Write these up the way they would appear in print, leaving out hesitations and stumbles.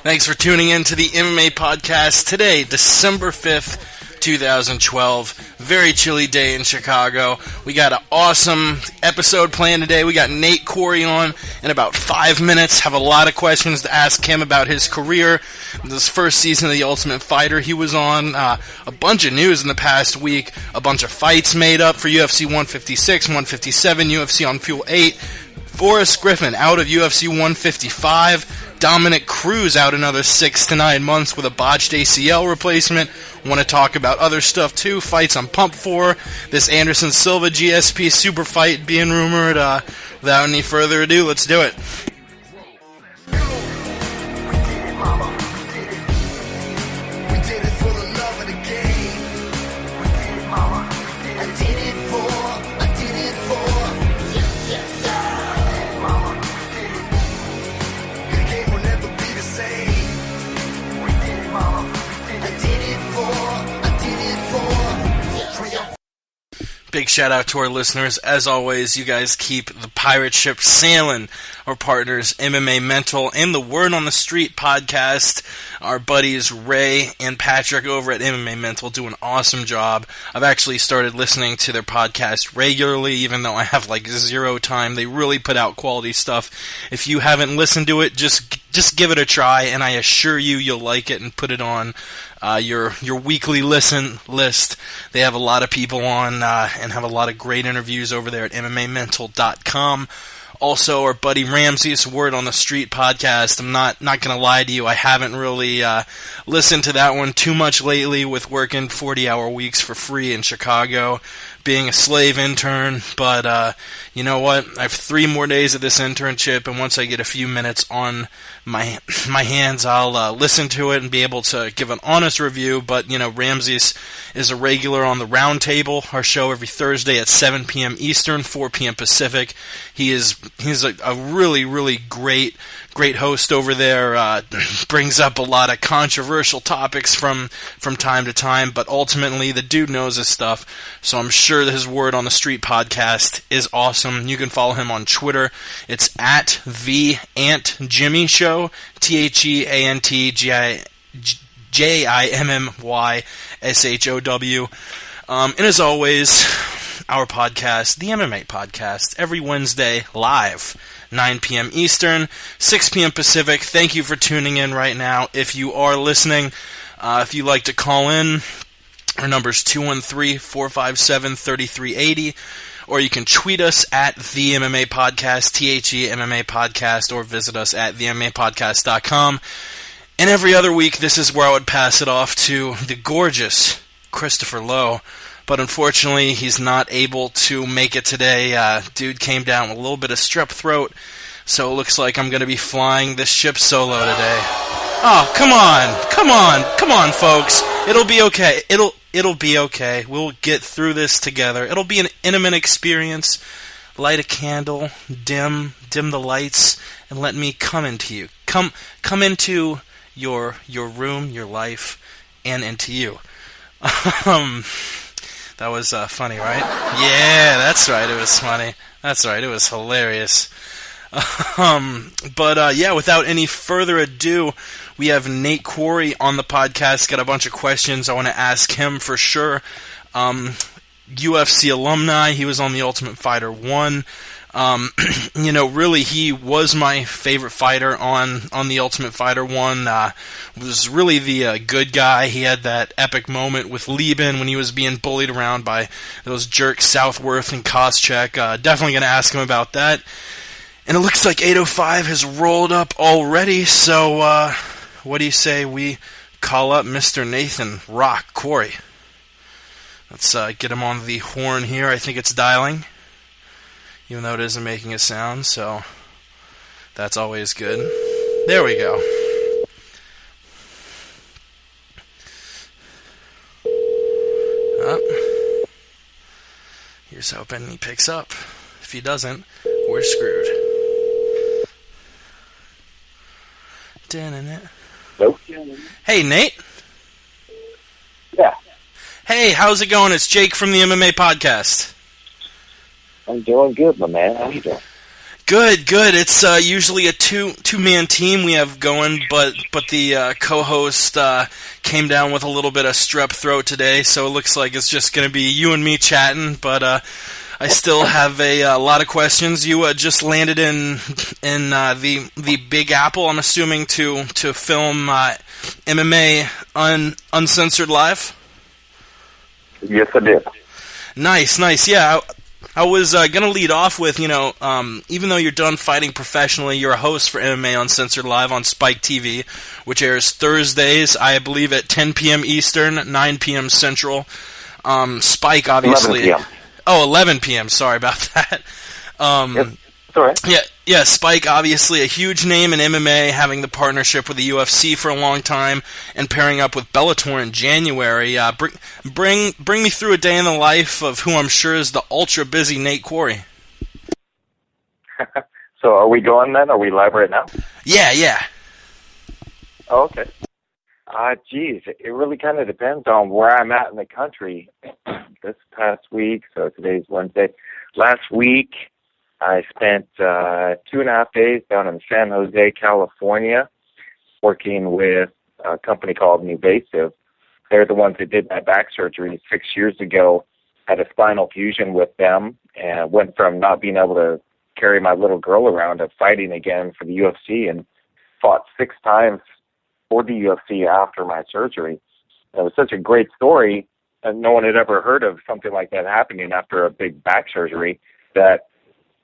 Thanks for tuning in to the MMA Podcast today, December 5th, 2012. Very chilly day in Chicago. We got an awesome episode planned today. We got Nate Quarry on in about 5 minutes. Have a lot of questions to ask him about his career. This first season of The Ultimate Fighter he was on. A bunch of news in the past week. A bunch of fights made up for UFC 156, 157, UFC on Fuel 8. Forrest Griffin out of UFC 155. Dominic Cruz out another 6 to 9 months with a botched ACL replacement. Want to talk about other stuff too. Fights I'm pumped for. This Anderson Silva GSP super fight being rumored. Without any further ado, let's do it. Big shout out to our listeners. As always, you guys keep the pirate ship sailing. Our partners, MMA Mental and the Word on the Street podcast. Our buddies Ray and Patrick over at MMA Mental do an awesome job. I've actually started listening to their podcast regularly, even though I have like zero time. They really put out quality stuff. If you haven't listened to it, just give it a try, and I assure you you'll like it and put it on your weekly listen list. They have a lot of people on and have a lot of great interviews over there at MMAmental.com. Also, our buddy Ramsey's Word on the Street podcast. I'm not going to lie to you, I haven't really listened to that one too much lately with working 40-hour weeks for free in Chicago, being a slave intern, but you know what? I have 3 more days of this internship, and once I get a few minutes on my hands, I'll listen to it and be able to give an honest review. But, you know, Ramses is a regular on the Round Table, our show every Thursday at 7 p.m. Eastern, 4 p.m. Pacific. He's a really, really great host over there, brings up a lot of controversial topics from time to time, but ultimately the dude knows his stuff, so I'm sure that his Word on the Street podcast is awesome. You can follow him on Twitter. It's at the Ant Jimmy Show, TheAntJimmyShow. And as always, our podcast, the MMA Podcast, every Wednesday live, 9 p.m. Eastern, 6 p.m. Pacific. Thank you for tuning in right now. If you are listening, if you'd like to call in, our number is 213-457-3380, or you can tweet us at the MMA Podcast, TheMMA Podcast, or visit us at themmapodcast.com. And every other week, this is where I would pass it off to the gorgeous Christopher Lowe. But unfortunately, he's not able to make it today. Dude came down with a little bit of strep throat, so it looks like I'm going to be flying this ship solo today. Oh, come on, folks. It'll be okay. It'll be okay. We'll get through this together. It'll be an intimate experience. Light a candle, dim the lights, and let me come into you. Come into your room, your life, and into you. That was funny, right? Yeah, that's right. It was funny. That's right. It was hilarious. Yeah, without any further ado, we have Nate Quarry on the podcast. Got a bunch of questions I want to ask him for sure. UFC alumni. He was on The Ultimate Fighter 1. You know, really, he was my favorite fighter on The Ultimate Fighter 1. Was really the good guy. He had that epic moment with Lieben when he was being bullied around by those jerks Southworth and Koscheck. Definitely going to ask him about that. And it looks like 805 has rolled up already, so what do you say we call up Mr. Nathan Rock Quarry? Let's get him on the horn here. I think it's dialing, even though it isn't making a sound, so that's always good. There we go. Oh. Here's hoping he picks up. If he doesn't, we're screwed. Hello? Hey, Nate. Yeah. Hey, how's it going? It's Jake from the MMA Podcast. I'm doing good, my man. How you doing? Good, good. It's usually a two-man team we have going, but the co-host came down with a little bit of strep throat today, so it looks like it's just going to be you and me chatting. But I still have a lot of questions. You just landed in the Big Apple, I'm assuming, to film MMA uncensored live. Yes, I did. Nice. Yeah, I was going to lead off with, even though you're done fighting professionally, you're a host for MMA Uncensored Live on Spike TV, which airs Thursdays, I believe, at 10 p.m. Eastern, 9 p.m. Central. Spike, obviously. 11 p.m. Oh, 11 p.m. Sorry about that. Yep. It's all right. Yeah. Spike, obviously a huge name in MMA, having the partnership with the UFC for a long time, and pairing up with Bellator in January. Bring me through a day in the life of who I'm sure is the ultra busy Nate Quarry. So, are we going then? Are we live right now? Yeah. Oh, okay. Geez, it really kind of depends on where I'm at in the country. This past week, so today's Wednesday. Last week, I spent 2.5 days down in San Jose, California, working with a company called Nuvasive. They're the ones that did my back surgery 6 years ago. Had a spinal fusion with them, and went from not being able to carry my little girl around to fighting again for the UFC, and fought 6 times for the UFC after my surgery. It was such a great story, and no one had ever heard of something like that happening after a big back surgery, that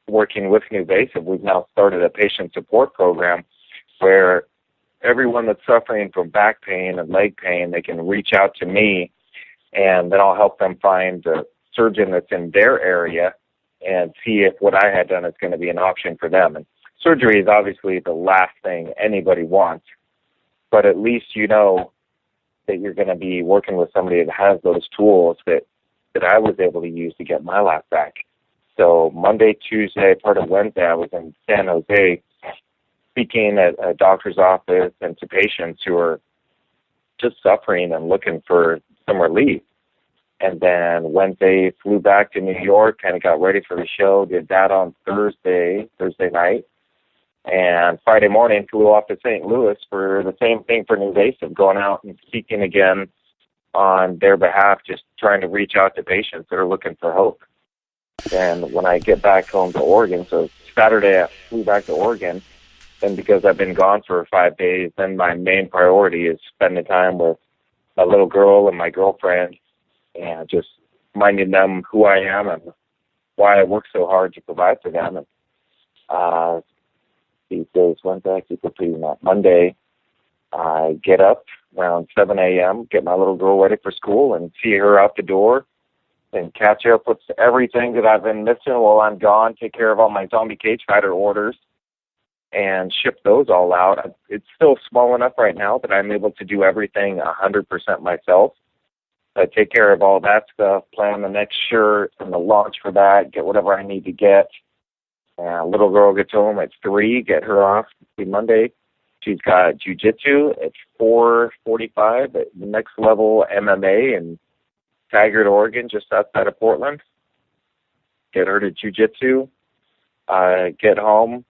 working with Nuvasive, we've now started a patient support program where everyone that's suffering from back pain and leg pain, they can reach out to me, and then I'll help them find a surgeon that's in their area and see if what I had done is going to be an option for them. And surgery is obviously the last thing anybody wants, but at least you know that you're going to be working with somebody that has those tools that I was able to use to get my life back. So Monday, Tuesday, part of Wednesday, I was in San Jose speaking at a doctor's office and to patients who are just suffering and looking for some relief. And then Wednesday, flew back to New York, kind of got ready for the show, did that on Thursday night. And Friday morning, flew off to St. Louis for the same thing for Nuvasive, going out and speaking again on their behalf, just trying to reach out to patients that are looking for hope. And when I get back home to Oregon, so Saturday I flew back to Oregon, and because I've been gone for 5 days, then my main priority is spending time with my little girl and my girlfriend, and just reminding them who I am and why I work so hard to provide for them. And these days, Wednesday, I keep repeating that. Monday, I get up around 7 a.m., get my little girl ready for school, and see her out the door, and catch up with everything that I've been missing while I'm gone, take care of all my zombie cage fighter orders, and ship those all out. It's still small enough right now that I'm able to do everything 100% myself. I take care of all that stuff, plan the next shirt and the launch for that, get whatever I need to get. Little girl gets home at 3, get her off Monday. She's got jiu-jitsu at 4:45 at Next Level MMA in Taggart, Oregon, just outside of Portland. Get her to jiu-jitsu, get home,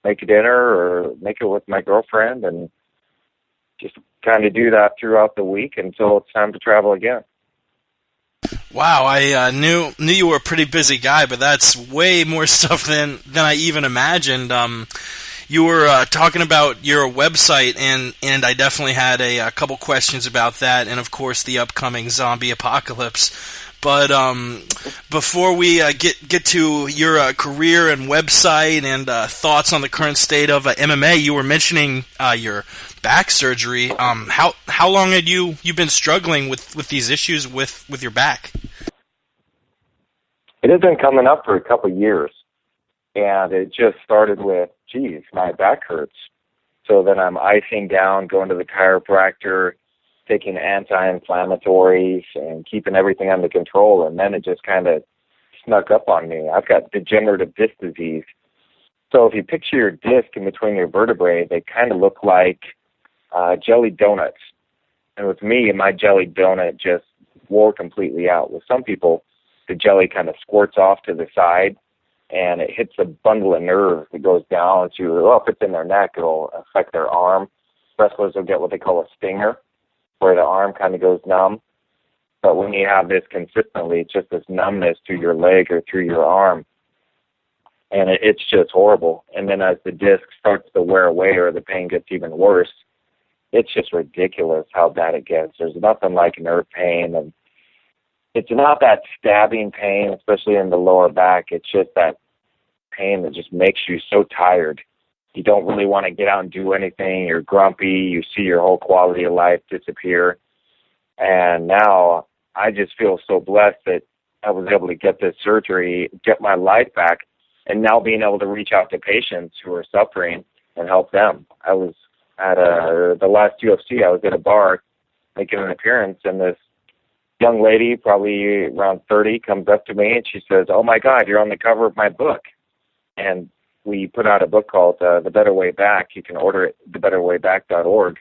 make a dinner or make it with my girlfriend, and just kind of do that throughout the week until it's time to travel again. Wow, I knew you were a pretty busy guy, but that's way more stuff than I even imagined. You were talking about your website, and I definitely had a couple questions about that, and of course the upcoming zombie apocalypse. But before we get to your career and website and thoughts on the current state of MMA, you were mentioning your back surgery. How long had you been struggling with these issues with your back? It has been coming up for a couple of years, and it just started with, geez, my back hurts. So then I'm icing down, going to the chiropractor, taking anti-inflammatories and keeping everything under control, and then it just kind of snuck up on me. I've got degenerative disc disease. So if you picture your disc in between your vertebrae, they kind of look like jelly donuts. And with me, my jelly donut just wore completely out. With some people, the jelly kind of squirts off to the side, and it hits a bundle of nerves that goes down to, well, if it's in their neck, it'll affect their arm. Wrestlers will get what they call a stinger, where the arm kind of goes numb. But when you have this consistently, it's just this numbness through your leg or through your arm. And it's just horrible. And then as the disc starts to wear away or the pain gets even worse, it's just ridiculous how bad it gets. There's nothing like nerve pain. And it's not that stabbing pain, especially in the lower back. It's just that pain that just makes you so tired. You don't really want to get out and do anything. You're grumpy. You see your whole quality of life disappear. And now I just feel so blessed that I was able to get this surgery, get my life back, and now being able to reach out to patients who are suffering and help them. I was at the last UFC, I was at a bar making an appearance, and this young lady, probably around 30, comes up to me and she says, "Oh my God, you're on the cover of my book." And we put out a book called The Better Way Back. You can order it at thebetterwayback.org.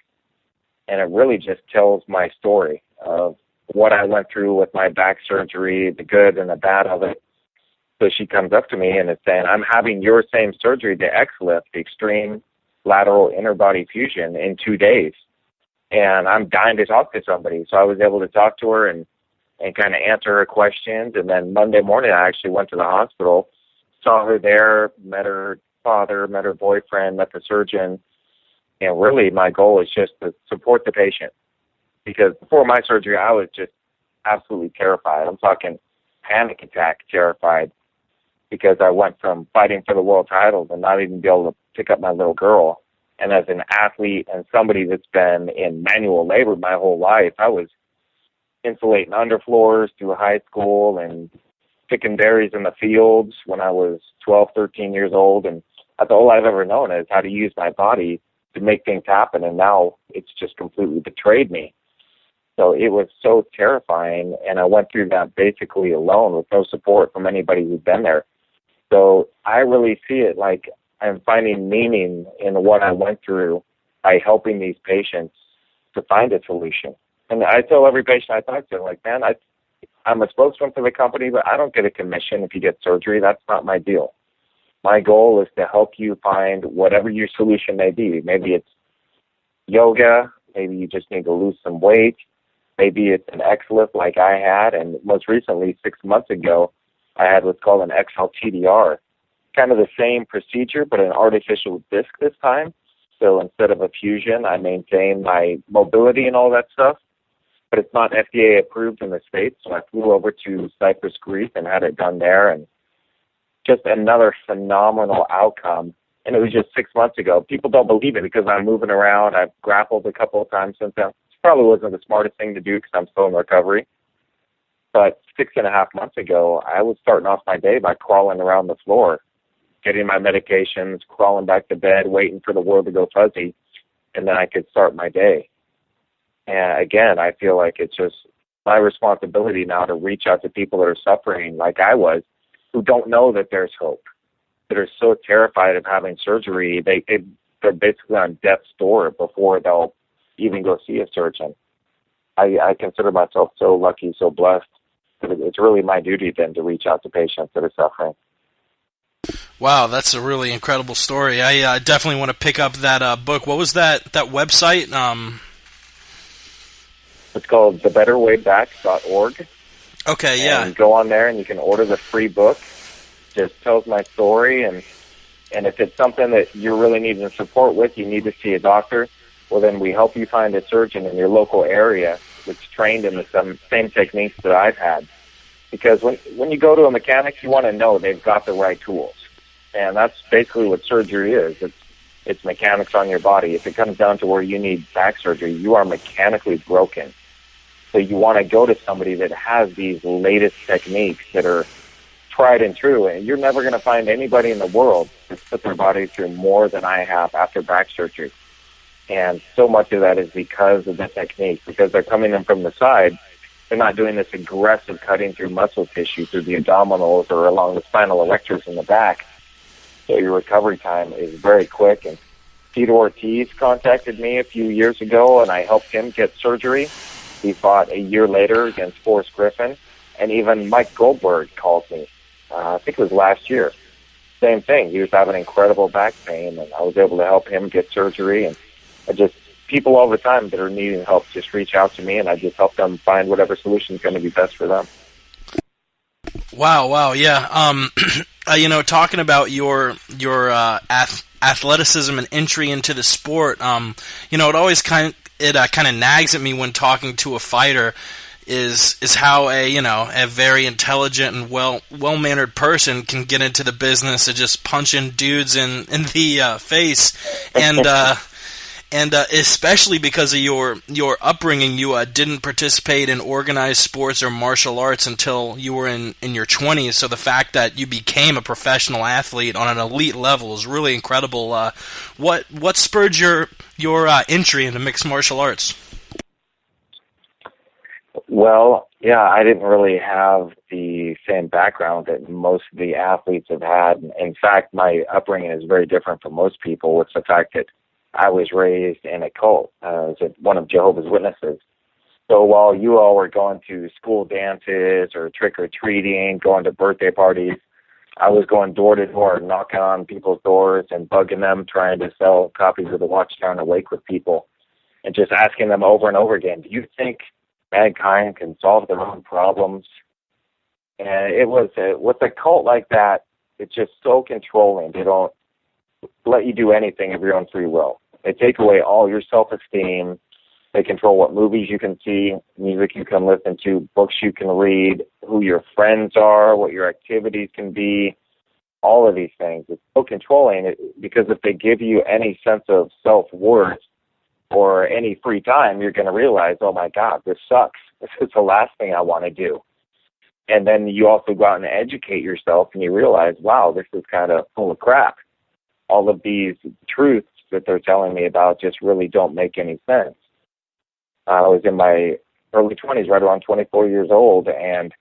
And it really just tells my story of what I went through with my back surgery, the good and the bad of it. So she comes up to me and is saying, "I'm having your same surgery, the XLIF, the extreme lateral inner body fusion, in 2 days. And I'm dying to talk to somebody." So I was able to talk to her and kind of answer her questions. And then Monday morning, I actually went to the hospital, saw her there, met her father, met her boyfriend, met the surgeon. And really my goal is just to support the patient. Because before my surgery, I was just absolutely terrified. I'm talking panic attack terrified, because I went from fighting for the world title to not even be able to pick up my little girl. And as an athlete and somebody that's been in manual labor my whole life, I was insulating underfloors through high school and picking berries in the fields when I was 12, 13 years old. And that's all I've ever known is how to use my body to make things happen. And now it's just completely betrayed me. So it was so terrifying. And I went through that basically alone with no support from anybody who'd been there. So I really see it like I'm finding meaning in what I went through by helping these patients to find a solution. And I tell every patient I talk to, like, man, I'm a spokesman for the company, but I don't get a commission if you get surgery. That's not my deal. My goal is to help you find whatever your solution may be. Maybe it's yoga. Maybe you just need to lose some weight. Maybe it's an XLIF like I had. And most recently, 6 months ago, I had what's called an XLTDR. Kind of the same procedure, but an artificial disc this time. So instead of a fusion, I maintain my mobility and all that stuff. But it's not FDA approved in the States, so I flew over to Cyprus, Greece, and had it done there. And just another phenomenal outcome. And it was just 6 months ago. People don't believe it because I'm moving around. I've grappled a couple of times since then. It probably wasn't the smartest thing to do because I'm still in recovery. But 6.5 months ago, I was starting off my day by crawling around the floor, getting my medications, crawling back to bed, waiting for the world to go fuzzy, and then I could start my day. And again, I feel like it's just my responsibility now to reach out to people that are suffering like I was, who don't know that there's hope, that are so terrified of having surgery, they're basically on death's door before they'll even go see a surgeon. I consider myself so lucky, so blessed, that it's really my duty then to reach out to patients that are suffering. Wow, that's a really incredible story. I definitely want to pick up that book. What was that website? It's called thebetterwayback.org. Okay, yeah. And go on there and you can order the free book. It just tells my story, and if it's something that you're really needing support with, you need to see a doctor, well, then we help you find a surgeon in your local area that's trained in the same techniques that I've had. Because when you go to a mechanic, you want to know they've got the right tools. And that's basically what surgery is. It's mechanics on your body. If it comes down to where you need back surgery, you are mechanically broken. So you want to go to somebody that has these latest techniques that are tried and true. And you're never going to find anybody in the world that's put their body through more than I have after back surgery. And so much of that is because of the technique, because they're coming in from the side. They're not doing this aggressive cutting through muscle tissue through the abdominals or along the spinal erectors in the back. So your recovery time is very quick. And Peter Ortiz contacted me a few years ago, and I helped him get surgery. He fought a year later against Forrest Griffin. And even Mike Goldberg called me, I think it was last year. same thing. He was having incredible back pain, and I was able to help him get surgery. And I just, people all the time that are needing help just reach out to me, and I just help them find whatever solution is going to be best for them. Wow, yeah. Talking about your athleticism and entry into the sport, it always kind of nags at me when talking to a fighter is how a very intelligent and well-mannered person can get into the business of just punching dudes in the face, and especially because of your upbringing, you didn't participate in organized sports or martial arts until you were in your 20s. So the fact that you became a professional athlete on an elite level is really incredible. What spurred your entry into mixed martial arts? Well, yeah, I didn't really have the same background that most of the athletes have had. In fact, my upbringing is very different from most people, with the fact that I was raised in a cult, as one of Jehovah's Witnesses. So while you all were going to school dances or trick-or-treating, going to birthday parties, I was going door to door, knocking on people's doors and bugging them, trying to sell copies of the Watchtower Awake with people, and just asking them over and over again, do you think mankind can solve their own problems? And it was, with a cult like that, it's just so controlling. They don't let you do anything of your own free will. They take away all your self-esteem. They control what movies you can see, music you can listen to, books you can read, who your friends are, what your activities can be, all of these things. It's so controlling because if they give you any sense of self-worth or any free time, you're going to realize, oh my God, this sucks. This is the last thing I want to do. And then you also go out and educate yourself and you realize, wow, this is kind of full of crap. All of these truths that they're telling me about just really don't make any sense. I was in my early 20s, right around 24 years old, and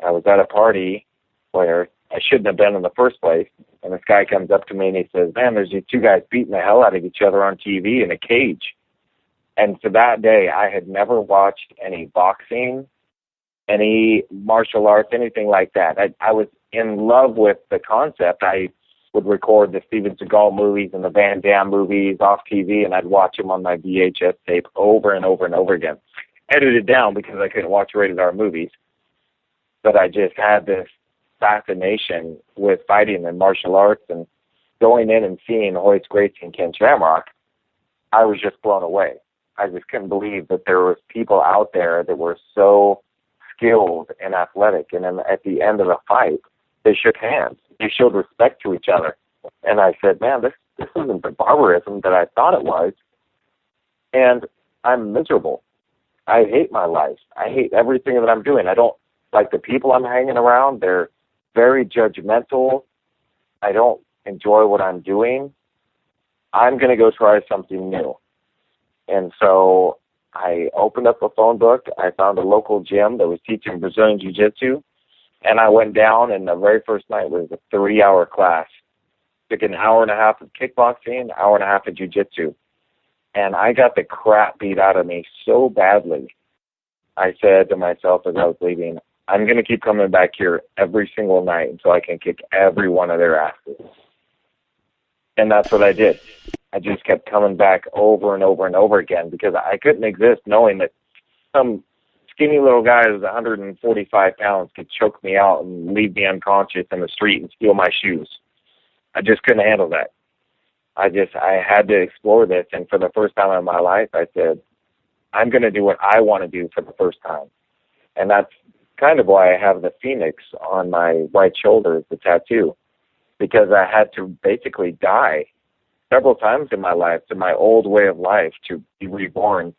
I was at a party where I shouldn't have been in the first place. And this guy comes up to me and he says, man, there's these two guys beating the hell out of each other on TV in a cage. And to that day, I had never watched any boxing, any martial arts, anything like that. I was in love with the concept. I would record the Steven Seagal movies and the Van Damme movies off TV, and I'd watch them on my VHS tape over and over and over again. Edited down because I couldn't watch rated R movies. But I just had this fascination with fighting and martial arts, and going in and seeing Horace Gracie and Ken Shamrock, I was just blown away. I just couldn't believe that there was people out there that were so skilled and athletic. And then at the end of the fight, they shook hands. They showed respect to each other. And I said, man, this isn't the barbarism that I thought it was. And I'm miserable. I hate my life. I hate everything that I'm doing. I don't like the people I'm hanging around. They're very judgmental. I don't enjoy what I'm doing. I'm going to go try something new. And so I opened up a phone book. I found a local gym that was teaching Brazilian Jiu-Jitsu. And I went down, and the very first night was a 3-hour class. Took an hour and a half of kickboxing, an hour and a half of jiu-jitsu. And I got the crap beat out of me so badly. I said to myself as I was leaving, I'm going to keep coming back here every single night until I can kick every one of their asses. And that's what I did. I just kept coming back over and over and over again because I couldn't exist knowing that some skinny little guy who's 145 pounds could choke me out and leave me unconscious in the street and steal my shoes. I just couldn't handle that. I had to explore this, and for the first time in my life, I said, I'm going to do what I want to do for the first time. And that's kind of why I have the phoenix on my right shoulder, the tattoo, because I had to basically die several times in my life to my old way of life to be reborn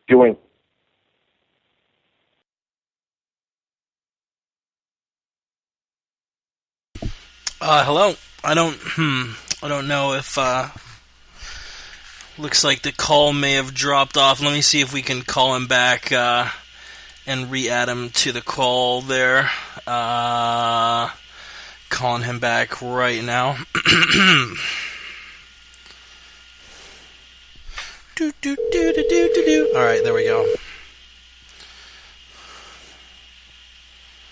doing. Hello. I don't know if looks like the call may have dropped off. Let me see if we can call him back and re-add him to the call there. Calling him back right now. Alright, there we go.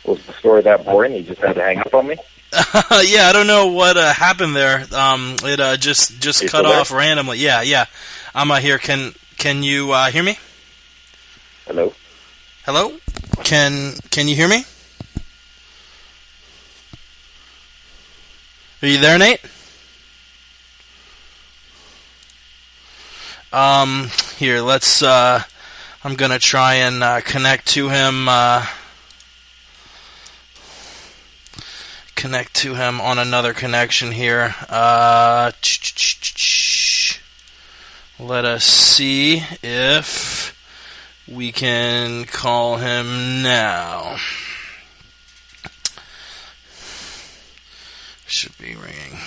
Was the story that boring? You just had to hang up on me? Yeah, I don't know what happened there. It just You cut still there? off randomly. Yeah. I'm here. Can you hear me? Hello? Hello? Can you hear me? Are you there, Nate? Here, let's I'm gonna try and connect to him on another connection here. Let us see if we can call him now. Should be ringing.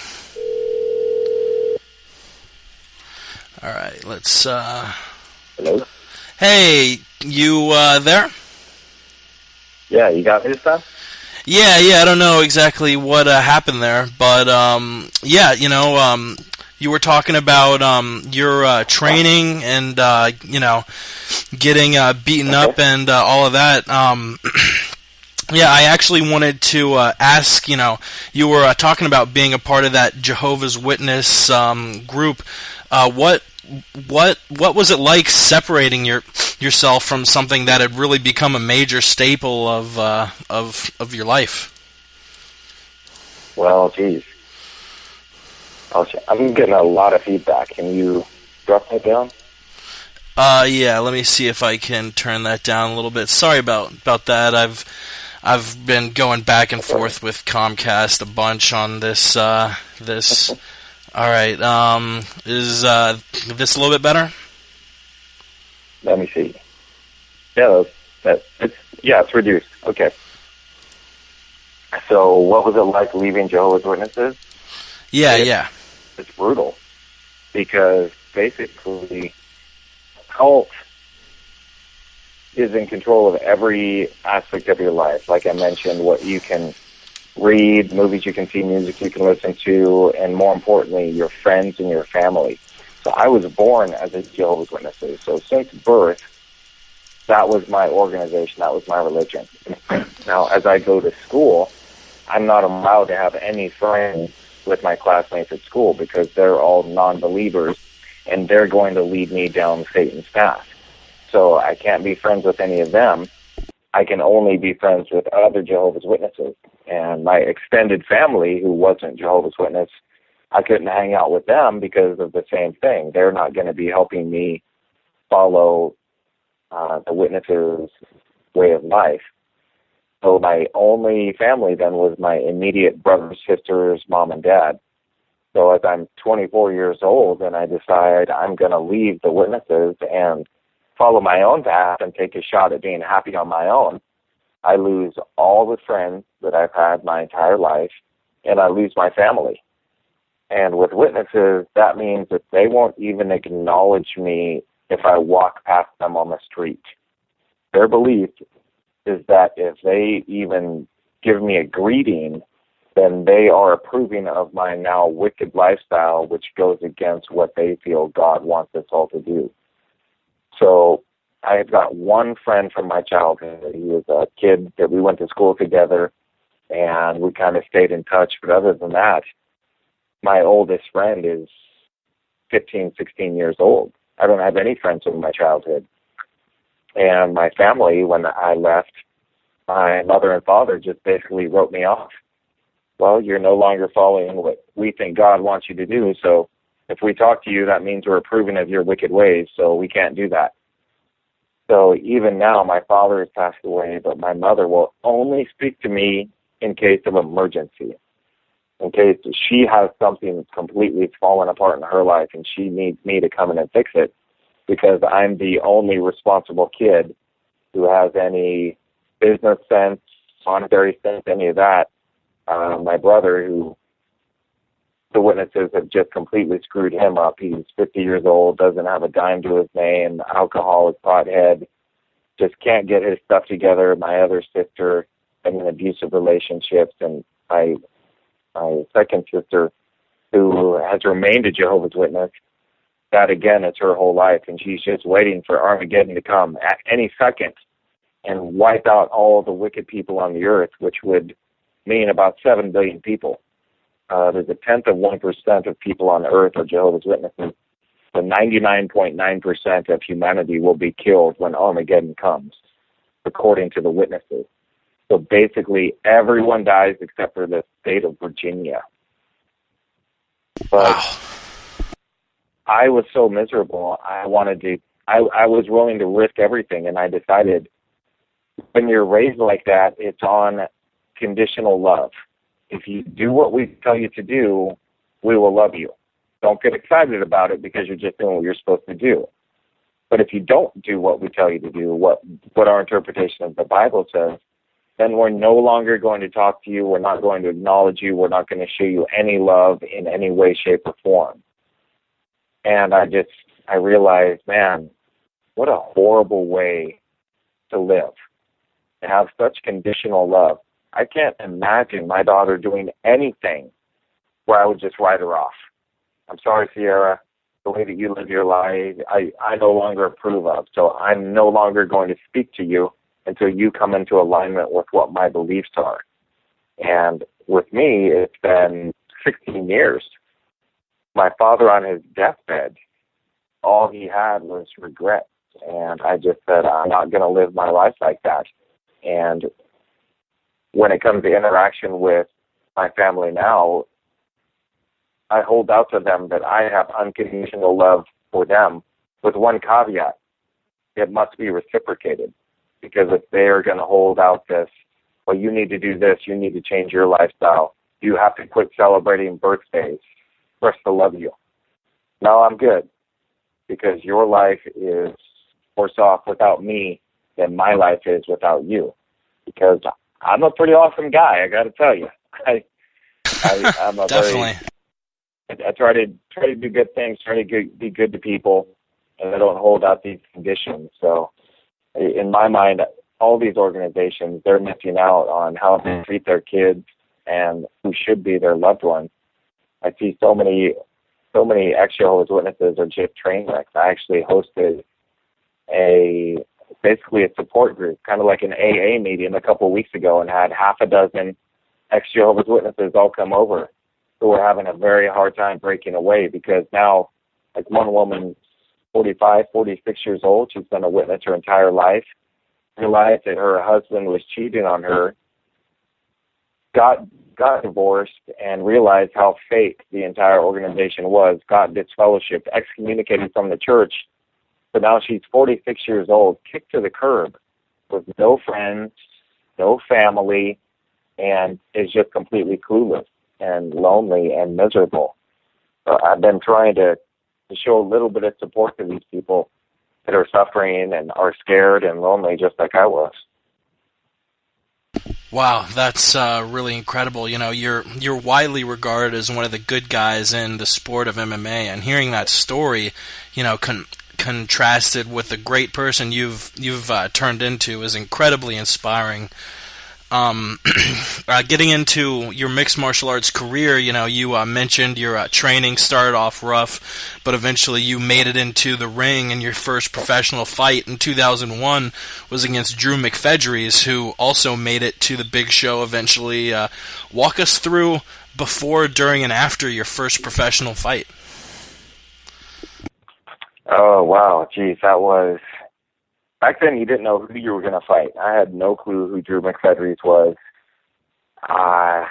All right, let's. Hello? Hey, you there? Yeah, you got me this time? Yeah. I don't know exactly what happened there, but yeah, you were talking about your training and getting beaten up and all of that. Yeah, I actually wanted to ask. You were talking about being a part of that Jehovah's Witness group. What was it like separating yourself from something that had really become a major staple of your life? Well, geez. I'm getting a lot of feedback. Can you drop that down? Yeah. Let me see if I can turn that down a little bit. Sorry about that. I've been going back and forth with Comcast a bunch on this. This. All right. Is this a little bit better? Let me see. Yeah, it's reduced. Okay. So, what was it like leaving Jehovah's Witnesses? Yeah. It's brutal because basically, cult is in control of every aspect of your life. Like I mentioned, what you can read, movies you can see, music you can listen to, and more importantly, your friends and your family. So I was born as a Jehovah's Witnesses. So since birth, that was my organization. That was my religion. Now, as I go to school, I'm not allowed to have any friends with my classmates at school because they're all non-believers, and they're going to lead me down Satan's path. So I can't be friends with any of them. I can only be friends with other Jehovah's Witnesses. And my extended family, who wasn't Jehovah's Witness, I couldn't hang out with them because of the same thing. They're not going to be helping me follow the Witnesses' way of life. So my only family then was my immediate brothers, sisters, mom, and dad. So as I'm 24 years old and I decide I'm going to leave the Witnesses and follow my own path and take a shot at being happy on my own, I lose all the friends that I've had my entire life, and I lose my family. And with Witnesses, that means that they won't even acknowledge me if I walk past them on the street. Their belief is that if they even give me a greeting, then they are approving of my now wicked lifestyle, which goes against what they feel God wants us all to do. So I've got one friend from my childhood. He was a kid that we went to school together, and we kind of stayed in touch. But other than that, my oldest friend is 15, 16 years old. I don't have any friends from my childhood. And my family, when I left, my mother and father just basically wrote me off. Well, you're no longer following what we think God wants you to do, so if we talk to you, that means we're approving of your wicked ways, so we can't do that. So even now, my father has passed away, but my mother will only speak to me in case of emergency, in case she has something that's completely fallen apart in her life and she needs me to come in and fix it, because I'm the only responsible kid who has any business sense, monetary sense, any of that. My brother, who the Witnesses have just completely screwed him up. He's 50 years old, doesn't have a dime to his name, alcoholic, pothead, just can't get his stuff together. My other sister in abusive relationships, and my second sister, who has remained a Jehovah's Witness, that again is her whole life, and she's just waiting for Armageddon to come at any second and wipe out all the wicked people on the earth, which would me and about 7 billion people. There's a tenth of 1% of people on Earth are Jehovah's Witnesses. So 99.9% of humanity will be killed when Armageddon comes, according to the witnesses. So basically, everyone dies except for the state of Virginia. But wow. I was so miserable. I was willing to risk everything, and I decided when you're raised like that, it's on conditional love. If you do what we tell you to do, we will love you. Don't get excited about it because you're just doing what you're supposed to do. But if you don't do what we tell you to do, what our interpretation of the Bible says, then we're no longer going to talk to you. We're not going to acknowledge you. We're not going to show you any love in any way, shape, or form. And I realized, man, what a horrible way to live, to have such conditional love. I can't imagine my daughter doing anything where I would just write her off. I'm sorry, Sierra, the way that you live your life, I no longer approve of. So I'm no longer going to speak to you until you come into alignment with what my beliefs are. And with me, it's been 16 years. My father on his deathbed, all he had was regret. And I just said, I'm not going to live my life like that. And when it comes to interaction with my family now, I hold out to them that I have unconditional love for them with one caveat. It must be reciprocated. Because if they are going to hold out this, well, you need to do this, you need to change your lifestyle, you have to quit celebrating birthdays for us to love you. No, I'm good. Because your life is worse off without me than my life is without you. Because I'm a pretty awesome guy, I got to tell you. I'm a Definitely. I try to do good things, try to be good to people, and I don't hold out these conditions. So in my mind, all these organizations, they're missing out on how they treat their kids and who should be their loved ones. I see so many ex-Jehovah's Witnesses are just train wrecks. I actually hosted basically a support group, kind of like an AA meeting a couple of weeks ago, and had half a dozen ex-Jehovah's Witnesses all come over who were having a very hard time breaking away because now, like one woman, 45, 46 years old, she's been a witness her entire life, realized that her husband was cheating on her, got divorced, and realized how fake the entire organization was, got disfellowshipped, excommunicated from the church. So now she's 46 years old, kicked to the curb with no friends, no family, and is just completely clueless and lonely and miserable. So I've been trying to show a little bit of support to these people that are suffering and are scared and lonely just like I was. Wow, that's really incredible. You know, you're widely regarded as one of the good guys in the sport of MMA, and hearing that story, you know, contrasted with the great person you've turned into is incredibly inspiring. Getting into your mixed martial arts career, you know, you mentioned your training started off rough, but eventually you made it into the ring, and your first professional fight in 2001 was against Drew McFedries, who also made it to the big show eventually. Walk us through before, during, and after your first professional fight. Oh, wow. Geez, that was... Back then, you didn't know who you were going to fight. I had no clue who Drew McFedries was. I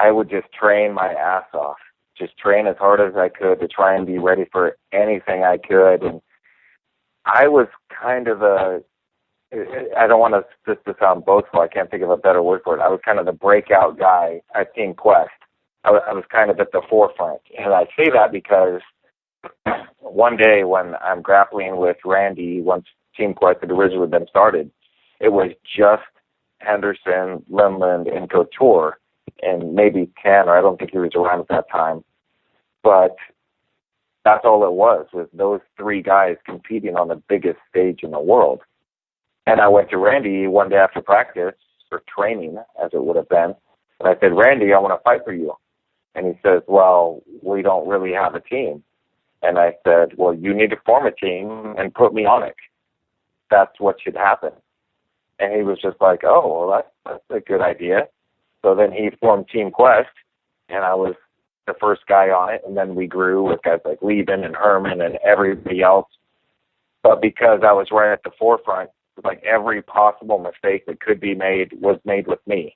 would just train my ass off, just train as hard as I could to try and be ready for anything I could. And I was kind of I don't want this to sound boastful. I can't think of a better word for it. I was kind of the breakout guy at Team Quest. I was kind of at the forefront. And I say that because one day when I'm grappling with Randy, once Team Quest had originally been started, it was just Henderson, Lindland, and Couture, and maybe Tanner. I don't think he was around at that time. But that's all it was those three guys competing on the biggest stage in the world. And I went to Randy one day after practice, or training, as it would have been, and I said, Randy, I want to fight for you. And he says, well, we don't really have a team. And I said, well, you need to form a team and put me on it. That's what should happen. And he was just like, oh, well, that's a good idea. So then he formed Team Quest, and I was the first guy on it, and then we grew with guys like Lieben and Herman and everybody else. But because I was right at the forefront, like every possible mistake that could be made was made with me.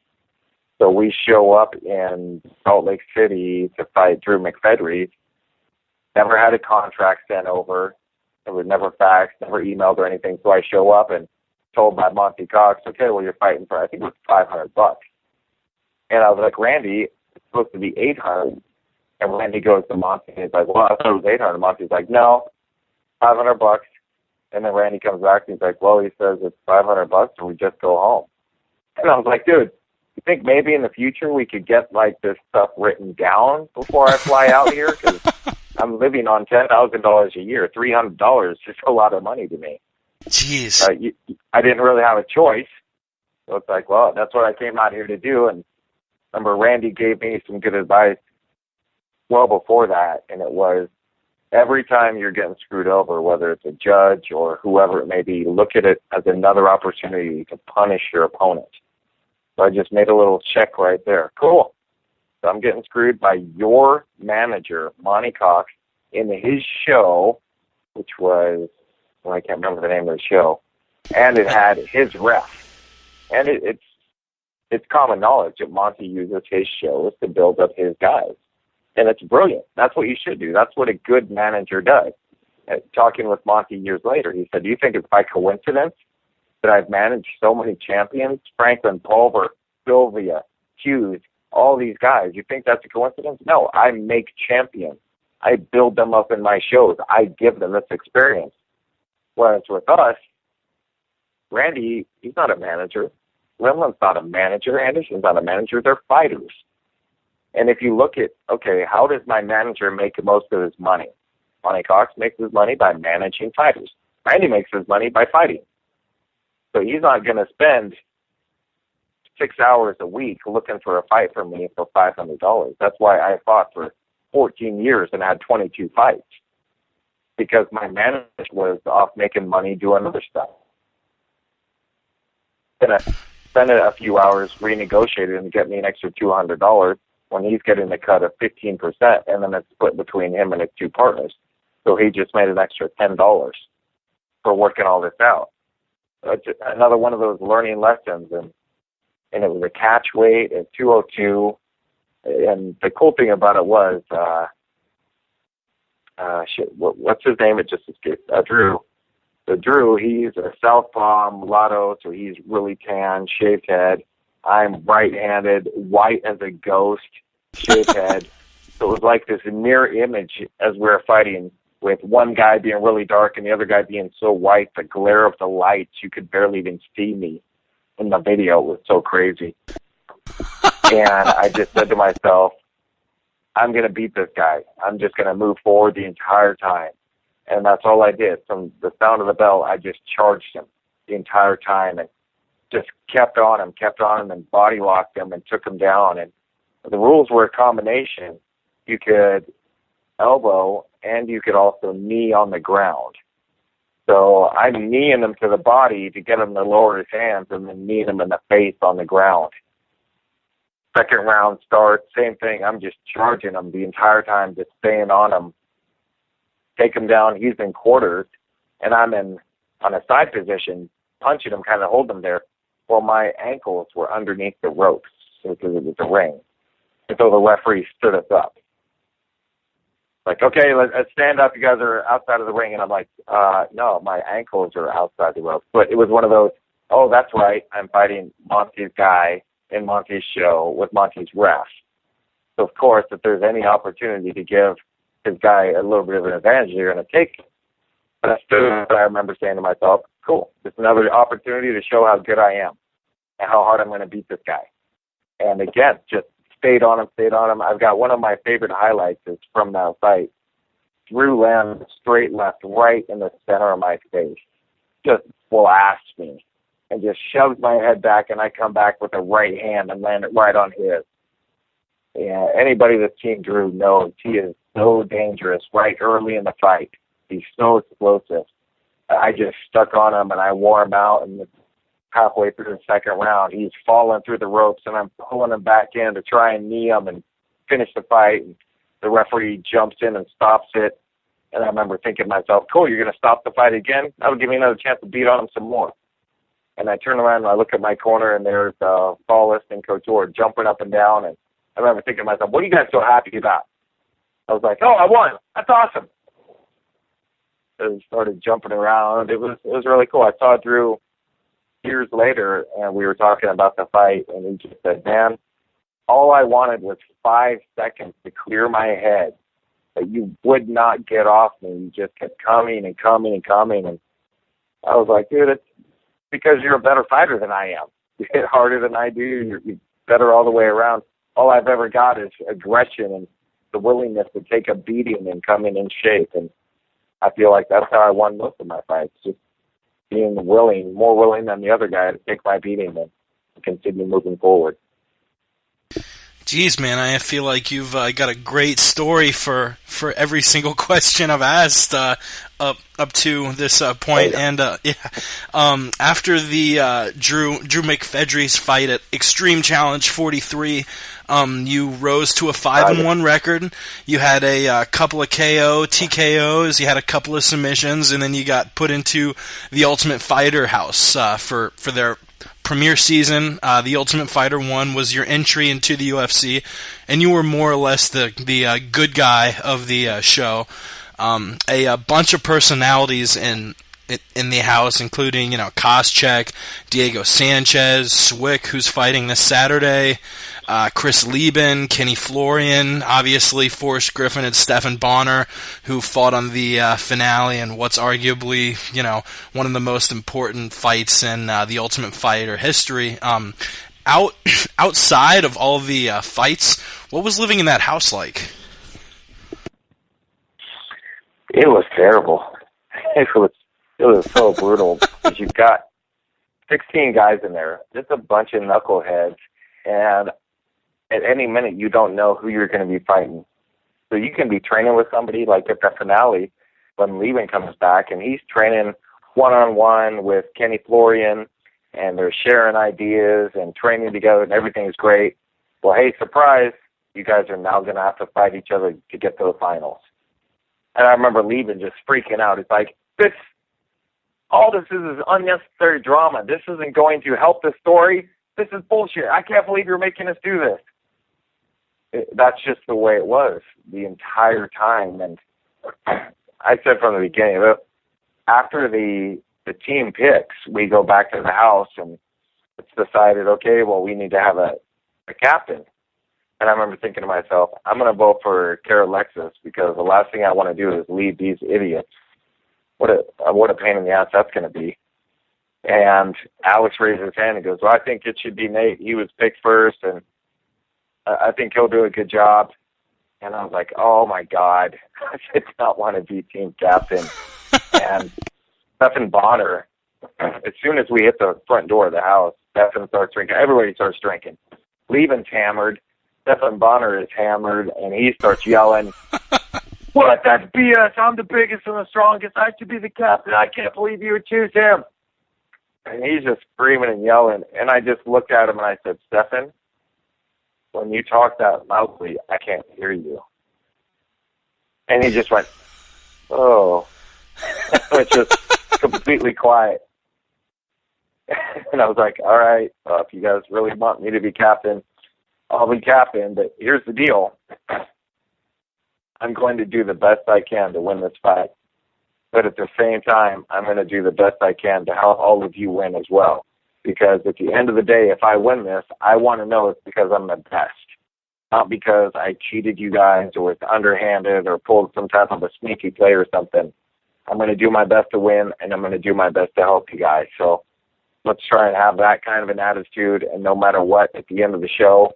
So we show up in Salt Lake City to fight Drew McFedry. Never had a contract sent over. It was never faxed, never emailed or anything. So I show up and told by Monty Cox, okay, well, you're fighting for, I think it was $500. And I was like, Randy, it's supposed to be $800. And Randy goes to Monty and he's like, well, I thought it was $800. Monty's like, no, $500. And then Randy comes back and he's like, well, he says it's $500 and we just go home. And I was like, dude, you think maybe in the future we could get like this stuff written down before I fly out here? Because I'm living on $10,000 a year. $300 is just a lot of money to me. Jeez. I didn't really have a choice. So it's like, well, that's what I came out here to do. And remember, Randy gave me some good advice well before that, and it was every time you're getting screwed over, whether it's a judge or whoever it may be, look at it as another opportunity to punish your opponent. So I just made a little check right there. Cool. So I'm getting screwed by your manager, Monty Cox, in his show, which was, well, I can't remember the name of the show, and it had his ref. And it's common knowledge that Monty uses his shows to build up his guys. And it's brilliant. That's what you should do. That's what a good manager does. Talking with Monty years later, he said, do you think it's by coincidence that I've managed so many champions? Franklin, Pulver, Sylvia, Hughes, all these guys. You think that's a coincidence? No, I make champions. I build them up in my shows. I give them this experience. Whereas with us, Randy, he's not a manager. Limlin's not a manager. Anderson's not a manager. They're fighters. And if you look at, okay, how does my manager make most of his money? Monty Cox makes his money by managing fighters. Randy makes his money by fighting. So he's not going to spend 6 hours a week looking for a fight from me for $500. That's why I fought for 14 years and had 22 fights, because my manager was off making money doing other stuff. Then I spent a few hours renegotiating to get me an extra $200 when he's getting the cut of 15%, and then it's split between him and his two partners. So he just made an extra $10 for working all this out. So it's another one of those learning lessons, and it was a catch weight at 202. And the cool thing about it was, what's his name? It just escaped. Drew. So Drew, he's a southpaw mulatto, so he's really tan, shaved head. I'm right-handed, white as a ghost, shaved head. So it was like this mirror image as we were fighting, with one guy being really dark and the other guy being so white, the glare of the lights, you could barely even see me in the video. It was so crazy. And I just said to myself, I'm going to beat this guy. I'm just going to move forward the entire time. And that's all I did. From the sound of the bell, I just charged him the entire time and just kept on him and body locked him and took him down. And the rules were a combination. You could elbow and you could also knee on the ground. So I'm kneeing him to the body to get him to lower his hands and then kneeing him in the face on the ground. Second round starts, same thing. I'm just charging him the entire time, just staying on him. Take him down. He's in quarters, and I'm on a side position, punching him, kind of holding him there. Well, my ankles were underneath the ropes because it was a ring. And so the referee stood us up. Like, okay, let's stand up. You guys are outside of the ring. And I'm like, no, my ankles are outside the ropes. But it was one of those, oh, that's right, I'm fighting Monty's guy in Monty's show with Monty's ref. So, of course, if there's any opportunity to give his guy a little bit of an advantage, you're going to take it. But I remember saying to myself, cool, it's another opportunity to show how good I am and how hard I'm going to beat this guy. And again, just stayed on him. I've got one of my favorite highlights is from that fight. Drew landed straight left right in the center of my face. Just blasts me and just shoves my head back, and I come back with a right hand and land it right on his. Yeah, anybody that's seen Drew knows he is so dangerous right early in the fight. He's so explosive. I just stuck on him, and I wore him out, and halfway through the second round, he's falling through the ropes, and I'm pulling him back in to try and knee him and finish the fight. And the referee jumps in and stops it. And I remember thinking to myself, cool, you're going to stop the fight again? That'll give me another chance to beat on him some more. And I turn around and I look at my corner, and there's Paulus and Couture jumping up and down. And I remember thinking to myself, what are you guys so happy about? I was like, oh, I won. That's awesome. And started jumping around. It was really cool. I saw Drew years later, and we were talking about the fight, and he just said, man, all I wanted was 5 seconds to clear my head. But you would not get off me. You just kept coming and coming and coming. And I was like, dude, it's because you're a better fighter than I am. You hit harder than I do. You're better all the way around. All I've ever got is aggression and the willingness to take a beating and come in shape. And I feel like that's how I won most of my fights, just being willing, more willing than the other guy to take my beating and continue moving forward. Geez, man, I feel like you've got a great story for every single question I've asked up to this point. And after the Drew McFedry's fight at Extreme Challenge 43, you rose to a 5-1 record. You had a couple of TKOs, you had a couple of submissions, and then you got put into the Ultimate Fighter house for their premiere season. The Ultimate Fighter 1 was your entry into the UFC, and you were more or less the good guy of the show. A bunch of personalities in the house, including Koscheck, Diego Sanchez, Swick, who's fighting this Saturday, Chris Lieben, Kenny Florian, obviously Forrest Griffin and Stephan Bonner, who fought on the finale and what's arguably one of the most important fights in the Ultimate Fighter history. Outside of all the fights, what was living in that house like? It was terrible. It was so brutal because you've got 16 guys in there, just a bunch of knuckleheads, and at any minute you don't know who you're going to be fighting. So you can be training with somebody like at the finale when Lieben comes back, and he's training one-on-one with Kenny Florian, and they're sharing ideas and training together, and everything's great. Well, hey, surprise, you guys are now going to have to fight each other to get to the finals. And I remember Lieben just freaking out. It's like, all this is unnecessary drama. This isn't going to help the story. This is bullshit. I can't believe you're making us do this. That's just the way it was the entire time. And I said from the beginning, after the team picks, we go back to the house and it's decided, okay, well, we need to have a captain. And I remember thinking to myself, I'm going to vote for Kara Alexis because the last thing I want to do is lead these idiots. What a pain in the ass that's going to be. And Alex raised his hand and goes, well, I think it should be Nate. He was picked first, and I think he'll do a good job. And I was like, oh, my God. I did not want to be team captain. And Stephan Bonner, as soon as we hit the front door of the house, Stephan starts drinking. Everybody starts drinking. Lieben's hammered. Stephan Bonner is hammered, and he starts yelling, what? That's BS. I'm the biggest and the strongest. I should be the captain. I can't believe you would choose him. And he's just screaming and yelling. And I just looked at him and I said, Stephan, when you talk that loudly, I can't hear you. And he just went, oh. It's just completely quiet. And I was like, all right, if you guys really want me to be captain, I'll be captain. But here's the deal. I'm going to do the best I can to win this fight. But at the same time, I'm going to do the best I can to help all of you win as well. Because at the end of the day, if I win this, I want to know it's because I'm the best. Not because I cheated you guys or it's underhanded or pulled some type of a sneaky play or something. I'm going to do my best to win, and I'm going to do my best to help you guys. So let's try and have that kind of an attitude, and no matter what, at the end of the show,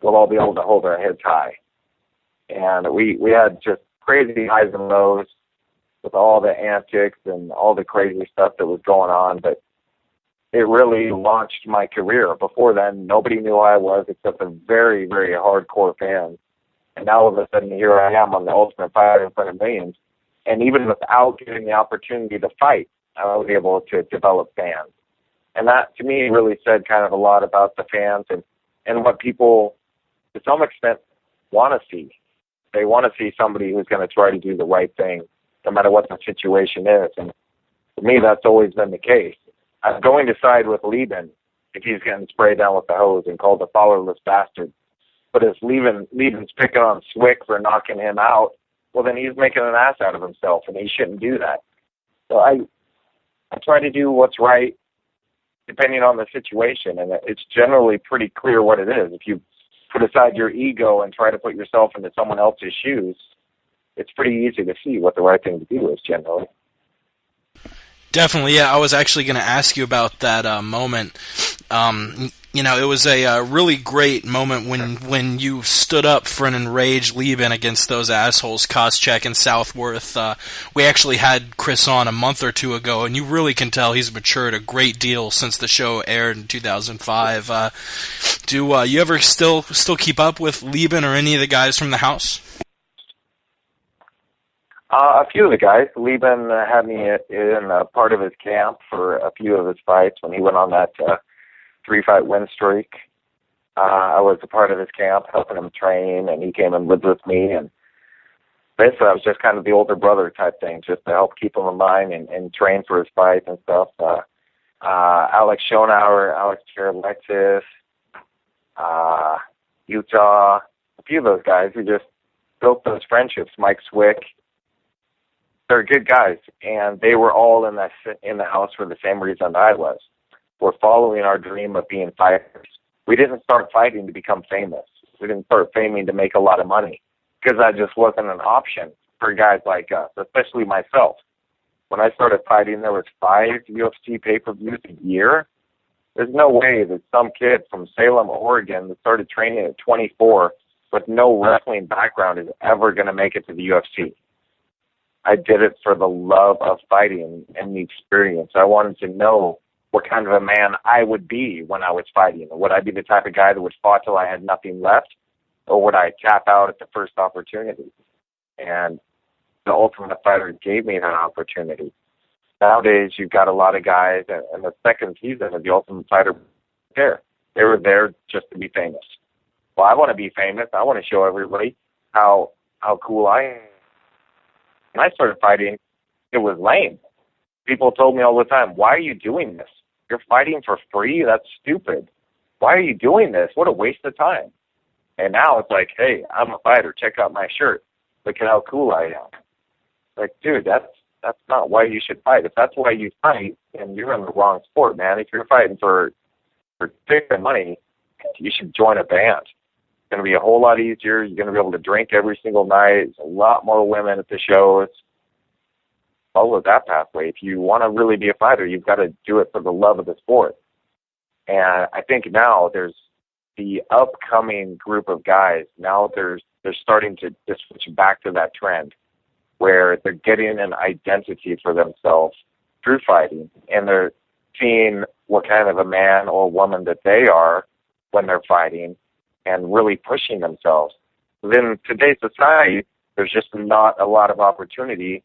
we'll all be able to hold our heads high. And we had just crazy highs and lows with all the antics and all the crazy stuff that was going on, but it really launched my career. Before then, nobody knew who I was except the very, very hardcore fans. And now all of a sudden, here I am on the Ultimate Fighter in front of millions. And even without getting the opportunity to fight, I was able to develop fans. And that, to me, really said kind of a lot about the fans and what people, to some extent, want to see. They want to see somebody who's going to try to do the right thing, no matter what the situation is. And for me, that's always been the case. I'm going to side with Lieben if he's getting sprayed down with the hose and called a fatherless bastard. But if Lieben's picking on Swick for knocking him out, well, then he's making an ass out of himself, and he shouldn't do that. So I try to do what's right depending on the situation, and it's generally pretty clear what it is. If you put aside your ego and try to put yourself into someone else's shoes, it's pretty easy to see what the right thing to do is generally. Definitely, yeah. I was actually going to ask you about that moment. It was a really great moment when you stood up for an enraged Lieben against those assholes, Koscheck and Southworth. We actually had Chris on a month or two ago, and you really can tell he's matured a great deal since the show aired in 2005. Do you ever still keep up with Lieben or any of the guys from the house? A few of the guys. Lieben had me in part of his camp for a few of his fights when he went on that 3-fight win streak. I was a part of his camp, helping him train, and he came and lived with me. And basically, I was just kind of the older brother type thing, just to help keep him in line and train for his fights and stuff. Alex Schonauer, Alex Alexis, Utah, a few of those guys who just built those friendships. Mike Swick. They're good guys, and they were all in the house for the same reason I was. We're following our dream of being fighters. We didn't start fighting to become famous. We didn't start faming to make a lot of money, because that just wasn't an option for guys like us, especially myself. When I started fighting, there was 5 UFC pay-per-views a year. There's no way that some kid from Salem, Oregon, that started training at 24 with no wrestling background is ever going to make it to the UFC. I did it for the love of fighting and the experience. I wanted to know what kind of a man I would be when I was fighting. Would I be the type of guy that would fight till I had nothing left, or would I tap out at the first opportunity? And the Ultimate Fighter gave me that opportunity. Nowadays, you've got a lot of guys, and the second season of the Ultimate Fighter, they were there just to be famous. Well, I want to be famous. I want to show everybody how cool I am. When I started fighting, it was lame. People told me all the time, "Why are you doing this? You're fighting for free? That's stupid. Why are you doing this? What a waste of time." And now it's like, "Hey, I'm a fighter. Check out my shirt. Look at how cool I am." Like, dude, that's not why you should fight. If that's why you fight, then you're in the wrong sport, man. If you're fighting for ticket money, you should join a band. It's going to be a whole lot easier. You're going to be able to drink every single night. There's a lot more women at the shows. Follow that pathway. If you want to really be a fighter, you've got to do it for the love of the sport. And I think now there's the upcoming group of guys. Now they're starting to switch back to that trend where they're getting an identity for themselves through fighting, and they're seeing what kind of a man or woman that they are when they're fighting and really pushing themselves. In today's society, there's just not a lot of opportunity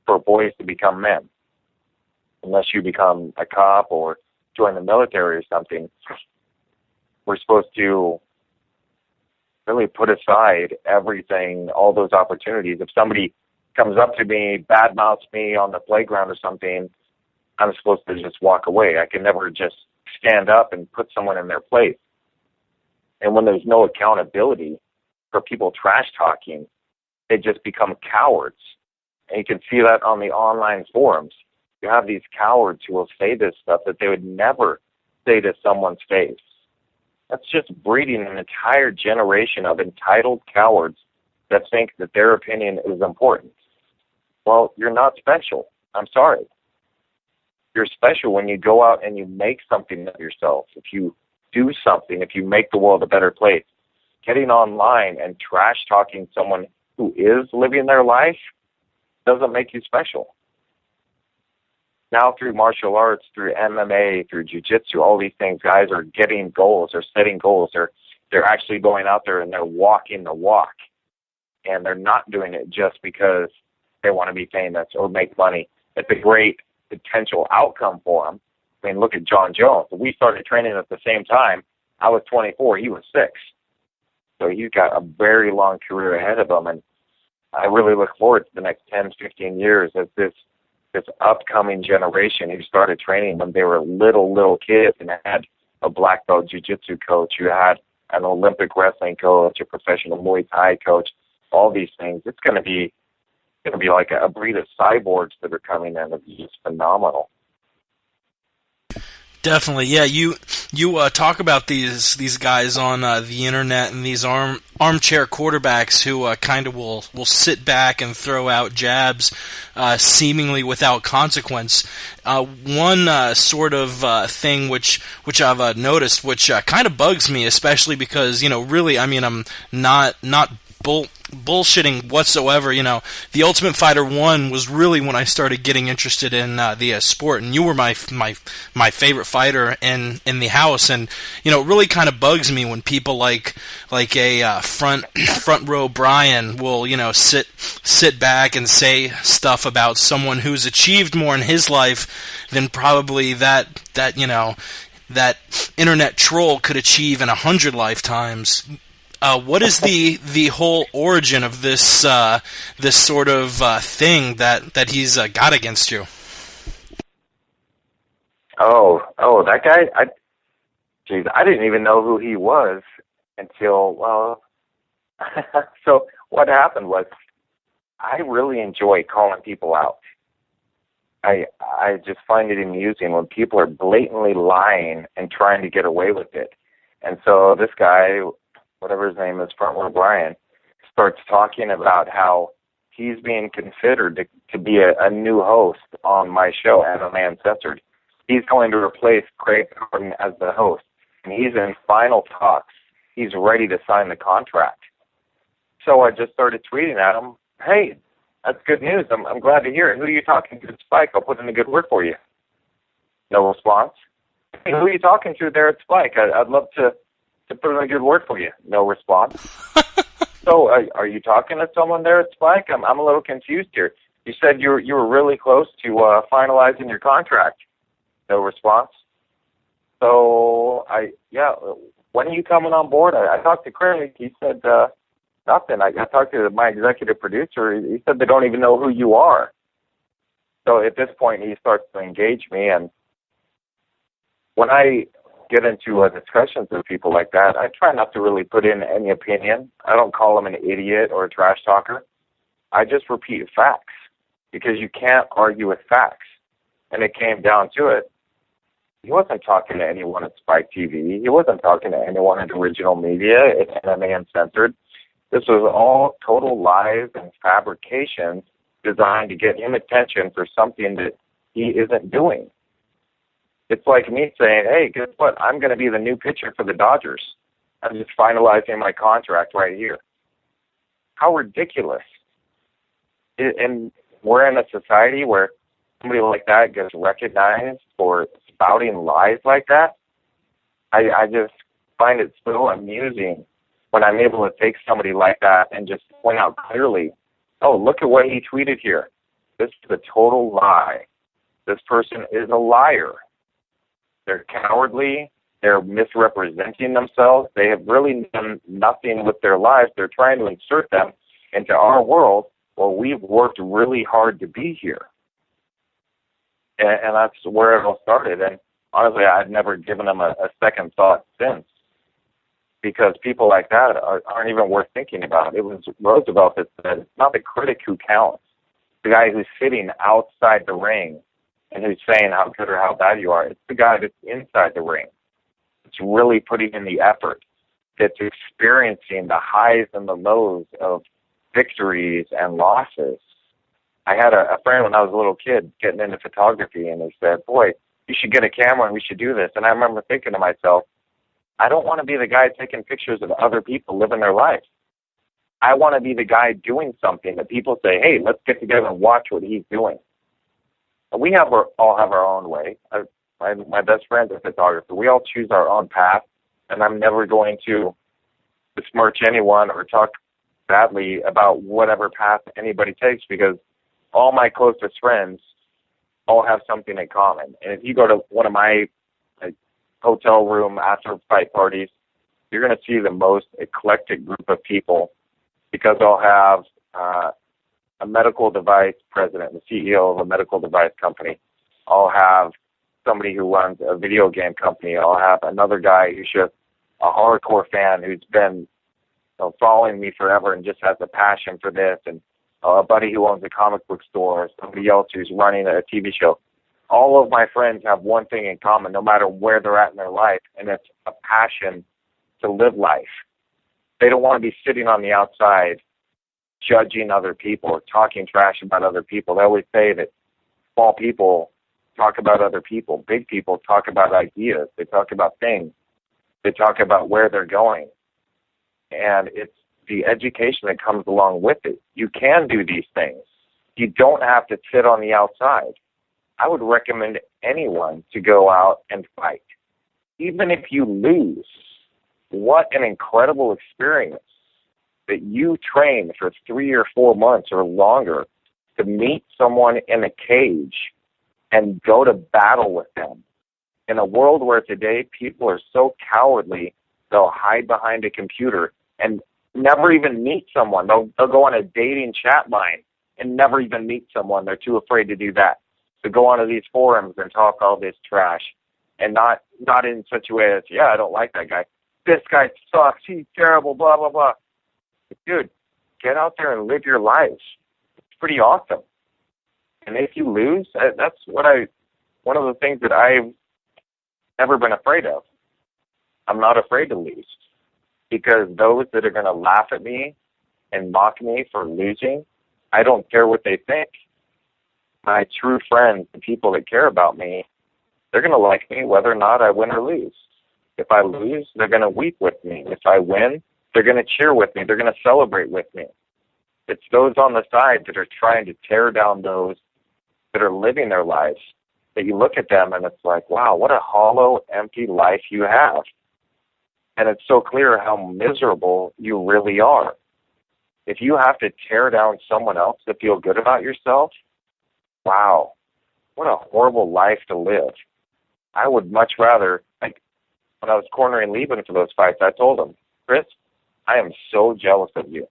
for boys to become men. Unless you become a cop or join the military or something, we're supposed to really put aside everything, all those opportunities. If somebody comes up to me, badmouths me on the playground or something, I'm supposed to just walk away. I can never just stand up and put someone in their place. And when there's no accountability for people trash talking, they just become cowards. And you can see that on the online forums. You have these cowards who will say this stuff that they would never say to someone's face. That's just breeding an entire generation of entitled cowards that think that their opinion is important. Well, you're not special. I'm sorry. You're special when you go out and you make something of yourself. If you do something, if you make the world a better place, getting online and trash talking someone who is living their life doesn't make you special. Now through martial arts, through MMA, through jiu-jitsu, all these things, guys are getting goals, they're setting goals, they're actually going out there and they're walking the walk. And they're not doing it just because they want to be famous or make money. It's a great potential outcome for them, I mean, look at John Jones. We started training at the same time. I was 24. He was 6. So he's got a very long career ahead of him. And I really look forward to the next 10, 15 years as this upcoming generation who started training when they were little kids and had a black belt jiu-jitsu coach, who had an Olympic wrestling coach, a professional Muay Thai coach, all these things. It's going to be like a breed of cyborgs that are coming in. It's just phenomenal. Definitely, yeah. You talk about these guys on the internet and these armchair quarterbacks who kind of will sit back and throw out jabs seemingly without consequence. One sort of thing which I've noticed, which kind of bugs me, especially because really, I mean, I'm not bullshitting whatsoever. The Ultimate Fighter 1 was really when I started getting interested in the sport, and you were my favorite fighter in the house. And it really kind of bugs me when people like a front row Brian will sit back and say stuff about someone who's achieved more in his life than probably that internet troll could achieve in 100 lifetimes. What is the whole origin of this sort of thing that he's got against you? Oh, that guy! I didn't even know who he was until so what happened was, I really enjoy calling people out. I just find it amusing when people are blatantly lying and trying to get away with it. And so this guy, whatever his name is, Front Row Brian, starts talking about how he's being considered to be a new host on my show, MMA Uncensored. He's going to replace Craig Gordon as the host, and he's in final talks. He's ready to sign the contract. So I just started tweeting at him, "Hey, that's good news. I'm glad to hear it. Who are you talking to at Spike? I'll put in a good word for you." No response. "Hey, who are you talking to there at Spike? I'd love to put in a good word for you." No response. "So are you talking to someone there at Spike? I'm a little confused here. You said you were really close to finalizing your contract." No response. "So when are you coming on board?" I talked to Craig. He said nothing. I talked to my executive producer. He said they don't even know who you are. So at this point, he starts to engage me, and when I get into discussions with people like that, I try not to really put in any opinion. I don't call them an idiot or a trash talker. I just repeat facts, because you can't argue with facts. And it came down to it. He wasn't talking to anyone at Spike TV. He wasn't talking to anyone at Original Media, at MMA Uncensored. This was all total lies and fabrications designed to get him attention for something that he isn't doing. It's like me saying, "Hey, guess what? I'm going to be the new pitcher for the Dodgers. I'm just finalizing my contract right here." How ridiculous. And we're in a society where somebody like that gets recognized for spouting lies like that. I just find it so amusing when I'm able to take somebody like that and just point out clearly, "Oh, look at what he tweeted here. This is a total lie. This person is a liar. They're cowardly. They're misrepresenting themselves. They have really done nothing with their lives. They're trying to insert them into our world where we've worked really hard to be here." And that's where it all started. And honestly, I've never given them a second thought since, because people like that aren't even worth thinking about. It was Roosevelt that said, "It's not the critic who counts. The guy who's sitting outside the ring and who's saying how good or how bad you are. It's the guy that's inside the ring. It's really putting in the effort. It's experiencing the highs and the lows of victories and losses." I had a friend when I was a little kid getting into photography, and he said, "Boy, you should get a camera and we should do this." And I remember thinking to myself, I don't want to be the guy taking pictures of other people living their life. I want to be the guy doing something that people say, "Hey, let's get together and watch what he's doing." And we all have our own way. My best friend's a photographer. We all choose our own path, and I'm never going to besmirch anyone or talk badly about whatever path anybody takes, because all my closest friends all have something in common. And if you go to one of my hotel room after fight parties, you're going to see the most eclectic group of people, because they'll have a medical device president, the CEO of a medical device company. I'll have somebody who runs a video game company. I'll have another guy who's just a hardcore fan who's been following me forever and just has a passion for this, and a buddy who owns a comic book store, or somebody else who's running a TV show. All of my friends have one thing in common, no matter where they're at in their life, and it's a passion to live life. They don't want to be sitting on the outside judging other people or talking trash about other people. They always say that small people talk about other people. Big people talk about ideas. They talk about things. They talk about where they're going. And it's the education that comes along with it. You can do these things. You don't have to sit on the outside. I would recommend anyone to go out and fight. Even if you lose, what an incredible experience that you train for 3 or 4 months or longer to meet someone in a cage and go to battle with them. In a world where today people are so cowardly, they'll hide behind a computer and never even meet someone. They'll go on a dating chat line and never even meet someone. They're too afraid to do that. To go onto these forums and talk all this trash, and not in such a way as, yeah, I don't like that guy. This guy sucks. He's terrible, blah, blah, blah. But dude, get out there and live your life. It's pretty awesome. And if you lose, that's one of the things that I've never been afraid of. I'm not afraid to lose, because those that are going to laugh at me and mock me for losing, I don't care what they think. My true friends, the people that care about me, they're going to like me whether or not I win or lose. If I lose, they're going to weep with me. If I win, they're going to cheer with me. They're going to celebrate with me. It's those on the side that are trying to tear down those that are living their lives, that you look at them and it's like, wow, what a hollow, empty life you have. And it's so clear how miserable you really are. If you have to tear down someone else to feel good about yourself, wow, what a horrible life to live. I would much rather, like when I was cornering Lieben for those fights, I told him, Chris, I am so jealous of you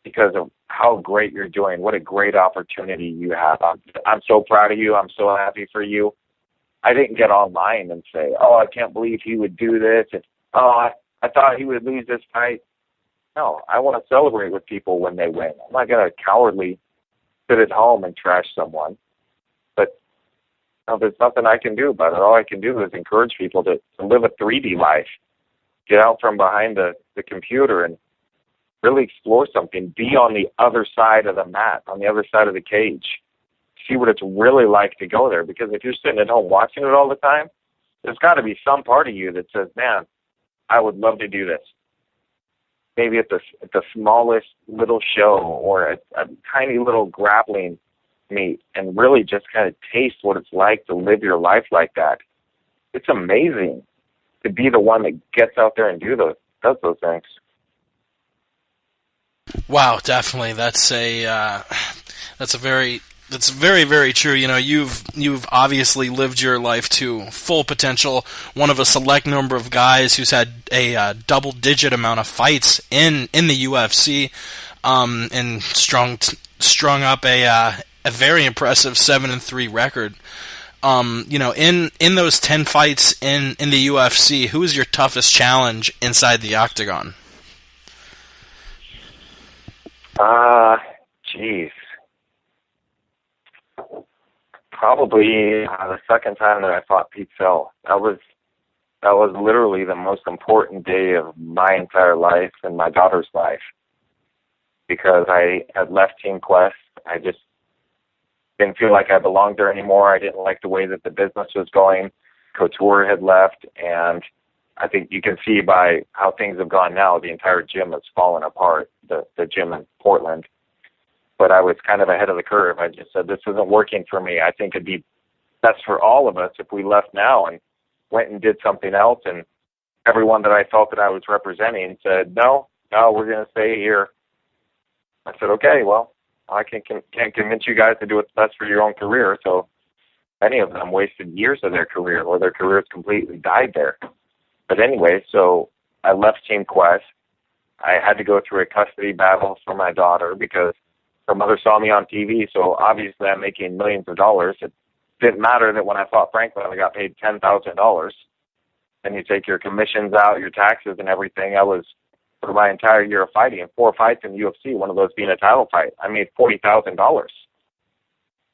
because of how great you're doing. What a great opportunity you have. I'm so proud of you. I'm so happy for you. I didn't get online and say, oh, I can't believe he would do this. And, oh, I thought he would lose this fight. No, I want to celebrate with people when they win. I'm not going to cowardly sit at home and trash someone. But there's nothing I can do about it. All I can do is encourage people to live a 3D life, get out from behind the computer and really explore something, be on the other side of the mat, on the other side of the cage, see what it's really like to go there. Because if you're sitting at home watching it all the time, there's got to be some part of you that says, man, I would love to do this. Maybe at the smallest little show or a tiny little grappling meet, and really just kind of taste what it's like to live your life like that. It's amazing to be the one that gets out there and does those things. Wow, definitely. That's very, very true. You know, you've obviously lived your life to full potential. One of a select number of guys who's had a double-digit amount of fights in the UFC, and strung up a very impressive 7-3 record. You know, in those 10 fights in the UFC, who was your toughest challenge inside the octagon? Geez. Probably the second time that I fought Pete Fell. That was literally the most important day of my entire life and my daughter's life, because I had left Team Quest. I just didn't feel like I belonged there anymore. I didn't like the way that the business was going. Couture had left, and I think you can see by how things have gone now, the entire gym has fallen apart, the gym in Portland. But I was kind of ahead of the curve. I just said, this isn't working for me. I think it'd be best for all of us if we left now and went and did something else. And everyone that I felt that I was representing said, no, we're going to stay here. I said, okay, well, I can't convince you guys to do what's best for your own career, so Many of them wasted years of their career, or their careers completely died there. But anyway, so I left Team Quest. I had to go through a custody battle for my daughter because her mother saw me on TV, so obviously I'm making millions of dollars. It didn't matter that when I fought Franklin, I got paid $10,000. And you take your commissions out, your taxes and everything. I was, for my entire year of fighting, in 4 fights in UFC, one of those being a title fight, I made $40,000.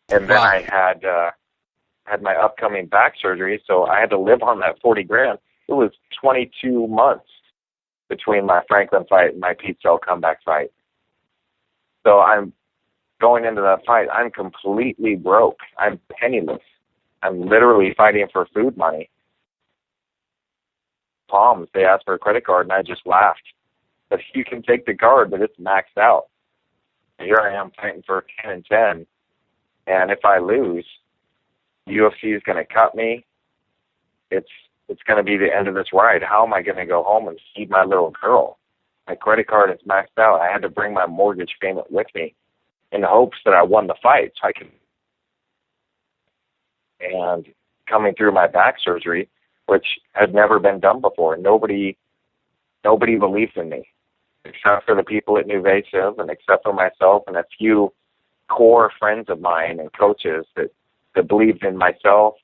And then I had my upcoming back surgery, so I had to live on that 40 grand. It was 22 months between my Franklin fight and my Pete Cell comeback fight. So I'm going into that fight, I'm completely broke. I'm penniless. I'm literally fighting for food money. Palms, they asked for a credit card, and I just laughed. But you can take the card, but it's maxed out. And here I am fighting for 10 and 10. And if I lose, UFC is going to cut me. It's going to be the end of this ride. How am I going to go home and feed my little girl? My credit card is maxed out. I had to bring my mortgage payment with me in the hopes that I won the fight so I could. And coming through my back surgery, which had never been done before, nobody believed in me, except for the people at Nuvasiv and except for myself and a few core friends of mine and coaches that believed in myself,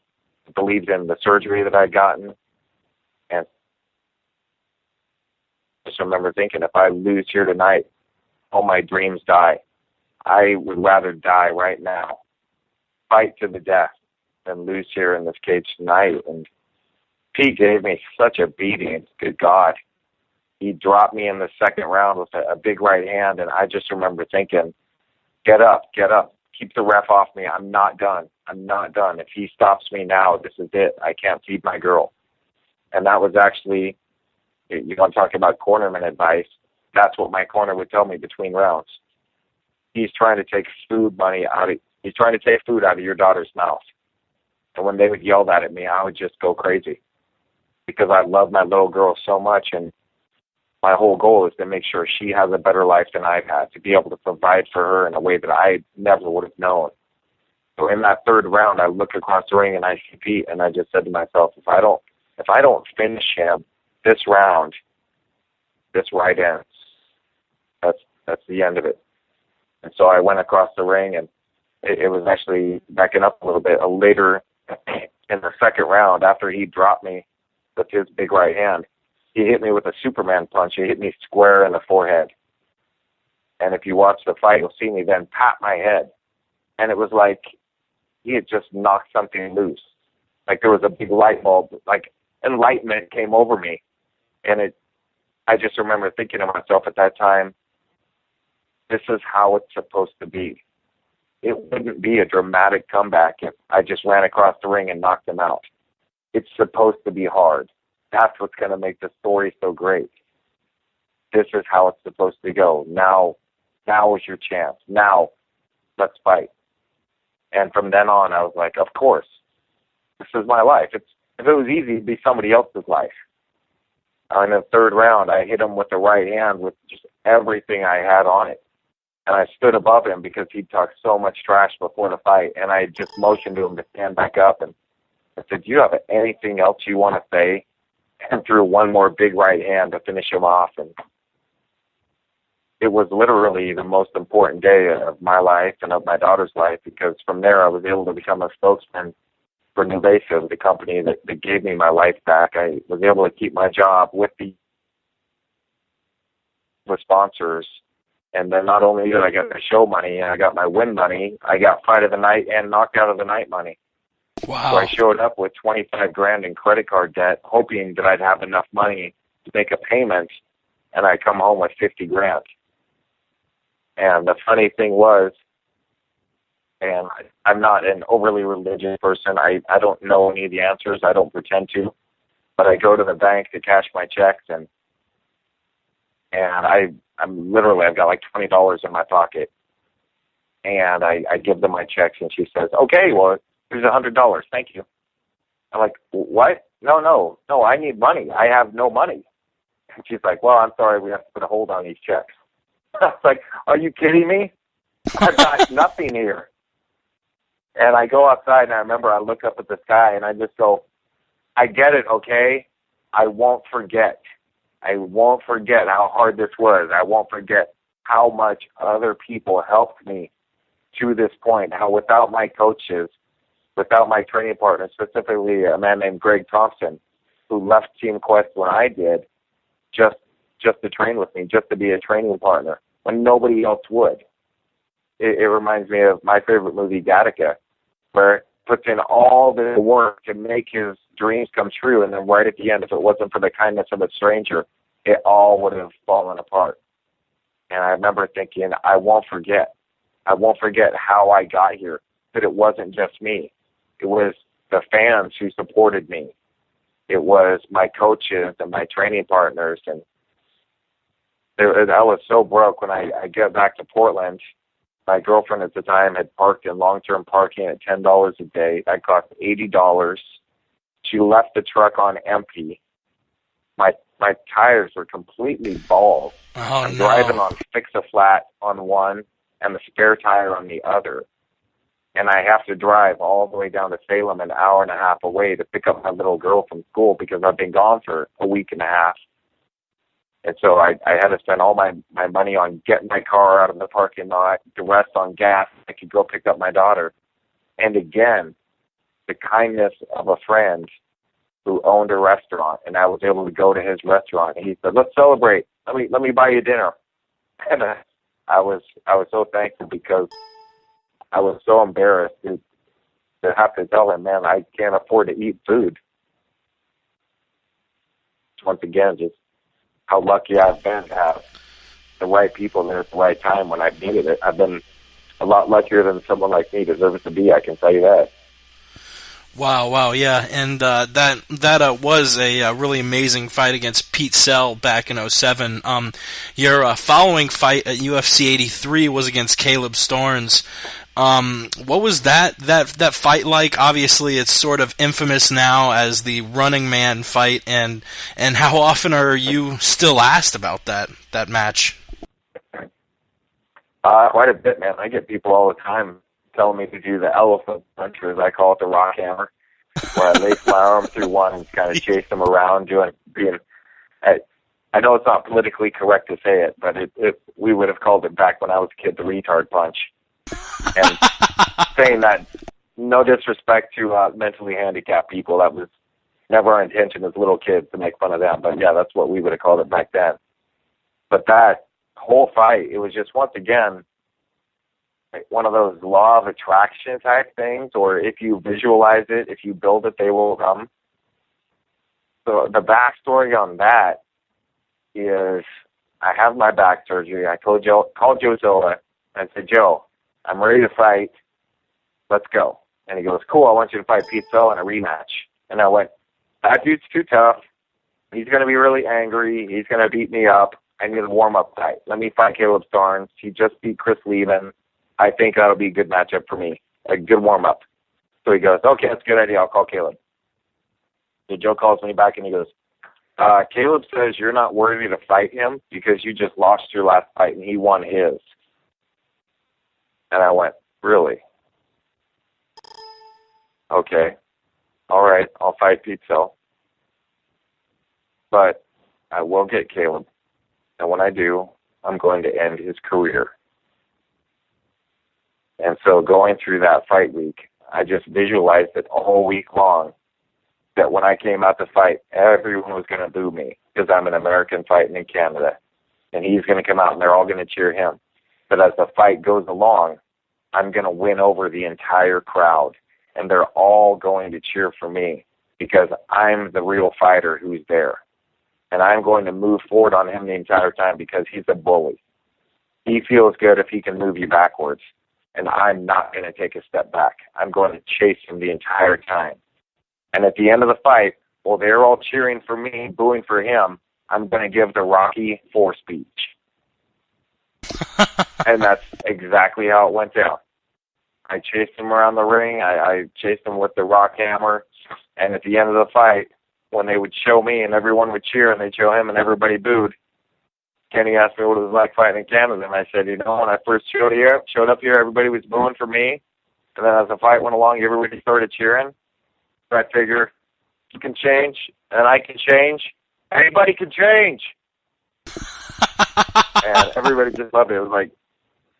believed in the surgery that I'd gotten. And I just remember thinking, if I lose here tonight, all my dreams die. I would rather die right now, fight to the death, than lose here in this cage tonight. And Pete gave me such a beating. Good God. He dropped me in the second round with a big right hand, and I just remember thinking, get up, keep the ref off me. I'm not done. If he stops me now, this is it. I can't feed my girl. And that was actually, you want to talk about cornerman advice, that's what my corner would tell me between rounds. He's trying to take food out of your daughter's mouth. And when they would yell that at me, I would just go crazy because I love my little girl so much, and my whole goal is to make sure she has a better life than I've had, to be able to provide for her in a way that I never would have known. So in that third round, I look across the ring and I see Pete, and I just said to myself, if I don't finish him this round, this fight ends. That's the end of it. And so I went across the ring, and it was actually backing up a little bit. Later in the second round, after he dropped me with his big right hand, he hit me with a Superman punch. He hit me square in the forehead. And if you watch the fight, you'll see me then pat my head. And it was like he had just knocked something loose. Like there was a big light bulb, like enlightenment came over me. And I just remember thinking to myself at that time, this is how it's supposed to be. It wouldn't be a dramatic comeback if I just ran across the ring and knocked him out. It's supposed to be hard. That's what's going to make the story so great. This is how it's supposed to go. Now is your chance. Now, let's fight. And from then on, I was like, of course, this is my life. If it was easy, it'd be somebody else's life. In the third round, I hit him with the right hand with just everything I had on it. And I stood above him because he'd talked so much trash before the fight. And I just motioned to him to stand back up. And I said, do you have anything else you want to say? And threw one more big right hand to finish him off. And it was literally the most important day of my life and of my daughter's life, because from there I was able to become a spokesman for Nuvasiv, the company that gave me my life back. I was able to keep my job with the sponsors. And then not only did I get the show money, I got my win money, I got fight of the night and knocked out of the night money. Wow. So I showed up with $25,000 in credit card debt, hoping that I'd have enough money to make a payment, and I come home with $50,000. And the funny thing was, and I'm not an overly religious person. I don't know any of the answers. I don't pretend to. But I go to the bank to cash my checks, and I've got like $20 in my pocket. And I give them my checks, and she says, okay, well, here's $100. Thank you. I'm like, what? No, I need money. I have no money. And she's like, well, I'm sorry, we have to put a hold on these checks. I was like, are you kidding me? I've got nothing here. And I go outside, and I remember I look up at the sky, and I just go, I get it, okay? I won't forget. I won't forget how hard this was. I won't forget how much other people helped me to this point, how without my coaches, without my training partner, specifically a man named Greg Thompson, who left Team Quest when I did, just to train with me, just to be a training partner, when nobody else would. It reminds me of my favorite movie, Gattaca, where puts in all the work to make his dreams come true, and then right at the end, if it wasn't for the kindness of a stranger, it all would have fallen apart. And I remember thinking, I won't forget. I won't forget how I got here, that it wasn't just me. It was the fans who supported me. It was my coaches and my training partners. And I was so broke when I get back to Portland. My girlfriend at the time had parked in long-term parking at $10 a day. That cost $80. She left the truck on empty. My tires were completely bald. Oh, I'm driving on fix-a-flat on one and the spare tire on the other. And I have to drive all the way down to Salem, an hour and a half away, to pick up my little girl from school because I've been gone for a week and a half. And so I had to spend all my money on getting my car out of the parking lot, the rest on gas. I could go pick up my daughter. And again, the kindness of a friend who owned a restaurant, and I was able to go to his restaurant. And he said, "Let's celebrate. Let me buy you dinner." And I was so thankful because I was so embarrassed to have to tell him, "Man, I can't afford to eat food." Once again, just how lucky I've been to have the right people there at the right time when I've needed it. I've been a lot luckier than someone like me deserves to be, I can tell you that. Wow, yeah, and that was a really amazing fight against Pete Sell back in 2007. Your following fight at UFC 83 was against Caleb Storns. What was that fight like? Obviously, it's sort of infamous now as the Running Man fight, and how often are you still asked about that match? Quite a bit, man. I get people all the time telling me to do the elephant punch, or as I call it, the rock hammer, where I lace my arm through one and kind of chase them around, I know it's not politically correct to say it, but we would have called it back when I was a kid the retard punch. And saying that, no disrespect to mentally handicapped people, that was never our intention as little kids to make fun of them. But yeah, that's what we would have called it back then. But that whole fight, it was just, once again, one of those law of attraction type things, or if you visualize it, if you build it, they will come. So the backstory on that is, I have my back surgery. I called Joe Zola and said, "Joe, I'm ready to fight. Let's go." And he goes, "Cool, I want you to fight Pete Sell in a rematch." And I went, "That dude's too tough. He's going to be really angry. He's going to beat me up. I need a warm-up fight. Let me fight Caleb Starnes. He just beat Chris Levin. I think that'll be a good matchup for me, a good warm-up." So he goes, "Okay, that's a good idea. I'll call Caleb." So Joe calls me back and he goes, "Caleb says you're not worthy to fight him because you just lost your last fight and he won his." And I went, "Really? Okay. All right, I'll fight Pete Sell. But I will get Caleb. And when I do, I'm going to end his career." And so going through that fight week, I just visualized it all week long, that when I came out to fight, everyone was going to boo me because I'm an American fighting in Canada. And he's going to come out and they're all going to cheer him. But as the fight goes along, I'm going to win over the entire crowd. And they're all going to cheer for me because I'm the real fighter who's there. And I'm going to move forward on him the entire time because he's a bully. He feels good if he can move you backwards. And I'm not going to take a step back. I'm going to chase him the entire time. And at the end of the fight, while they're all cheering for me, booing for him, I'm going to give the Rocky IV speech. And that's exactly how it went down. I chased him around the ring. I chased him with the rock hammer. And at the end of the fight, when they would show me and everyone would cheer and they'd show him and everybody booed, Kenny asked me what it was like fighting in Canada. And I said, when I first showed up here, everybody was booing for me. And then as the fight went along, everybody started cheering. So I figure you can change, and I can change. Anybody can change. And everybody just loved it. It was like,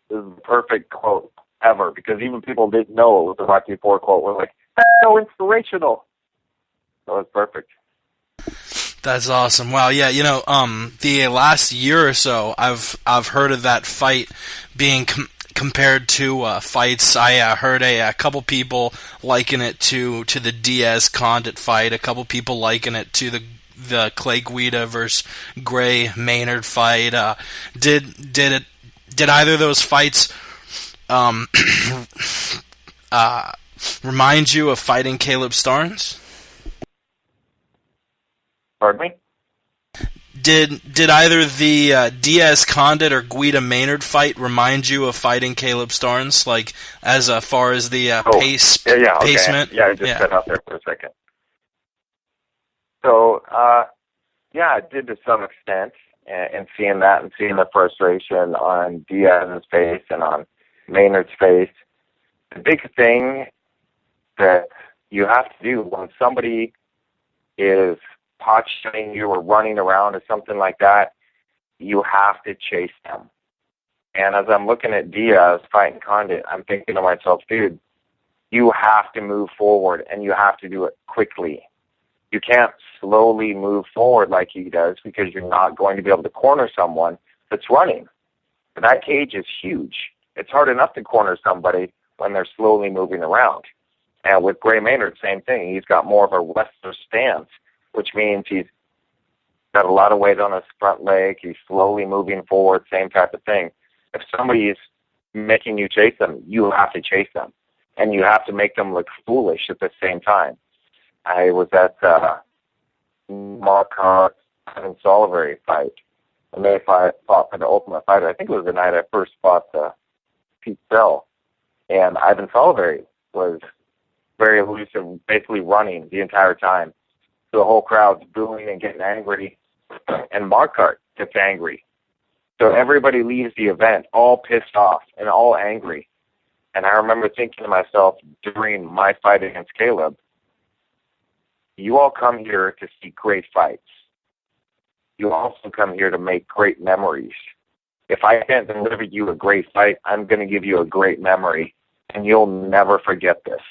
this is the perfect quote ever, because even people didn't know it was a Rocky IV quote. We're like, that's so inspirational. So it's perfect. That's awesome. Wow, yeah, the last year or so, I've heard of that fight being compared to fights. I heard a couple people liken it to the Diaz-Condit fight. A couple people liken it to the Clay Guida versus Gray Maynard fight. Did either of those fights remind you of fighting Caleb Starnes? Pardon me? Did either the Diaz-Condit or Guida Maynard fight remind you of fighting Caleb Starnes, like as far as the pacement? Yeah, I just cut out there for a second. So, it did to some extent, and seeing that and seeing the frustration on Diaz's face and on Maynard's face. The big thing that you have to do when somebody is pot-shotting you or running around or something like that, you have to chase them. And as I'm looking at Diaz fighting Condit, I'm thinking to myself, dude, you have to move forward, and you have to do it quickly. You can't slowly move forward like he does, because you're not going to be able to corner someone that's running. But that cage is huge. It's hard enough to corner somebody when they're slowly moving around. And with Gray Maynard, same thing. He's got more of a wrestler stance, which means he's got a lot of weight on his front leg. He's slowly moving forward, same type of thing. If somebody is making you chase them, you have to chase them. And you have to make them look foolish at the same time. I was at Mark and Solivari fight, and they fought for the Ultimate Fighter. I think it was the night I first fought Pete Bell. And Ivan Solivari was very elusive, basically running the entire time. So the whole crowd's booing and getting angry, and Marquardt gets angry. So everybody leaves the event all pissed off and all angry. And I remember thinking to myself during my fight against Caleb, you all come here to see great fights. You also come here to make great memories. If I can't deliver you a great fight, I'm going to give you a great memory, and you'll never forget this.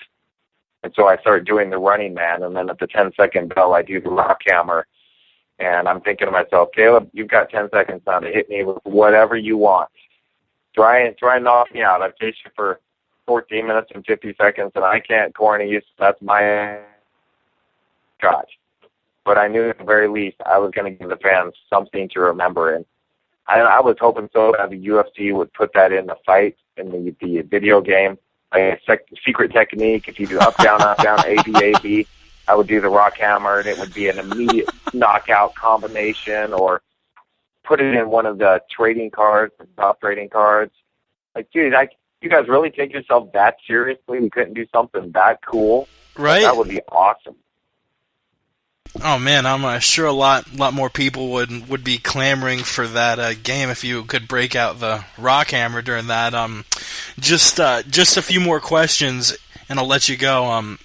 And so I started doing the running man, and then at the 10-second bell, I do the rock hammer. And I'm thinking to myself, Caleb, you've got 10 seconds now to hit me with whatever you want. Try and knock me out. I've chased you for 14 minutes and 50 seconds, and I can't corner you, so that's my shot. But I knew at the very least I was going to give the fans something to remember. And I was hoping so that the UFC would put that in the fight, in the video game. Like a secret technique, if you do up, down, A, B, A, B, I would do the rock hammer, and it would be an immediate knockout combination, or put it in one of the trading cards, the top trading cards. Like, dude, you guys really take yourself that seriously? We couldn't do something that cool? Right. That would be awesome. Oh man, I'm sure a lot more people would be clamoring for that game if you could break out the rock hammer during that. Just a few more questions, and I'll let you go.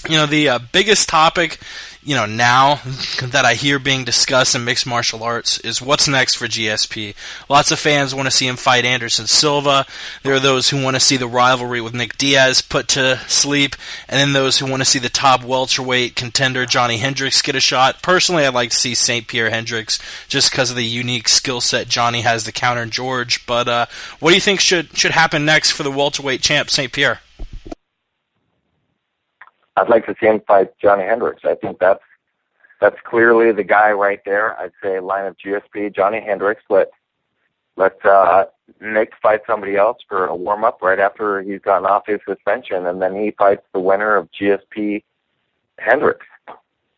The biggest topic, now that I hear being discussed in mixed martial arts is what's next for GSP. Lots of fans want to see him fight Anderson Silva. There are those who want to see the rivalry with Nick Diaz put to sleep, and then those who want to see the top welterweight contender Johnny Hendricks get a shot. Personally, I'd like to see St. Pierre Hendricks just because of the unique skill set Johnny has to counter George. But what do you think should happen next for the welterweight champ St. Pierre? I'd like to see him fight Johnny Hendricks. I think that's clearly the guy right there. I'd say line of GSP, Johnny Hendricks. Let Nick fight somebody else for a warm-up right after he's gotten off his suspension, and then he fights the winner of GSP Hendricks.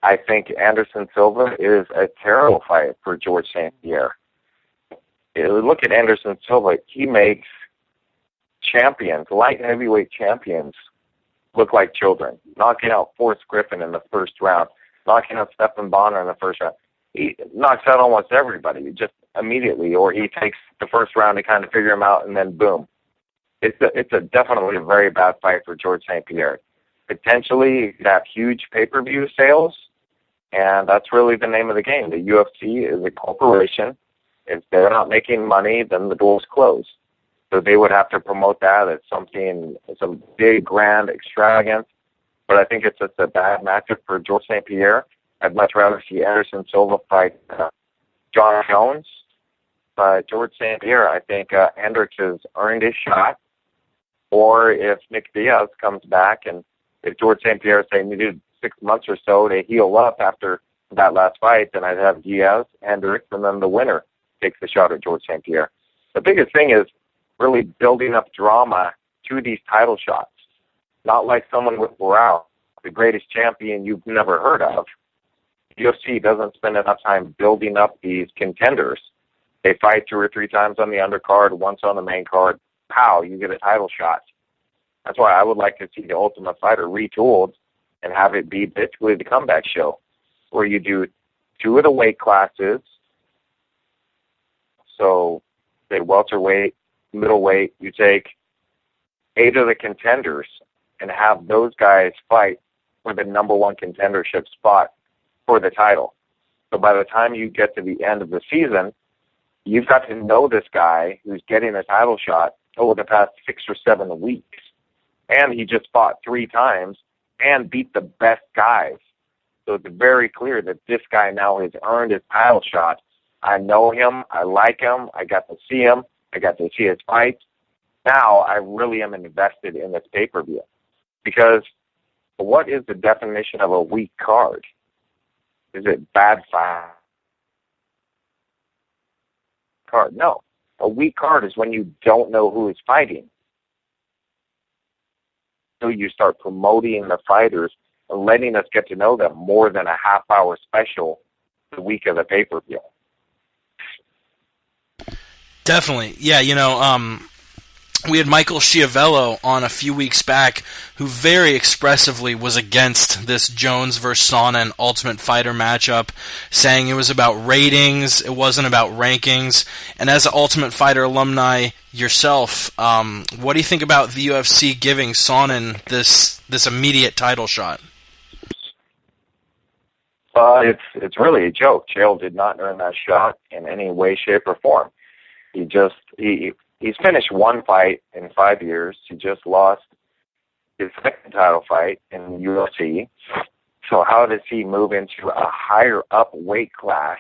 I think Anderson Silva is a terrible fight for George St. Pierre. Look at Anderson Silva. He makes champions, light heavyweight champions, look like children. Knocking out Forrest Griffin in the first round, knocking out Stephan Bonner in the first round. He knocks out almost everybody just immediately, or he takes the first round to kind of figure him out, and then boom. it's a definitely a very bad fight for George St. Pierre. Potentially, it could have huge pay-per-view sales, and that's really the name of the game. The UFC is a corporation. If they're not making money, then the door's closed. So they would have to promote that as something, some big, grand, extravagant. But I think it's just a bad matchup for George St. Pierre. I'd much rather see Anderson Silva fight John Jones. But George St. Pierre, I think Hendricks has earned his shot. Or if Nick Diaz comes back, and if George St. Pierre, say, needed 6 months or so to heal up after that last fight, then I'd have Diaz, Hendricks, and then the winner takes the shot at George St. Pierre. The biggest thing is really building up drama to these title shots. Not like someone with morale, the greatest champion you've never heard of. UFC doesn't spend enough time building up these contenders. They fight 2 or 3 times on the undercard, once on the main card. Pow, you get a title shot. That's why I would like to see the Ultimate Fighter retooled and have it be basically the comeback show, where you do 2 of the weight classes. So, say welterweight, middleweight, you take 8 of the contenders and have those guys fight for the number 1 contendership spot for the title. So by the time you get to the end of the season, you've got to know this guy who's getting a title shot over the past 6 or 7 weeks. And he just fought 3 times and beat the best guys. So it's very clear that this guy now has earned his title shot. I know him. I like him. I got to see him. I got to see his fights. Now I really am invested in this pay-per-view. Because what is the definition of a weak card? Is it bad fight? Card? No. A weak card is when you don't know who is fighting. So you start promoting the fighters and letting us get to know them more than a half-hour special the week of the pay-per-view. Definitely. Yeah, we had Michael Schiavello on a few weeks back who very expressively was against this Jones versus Sonnen Ultimate Fighter matchup, saying it was about ratings, it wasn't about rankings. And as an Ultimate Fighter alumni yourself, what do you think about the UFC giving Sonnen this immediate title shot? It's really a joke. Chael did not earn that shot in any way, shape, or form. He's finished 1 fight in 5 years. He just lost his 2nd title fight in the UFC. So how does he move into a higher up weight class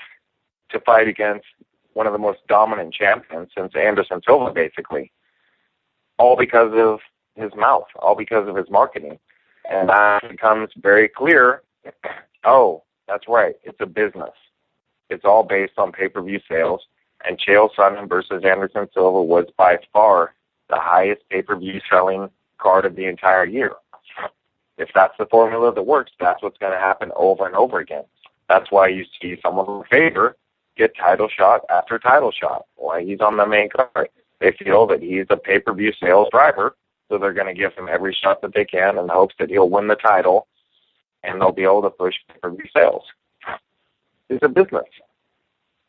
to fight against one of the most dominant champions since Anderson Silva, basically? All because of his mouth, all because of his marketing. And that becomes very clear, oh, that's right, it's a business. It's all based on pay-per-view sales. And Chael Sonnen versus Anderson Silva was by far the highest pay-per-view selling card of the entire year. If that's the formula that works, that's what's going to happen over and over again. That's why you see someone from favor get title shot after title shot. Why he's on the main card. They feel that he's a pay-per-view sales driver, so they're going to give him every shot that they can in the hopes that he'll win the title, and they'll be able to push pay-per-view sales. It's a business.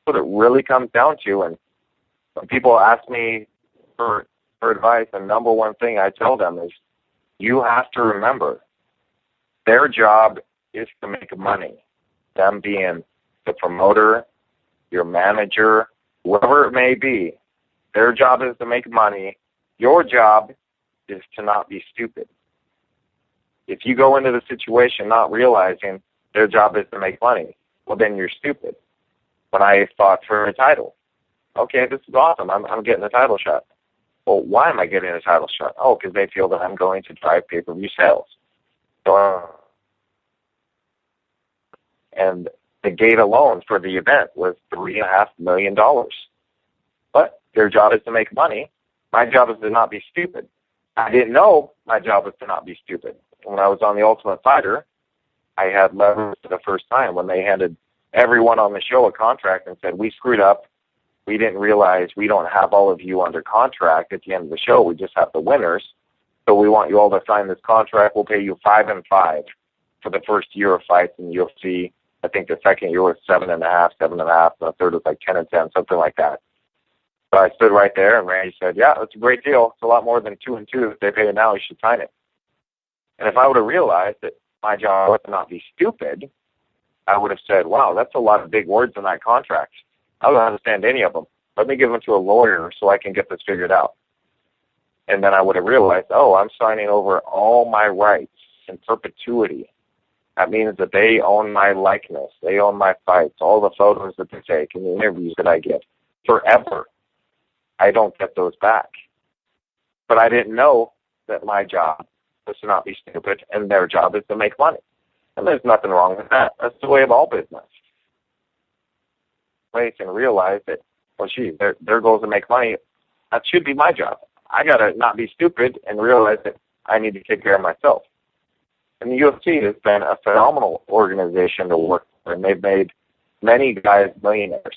What it really comes down to, and when people ask me for advice, the number one thing I tell them is you have to remember their job is to make money. Them being the promoter, your manager, whoever it may be, their job is to make money. Your job is to not be stupid. If you go into the situation not realizing their job is to make money, well, then you're stupid. When I fought for a title, okay, this is awesome. I'm getting a title shot. Well, why am I getting a title shot? Oh, because they feel that I'm going to drive pay-per-view sales. So, and the gate alone for the event was $3.5 million. But their job is to make money. My job is to not be stupid. I didn't know my job was to not be stupid. When I was on The Ultimate Fighter, I had leverage for the first time when they handed everyone on the show a contract and said, we screwed up. We didn't realize we don't have all of you under contract at the end of the show. We just have the winners. So we want you all to sign this contract. We'll pay you 5 and 5 for the first year of fights in the UFC. I think the second year was 7.5, 7.5. The third was like 10 and 10, something like that. So I stood right there, and Randy said, yeah, that's a great deal. It's a lot more than 2 and 2. If they pay it now, you should sign it. And if I would have realized that my job was to not be stupid, I would have said, wow, that's a lot of big words in that contract. I don't understand any of them. Let me give them to a lawyer so I can get this figured out. And then I would have realized, oh, I'm signing over all my rights in perpetuity. That means that they own my likeness. They own my fights, all the photos that they take and the interviews that I get forever. I don't get those back. But I didn't know that my job was to not be stupid and their job is to make money. And there's nothing wrong with that. That's the way of all business. Place and realize that, well, gee, their goal is to make money. That should be my job. I got to not be stupid and realize that I need to take care of myself. And the UFC has been a phenomenal organization to work for, and they've made many guys millionaires.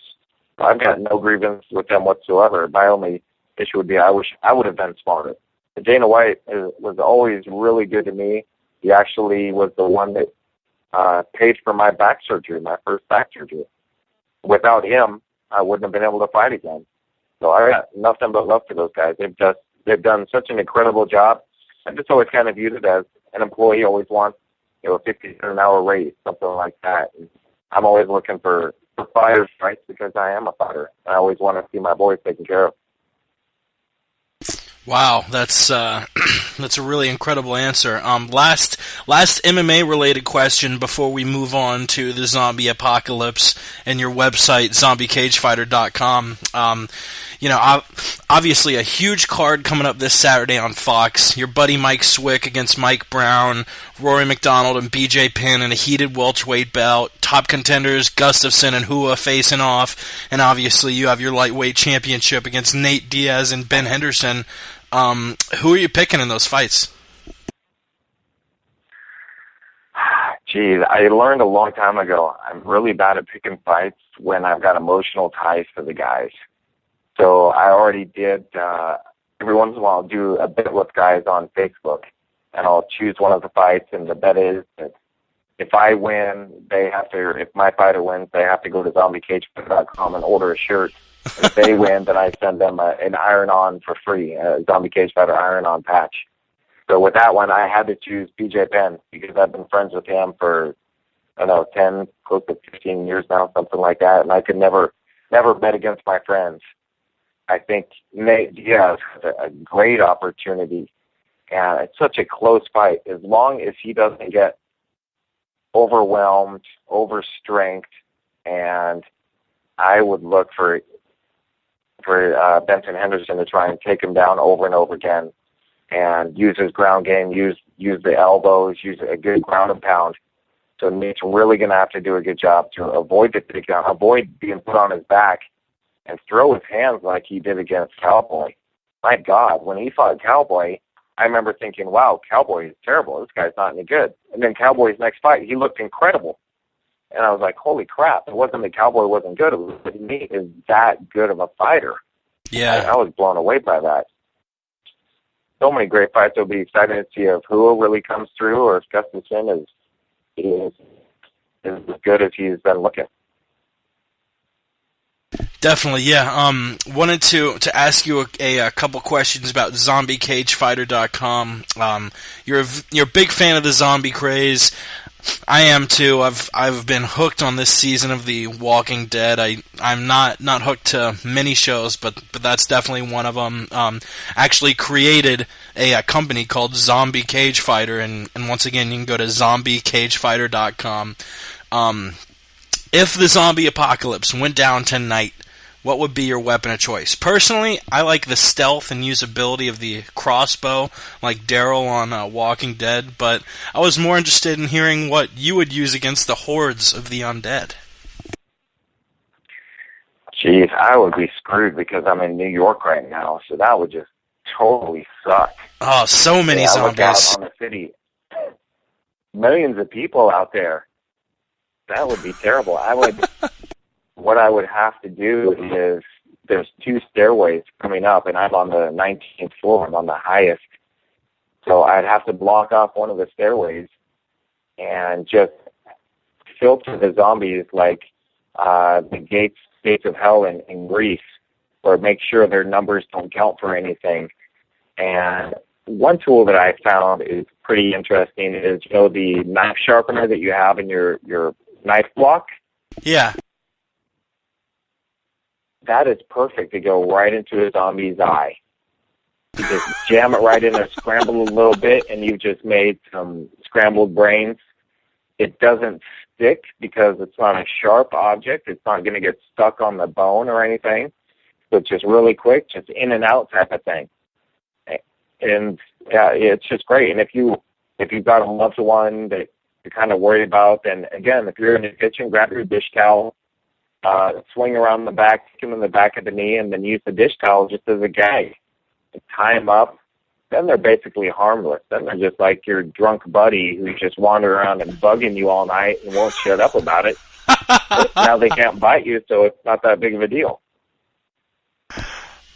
I've got no grievance with them whatsoever. My only issue would be I wish I would have been smarter. But Dana White was always really good to me. He actually was the one that paid for my back surgery, my first back surgery. Without him, I wouldn't have been able to fight again. So I got nothing but love for those guys. They've done such an incredible job. I just always kind of viewed it as an employee always wants, a 50 cent an hour raise, something like that. And I'm always looking for fighters' rights because I am a fighter. I always want to see my boys taken care of. Wow, that's a really incredible answer. Last MMA related question before we move on to the zombie apocalypse and your website zombiecagefighter.com. Obviously a huge card coming up this Saturday on Fox. Your buddy Mike Swick against Mike Brown, Rory McDonald and BJ Penn in a heated welterweight bout. Top contenders Gustafsson and Hua facing off, and obviously you have your lightweight championship against Nate Diaz and Ben Henderson. Who are you picking in those fights? Geez, I learned a long time ago. I'm really bad at picking fights when I've got emotional ties to the guys. So I already did, every once in a while, I'll do a bet with guys on Facebook, and I'll choose one of the fights, and the bet is that if I win, if my fighter wins, they have to go to zombiecagefighter.com and order a shirt. If they win, then I send them an iron-on for free, a Zombie Cage Fighter iron-on patch. So with that one, I had to choose BJ Penn because I've been friends with him for, 10, close to 15 years now, something like that, and I could never bet against my friends. I think Nate Diaz has a great opportunity, and it's such a close fight. As long as he doesn't get overwhelmed, overstrength, and I would look for Benson Henderson to try and take him down over and over again and use his ground game, use the elbows, use a good ground and pound. So Nate's really going to have to do a good job to avoid the takedown, avoid being put on his back, and throw his hands like he did against Cowboy. My God, when he fought Cowboy, I remember thinking, wow, Cowboy is terrible. This guy's not any good. And then Cowboy's next fight, he looked incredible. And I was like, holy crap, it wasn't that Cowboy wasn't good. It was that Nate is that good of a fighter. Yeah. I was blown away by that. So many great fights. I'll be excited to see if Hua really comes through or if Gustafsson is as good as he's been looking. Definitely, yeah. Wanted to ask you a couple questions about zombiecagefighter.com. You're a big fan of the zombie craze. I am too. I've been hooked on this season of The Walking Dead. I'm not hooked to many shows, but that's definitely one of them. Actually created a company called Zombie Cage Fighter, and once again you can go to zombiecagefighter.com. If the zombie apocalypse went down tonight, what would be your weapon of choice? Personally, I like the stealth and usability of the crossbow, like Daryl on Walking Dead, but I was more interested in hearing what you would use against the hordes of the undead. Jeez, I would be screwed because I'm in New York right now, so that would just totally suck. Oh, so many zombies. I look out on the city. Millions of people out there. That would be terrible. What I would have to do is there's 2 stairways coming up, and I'm on the 19th floor. I'm on the highest. So I'd have to block off one of the stairways and just filter the zombies like the gates of hell in Greece. or make sure their numbers don't count for anything. And one tool that I found is pretty interesting is, the knife sharpener that you have in your knife block? Yeah. That is perfect to go right into a zombie's eye. You just jam it right in there, scramble a little bit, and you've just made some scrambled brains. It doesn't stick because it's not a sharp object. It's not going to get stuck on the bone or anything. So it's just really quick, just in and out type of thing. And yeah, it's just great. And if you've got a loved one that you're kind of worried about, then again, if you're in the kitchen, grab your dish towel, swing around the back, kick him in the back of the knee, and then use the dish towel just as a gag. Tie them up. Then they're basically harmless. Then they're just like your drunk buddy who's just wandering around and bugging you all night and won't shut up about it. But now they can't bite you, so it's not that big of a deal.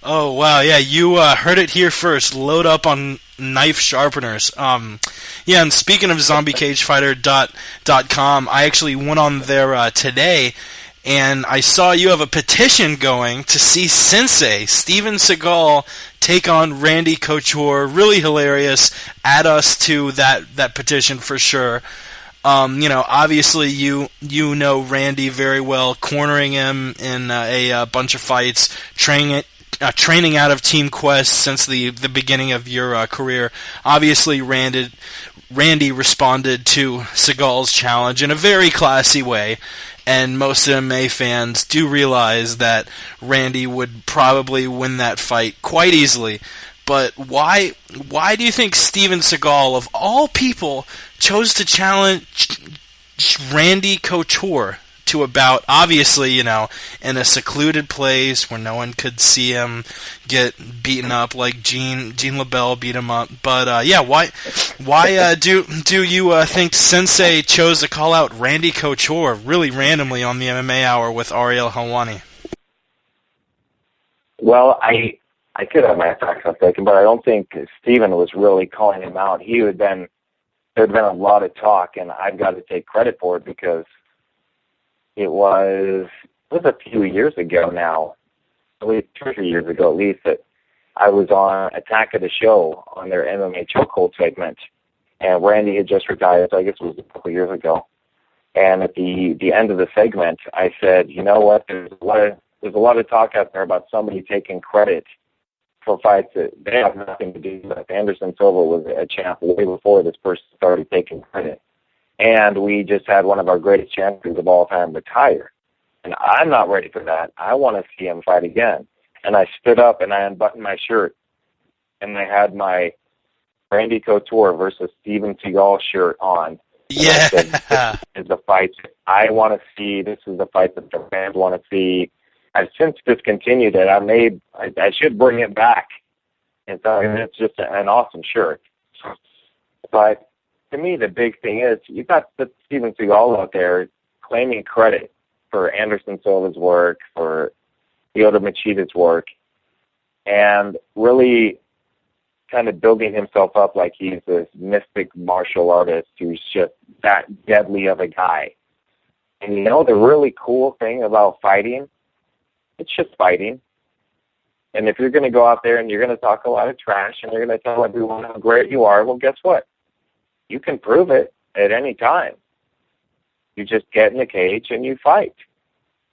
Oh, wow, yeah, you heard it here first. Load up on knife sharpeners. Yeah, and speaking of zombiecagefighter.com, I actually went on there today, and I saw you have a petition going to see Sensei, Steven Seagal, take on Randy Couture. Really hilarious. Add us to that petition for sure. Obviously you know Randy very well, cornering him in a bunch of fights, training out of Team Quest since the beginning of your career. Obviously, Randy responded to Seagal's challenge in a very classy way, and most MMA fans do realize that Randy would probably win that fight quite easily. But why do you think Steven Seagal, of all people, chose to challenge Randy Couture to a bout, obviously, in a secluded place where no one could see him get beaten up like Gene LaBelle beat him up? But why do you think Sensei chose to call out Randy Couture really randomly on the MMA Hour with Ariel Helwani? Well, I could have my facts mistaken, but I don't think Steven was really calling him out. There'd been a lot of talk, and I've got to take credit for it because it was a few years ago now, at least 2 or 3 years ago at least, that I was on Attack of the Show on their MMA Chokehold segment, and Randy had just retired, so I guess it was a couple of years ago. And at the end of the segment, I said, you know what, there's a lot of talk out there about somebody taking credit for fights that they have nothing to do with. Anderson Silva was a champ way before this person started taking credit. And we just had one of our greatest champions of all time retire. And I'm not ready for that. I want to see him fight again. And I stood up and I unbuttoned my shirt. And I had my Randy Couture versus Steven Seagal shirt on. Yeah. And I said, this is the fight I want to see. This is the fight that the fans want to see. I've since discontinued it. I should bring it back. And so it's just an awesome shirt. But to me, the big thing is you've got Steven Seagal out there claiming credit for Anderson Silva's work, for Lyoto Machida's work, and really kind of building himself up like he's this mystic martial artist who's just that deadly of a guy. And the really cool thing about fighting, it's just fighting. And if you're going to go out there and you're going to talk a lot of trash and you're going to tell everyone how great you are, well, guess what? You can prove it at any time. You just get in the cage and you fight.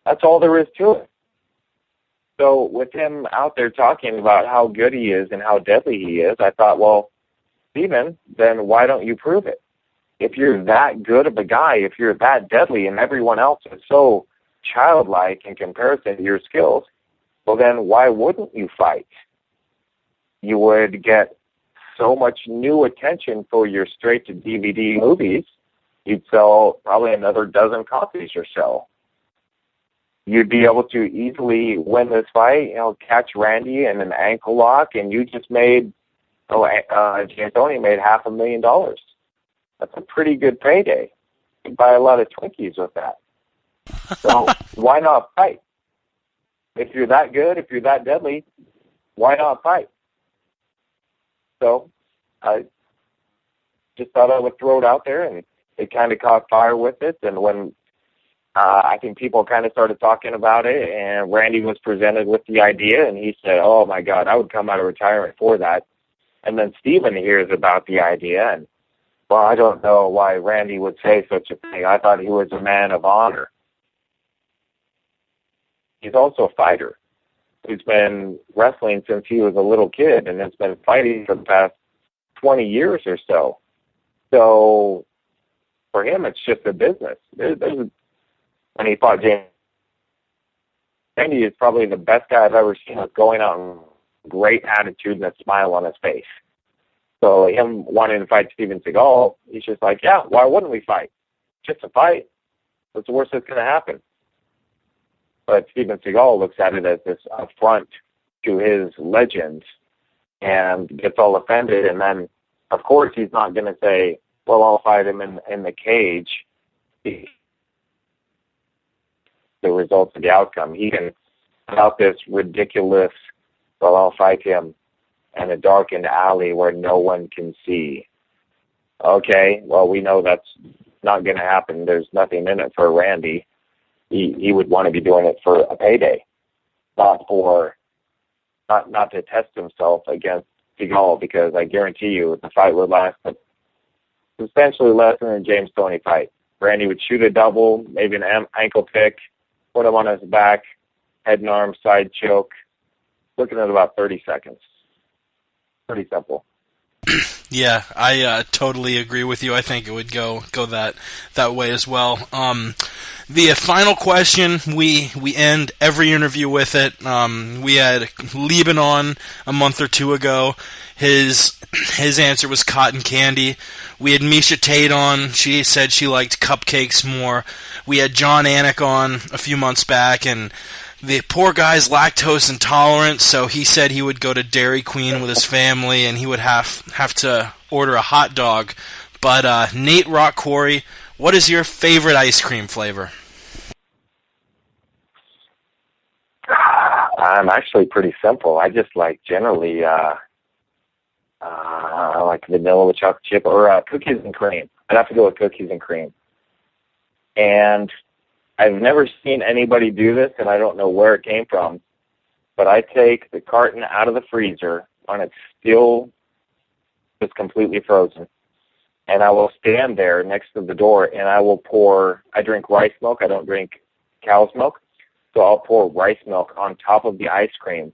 That's all there is to it. So with him out there talking about how good he is and how deadly he is, I thought, well, Steven, then why don't you prove it? If you're that good of a guy, if you're that deadly and everyone else is so childlike in comparison to your skills, well, then why wouldn't you fight? You would get so much new attention for your straight-to-DVD movies, you'd sell probably another dozen copies or so. You'd be able to easily win this fight, catch Randy in an ankle lock, and you just made, D'Antoni made $500,000. That's a pretty good payday. You buy a lot of Twinkies with that. So why not fight? If you're that good, if you're that deadly, why not fight? So I just thought I would throw it out there, and it kind of caught fire with it. And when I think people kind of started talking about it, and Randy was presented with the idea, and he said, oh, my God, I would come out of retirement for that. And then Steven hears about the idea, and, well, I don't know why Randy would say such a thing. I thought he was a man of honor. He's also a fighter who's been wrestling since he was a little kid and has been fighting for the past 20 years or so. So for him, it's just a business. When he fought James, Randy is probably the best guy I've ever seen with going out and great attitude and a smile on his face. So him wanting to fight Steven Seagal, he's just like, yeah, why wouldn't we fight? Just a fight. What's the worst that's going to happen? But Steven Seagal looks at it as this affront to his legend and gets all offended. And then, of course, he's not going to say, well, I'll fight him in the cage. The results of the outcome. He can put out this ridiculous, well, I'll fight him in a darkened alley where no one can see. Okay, well, we know that's not going to happen. There's nothing in it for Randy. He would want to be doing it for a payday, not to test himself against Seagal, because I guarantee you the fight would last substantially less than a James Toney fight. Randy would shoot a double, maybe an ankle pick, put him on his back, head and arm side choke, looking at about 30 seconds. Pretty simple. Yeah, I totally agree with you. I think it would go that way as well. The final question, we end every interview with it. We had Lieben on a month or two ago. His answer was cotton candy. We had Misha Tate on. She said she liked cupcakes more. We had John Anik on a few months back, and the poor guy's lactose intolerant, so he said he would go to Dairy Queen with his family, and he would have to order a hot dog. But Nate Quarry, what is your favorite ice cream flavor? I'm actually pretty simple. I just like generally I like vanilla with chocolate chip or cookies and cream. I'd have to go with cookies and cream. And I've never seen anybody do this, and I don't know where it came from, but I take the carton out of the freezer when it's still just completely frozen, and I will stand there next to the door, and I drink rice milk. I don't drink cow's milk, so I'll pour rice milk on top of the ice cream,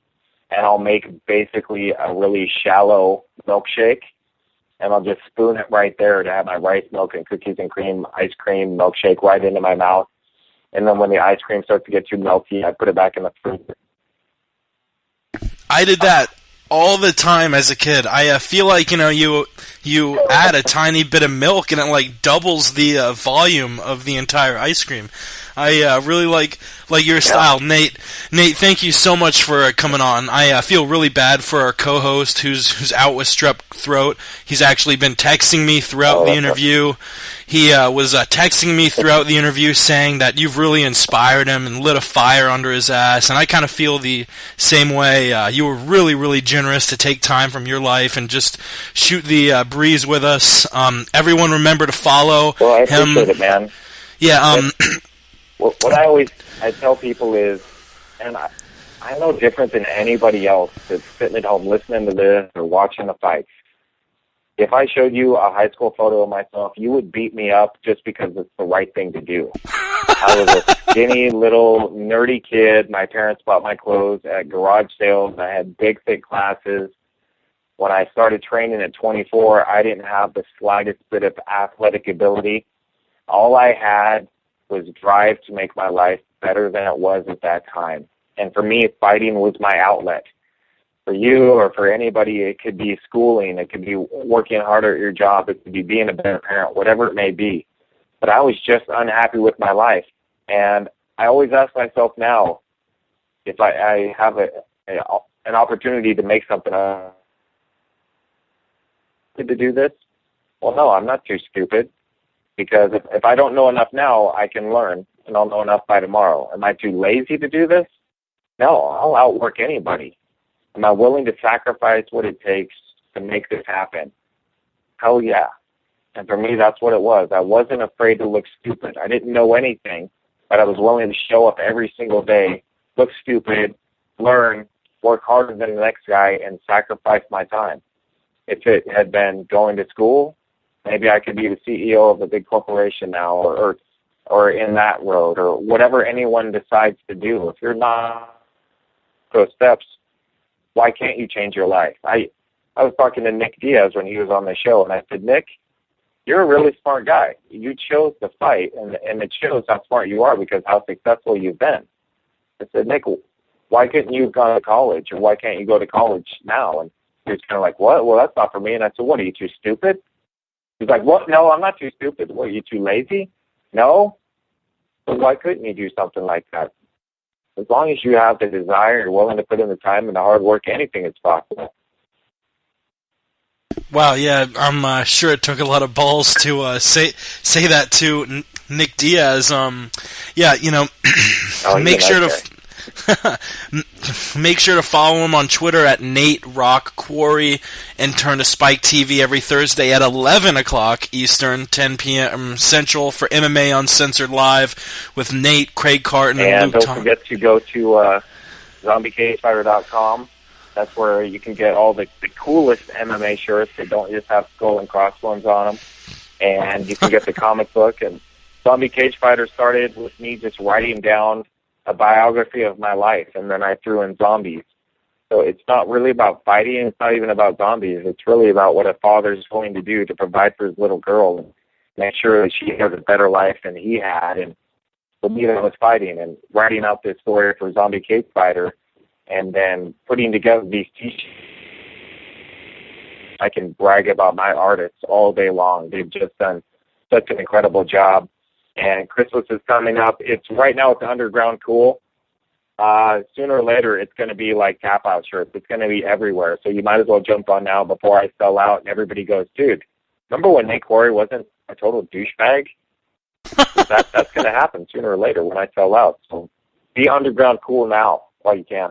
and I'll make basically a really shallow milkshake, and I'll just spoon it right there to have my rice milk and cookies and cream ice cream milkshake right into my mouth. And then when the ice cream starts to get too melty, I put it back in the freezer. I did that all the time as a kid. I feel like, you add a tiny bit of milk and it like doubles the volume of the entire ice cream. I really like your style, Nate. Nate, thank you so much for coming on. I feel really bad for our co-host who's out with strep throat. He's actually been texting me throughout the interview. He was texting me throughout the interview saying that you've really inspired him and lit a fire under his ass, and I kind of feel the same way. You were really, really generous to take time from your life and just shoot the breeze with us. Everyone remember to follow him. Well, I appreciate it, man. Yeah, what I tell people is, and I'm no different than anybody else that's sitting at home listening to this or watching the fights. If I showed you a high school photo of myself, you would beat me up just because it's the right thing to do. I was a skinny, little, nerdy kid. My parents bought my clothes at garage sales. I had big, thick glasses. When I started training at 24, I didn't have the slightest bit of athletic ability. All I had was drive to make my life better than it was at that time. And for me, fighting was my outlet. For you or for anybody, it could be schooling, it could be working harder at your job, it could be being a better parent, whatever it may be. But I was just unhappy with my life. And I always ask myself now, if I have an opportunity to make something to do this, well, no, I'm not too stupid. Because if I don't know enough now, I can learn, and I'll know enough by tomorrow. Am I too lazy to do this? No, I'll outwork anybody. Am I willing to sacrifice what it takes to make this happen? Hell yeah. And for me, that's what it was. I wasn't afraid to look stupid. I didn't know anything, but I was willing to show up every single day, look stupid, learn, work harder than the next guy, and sacrifice my time. If it had been going to school, maybe I could be the CEO of a big corporation now, or in that road, or whatever anyone decides to do. If you're not those steps, why can't you change your life? I was talking to Nick Diaz when he was on the show, and I said, Nick, you're a really smart guy. You chose to fight, and it shows how smart you are because how successful you've been. I said, Nick, why couldn't you have gone to college, or why can't you go to college now? And he was kind of like, what? Well, that's not for me. And I said, what, are you too stupid? He's like, what? No, I'm not too stupid. What, are you too lazy? No? So why couldn't you do something like that? As long as you have the desire, you're willing to put in the time and the hard work, anything is possible. Wow, yeah, I'm sure it took a lot of balls to say that to Nick Diaz. Yeah, you know, make sure to make sure to follow him on Twitter at Nate Quarry, and turn to Spike TV every Thursday at 11 o'clock Eastern, 10 p.m. Central for MMA Uncensored Live with Nate, Craig Carton, and Luke don't forget to go to zombiecagefighter.com. That's where you can get all the coolest MMA shirts that don't just have skull and crossbones on them. And you can get the comic book. And Zombie Cage Fighter started with me just writing down a biography of my life, and then I threw in zombies. So it's not really about fighting. It's not even about zombies. It's really about what a father's going to do to provide for his little girl and make sure that she has a better life than he had. And for me, that was fighting and writing out this story for Zombie Cage Fighter, and then putting together these t-shirts. I can brag about my artists all day long. They've just done such an incredible job. And Christmas is coming up. It's right now it's underground cool. Sooner or later, it's going to be like tap-out shirts. It's going to be everywhere. So you might as well jump on now before I sell out and everybody goes, dude, remember when Nate Quarry wasn't a total douchebag? That's going to happen sooner or later when I sell out. So be underground cool now while you can.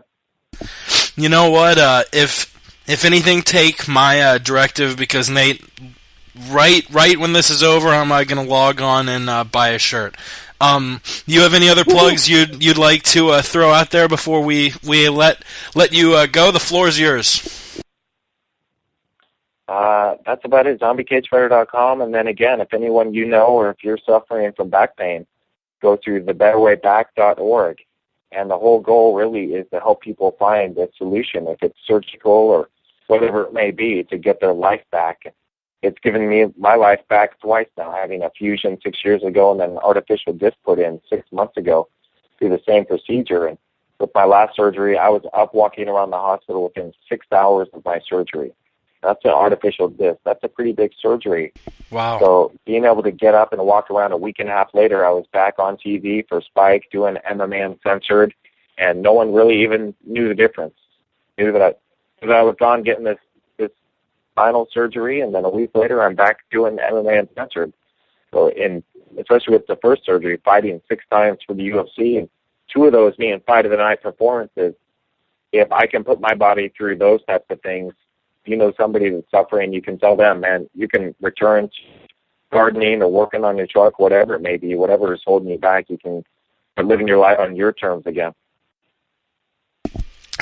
You know what? If anything, take my directive, because Nate, right when this is over, I'm going to log on and buy a shirt. You have any other plugs you'd like to throw out there before we let you go? The floor is yours. That's about it. ZombieCageFighter.com, and then again, if anyone you know, or if you're suffering from back pain, go to thebetterwayback.org. And the whole goal really is to help people find a solution, if it's surgical or whatever it may be, to get their life back. It's given me my life back twice now, having a fusion 6 years ago and then an artificial disc put in 6 months ago through the same procedure. And with my last surgery, I was up walking around the hospital within 6 hours of my surgery. That's an artificial disc. That's a pretty big surgery. Wow. So being able to get up and walk around a week and a half later, I was back on TV for Spike doing MMA Uncensored, and no one really even knew the difference. Knew that I was gone getting this spinal surgery, and then a week later I'm back doing MMA Uncensored. So especially with the first surgery, fighting 6 times for the UFC, and 2 of those being Fight of the Night performances, if I can put my body through those types of things, you know, somebody that's suffering, you can tell them, man, you can return to gardening or working on your truck, whatever it may be, whatever is holding you back, you can start living your life on your terms again.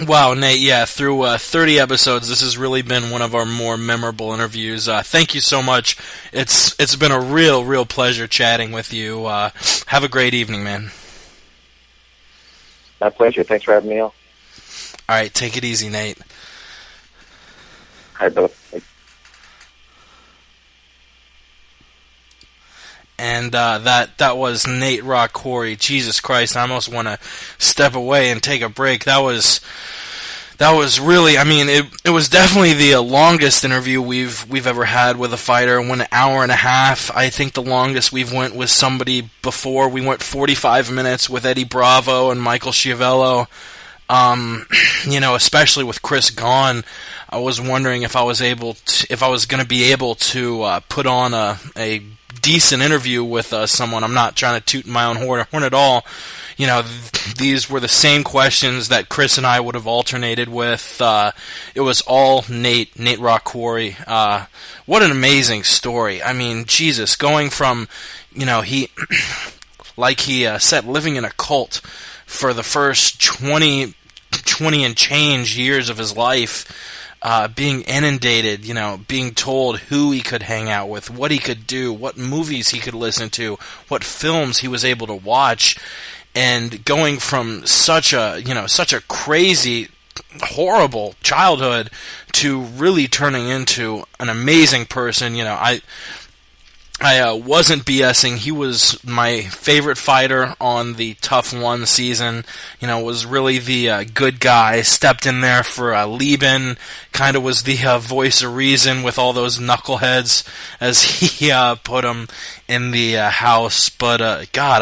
Wow, Nate, yeah, through 30 episodes, this has really been one of our more memorable interviews. Thank you so much. It's been a real pleasure chatting with you. Have a great evening, man. My pleasure. Thanks for having me on. All right, take it easy, Nate. Hi, Bill. And that was Nate Quarry. Jesus Christ, I almost want to step away and take a break. That was really, I mean, it was definitely the longest interview we've ever had with a fighter. Went an hour and a half. I think the longest we've went with somebody before. We went 45 minutes with Eddie Bravo and Michael Schiavello. You know, especially with Chris gone, I was wondering if I was going to be able to put on a decent interview with someone. I'm not trying to toot my own horn at all. You know, these were the same questions that Chris and I would have alternated with. It was all Nate Quarry. What an amazing story. I mean, Jesus, going from, you know, he like he said, living in a cult for the first 20 and change years of his life, being inundated, being told who he could hang out with, what he could do, what movies he could listen to, what films he was able to watch, and going from such a crazy, horrible childhood to really turning into an amazing person. I wasn't BSing. He was my favorite fighter on the Tough 1 season. Was really the good guy. Stepped in there for Lieben. Kind of was the voice of reason with all those knuckleheads, as he put them in the house. But God,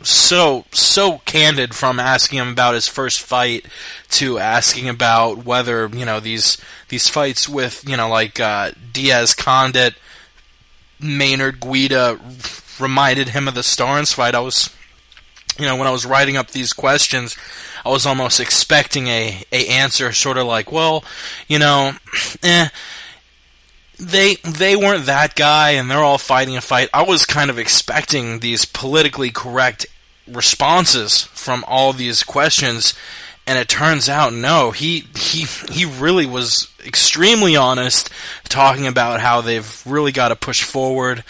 so candid, from asking him about his first fight to asking about whether these fights with Diaz Condit, Maynard Guida reminded him of the Starnes fight. I was, when I was writing up these questions, I was almost expecting a answer sort of like, well, they weren't that guy and they're all fighting a fight. I was kind of expecting these politically correct responses from all these questions, and it turns out, no, he really was extremely honest, talking about how they've really got to push forward.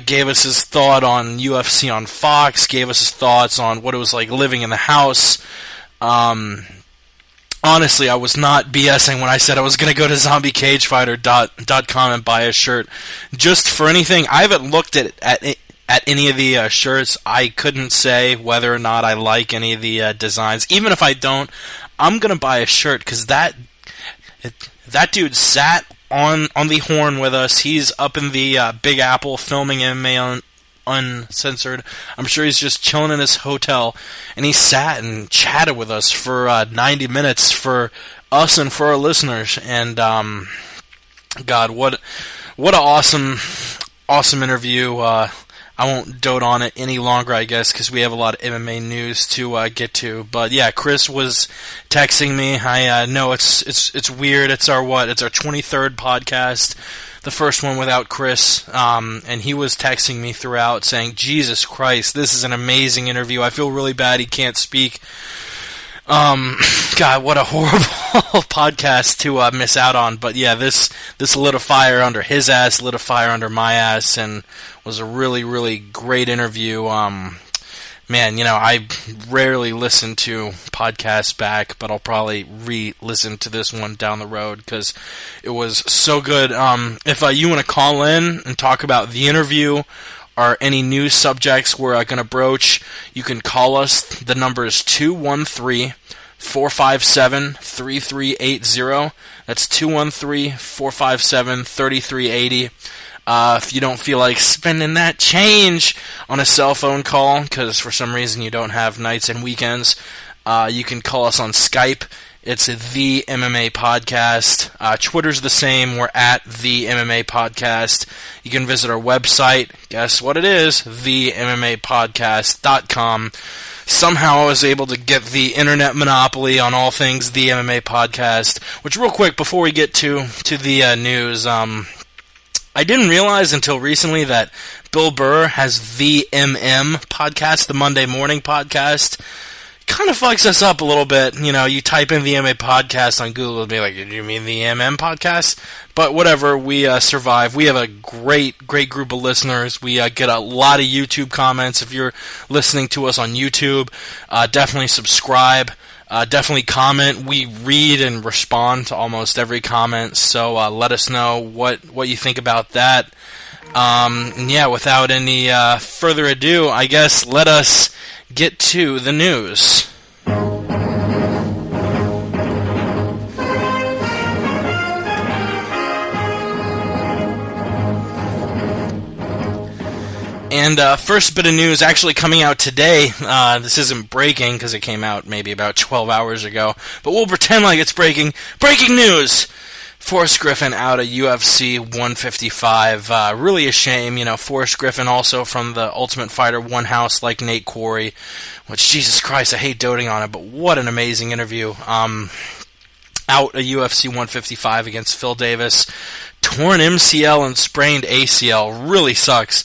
Gave us his thought on UFC on Fox, gave us his thoughts on what it was like living in the house. Honestly, I was not BSing when I said I was going to go to zombiecagefighter.com and buy a shirt just for anything. I haven't looked at any of the shirts. I couldn't say whether or not I like any of the designs. Even if I don't, I'm going to buy a shirt, because that dude sat on the Horn with us. He's up in the Big Apple filming MMA Uncensored. I'm sure he's just chilling in his hotel, and he sat and chatted with us for 90 minutes for us and for our listeners. And God, what an awesome interview. I won't dote on it any longer, I guess, because we have a lot of MMA news to get to. But yeah, Chris was texting me. I know it's weird. It's our 23rd podcast, the first one without Chris, and he was texting me throughout saying, "Jesus Christ, this is an amazing interview. I feel really bad he can't speak." God, what a horrible podcast to miss out on. But yeah, this lit a fire under his ass, lit a fire under my ass, and was a really, really great interview. Man, I rarely listen to podcasts back, but I'll probably re-listen to this one down the road because it was so good. If you want to call in and talk about the interview or any news subjects we're going to broach, you can call us. The number is 213-457-3380. That's 213-457-3380. If you don't feel like spending that change on a cell phone call, because for some reason you don't have nights and weekends, you can call us on Skype. It's the MMA Podcast. Twitter's the same. We're at the MMA Podcast. You can visit our website. Guess what it is? TheMMAPodcast.com. Somehow I was able to get the internet monopoly on all things the MMA Podcast. Which, real quick, before we get to the news, I didn't realize until recently that Bill Burr has the MM Podcast, the Monday morning podcast. Kind of fucks us up a little bit. You type in the MMA Podcast on Google and be like, "Did you mean the MM Podcast?" But whatever, we survive. We have a great group of listeners. We get a lot of YouTube comments. If you're listening to us on YouTube, definitely subscribe. Definitely comment. We read and respond to almost every comment, so let us know what you think about that. And yeah, without any further ado, I guess let us get to the news. And first bit of news actually coming out today. This isn't breaking because it came out maybe about 12 hours ago, but we'll pretend like it's breaking. Breaking news! Forrest Griffin out of UFC 155. Really a shame. Forrest Griffin also from the Ultimate Fighter One House, like Nate Quarry, which, Jesus Christ, I hate doting on it, but what an amazing interview. Out of UFC 155 against Phil Davis. Torn MCL and sprained ACL. Really sucks.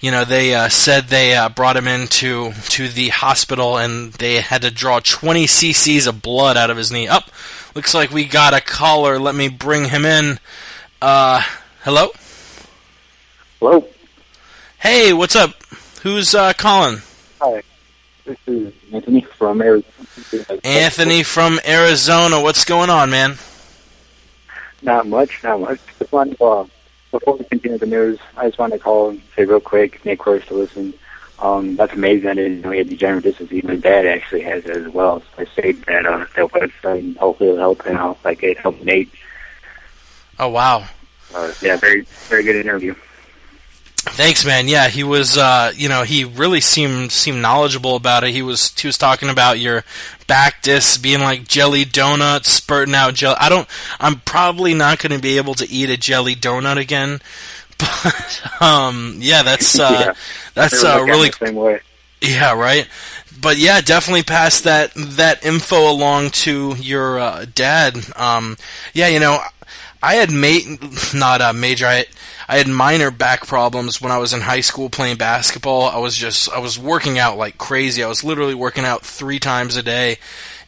they said they brought him into the hospital and they had to draw 20 cc's of blood out of his knee. Looks like we got a caller. Let me bring him in. Hello? Hello? Hey, what's up? Who's calling? Hi, this is Anthony from Arizona. Anthony from Arizona. What's going on, man? Not much. Just wanted to, before we continue the news, I just wanted to call and say real quick, Nate Quarry to listen. That's amazing. I didn't know he had degenerative disc disease. My dad actually has it as well. So I saved that website, and hopefully it'll help him out, like it helped Nate. Oh, wow. Yeah, very, very good interview. Thanks, man. Yeah, he was, he really seemed knowledgeable about it. He was talking about your back discs being like jelly donuts, spurting out jelly. I'm probably not going to be able to eat a jelly donut again, but, yeah, that's really, the same way. Yeah, right. But yeah, definitely pass that info along to your, dad. Yeah, I had I had minor back problems when I was in high school playing basketball. I was working out like crazy. I was literally working out 3 times a day,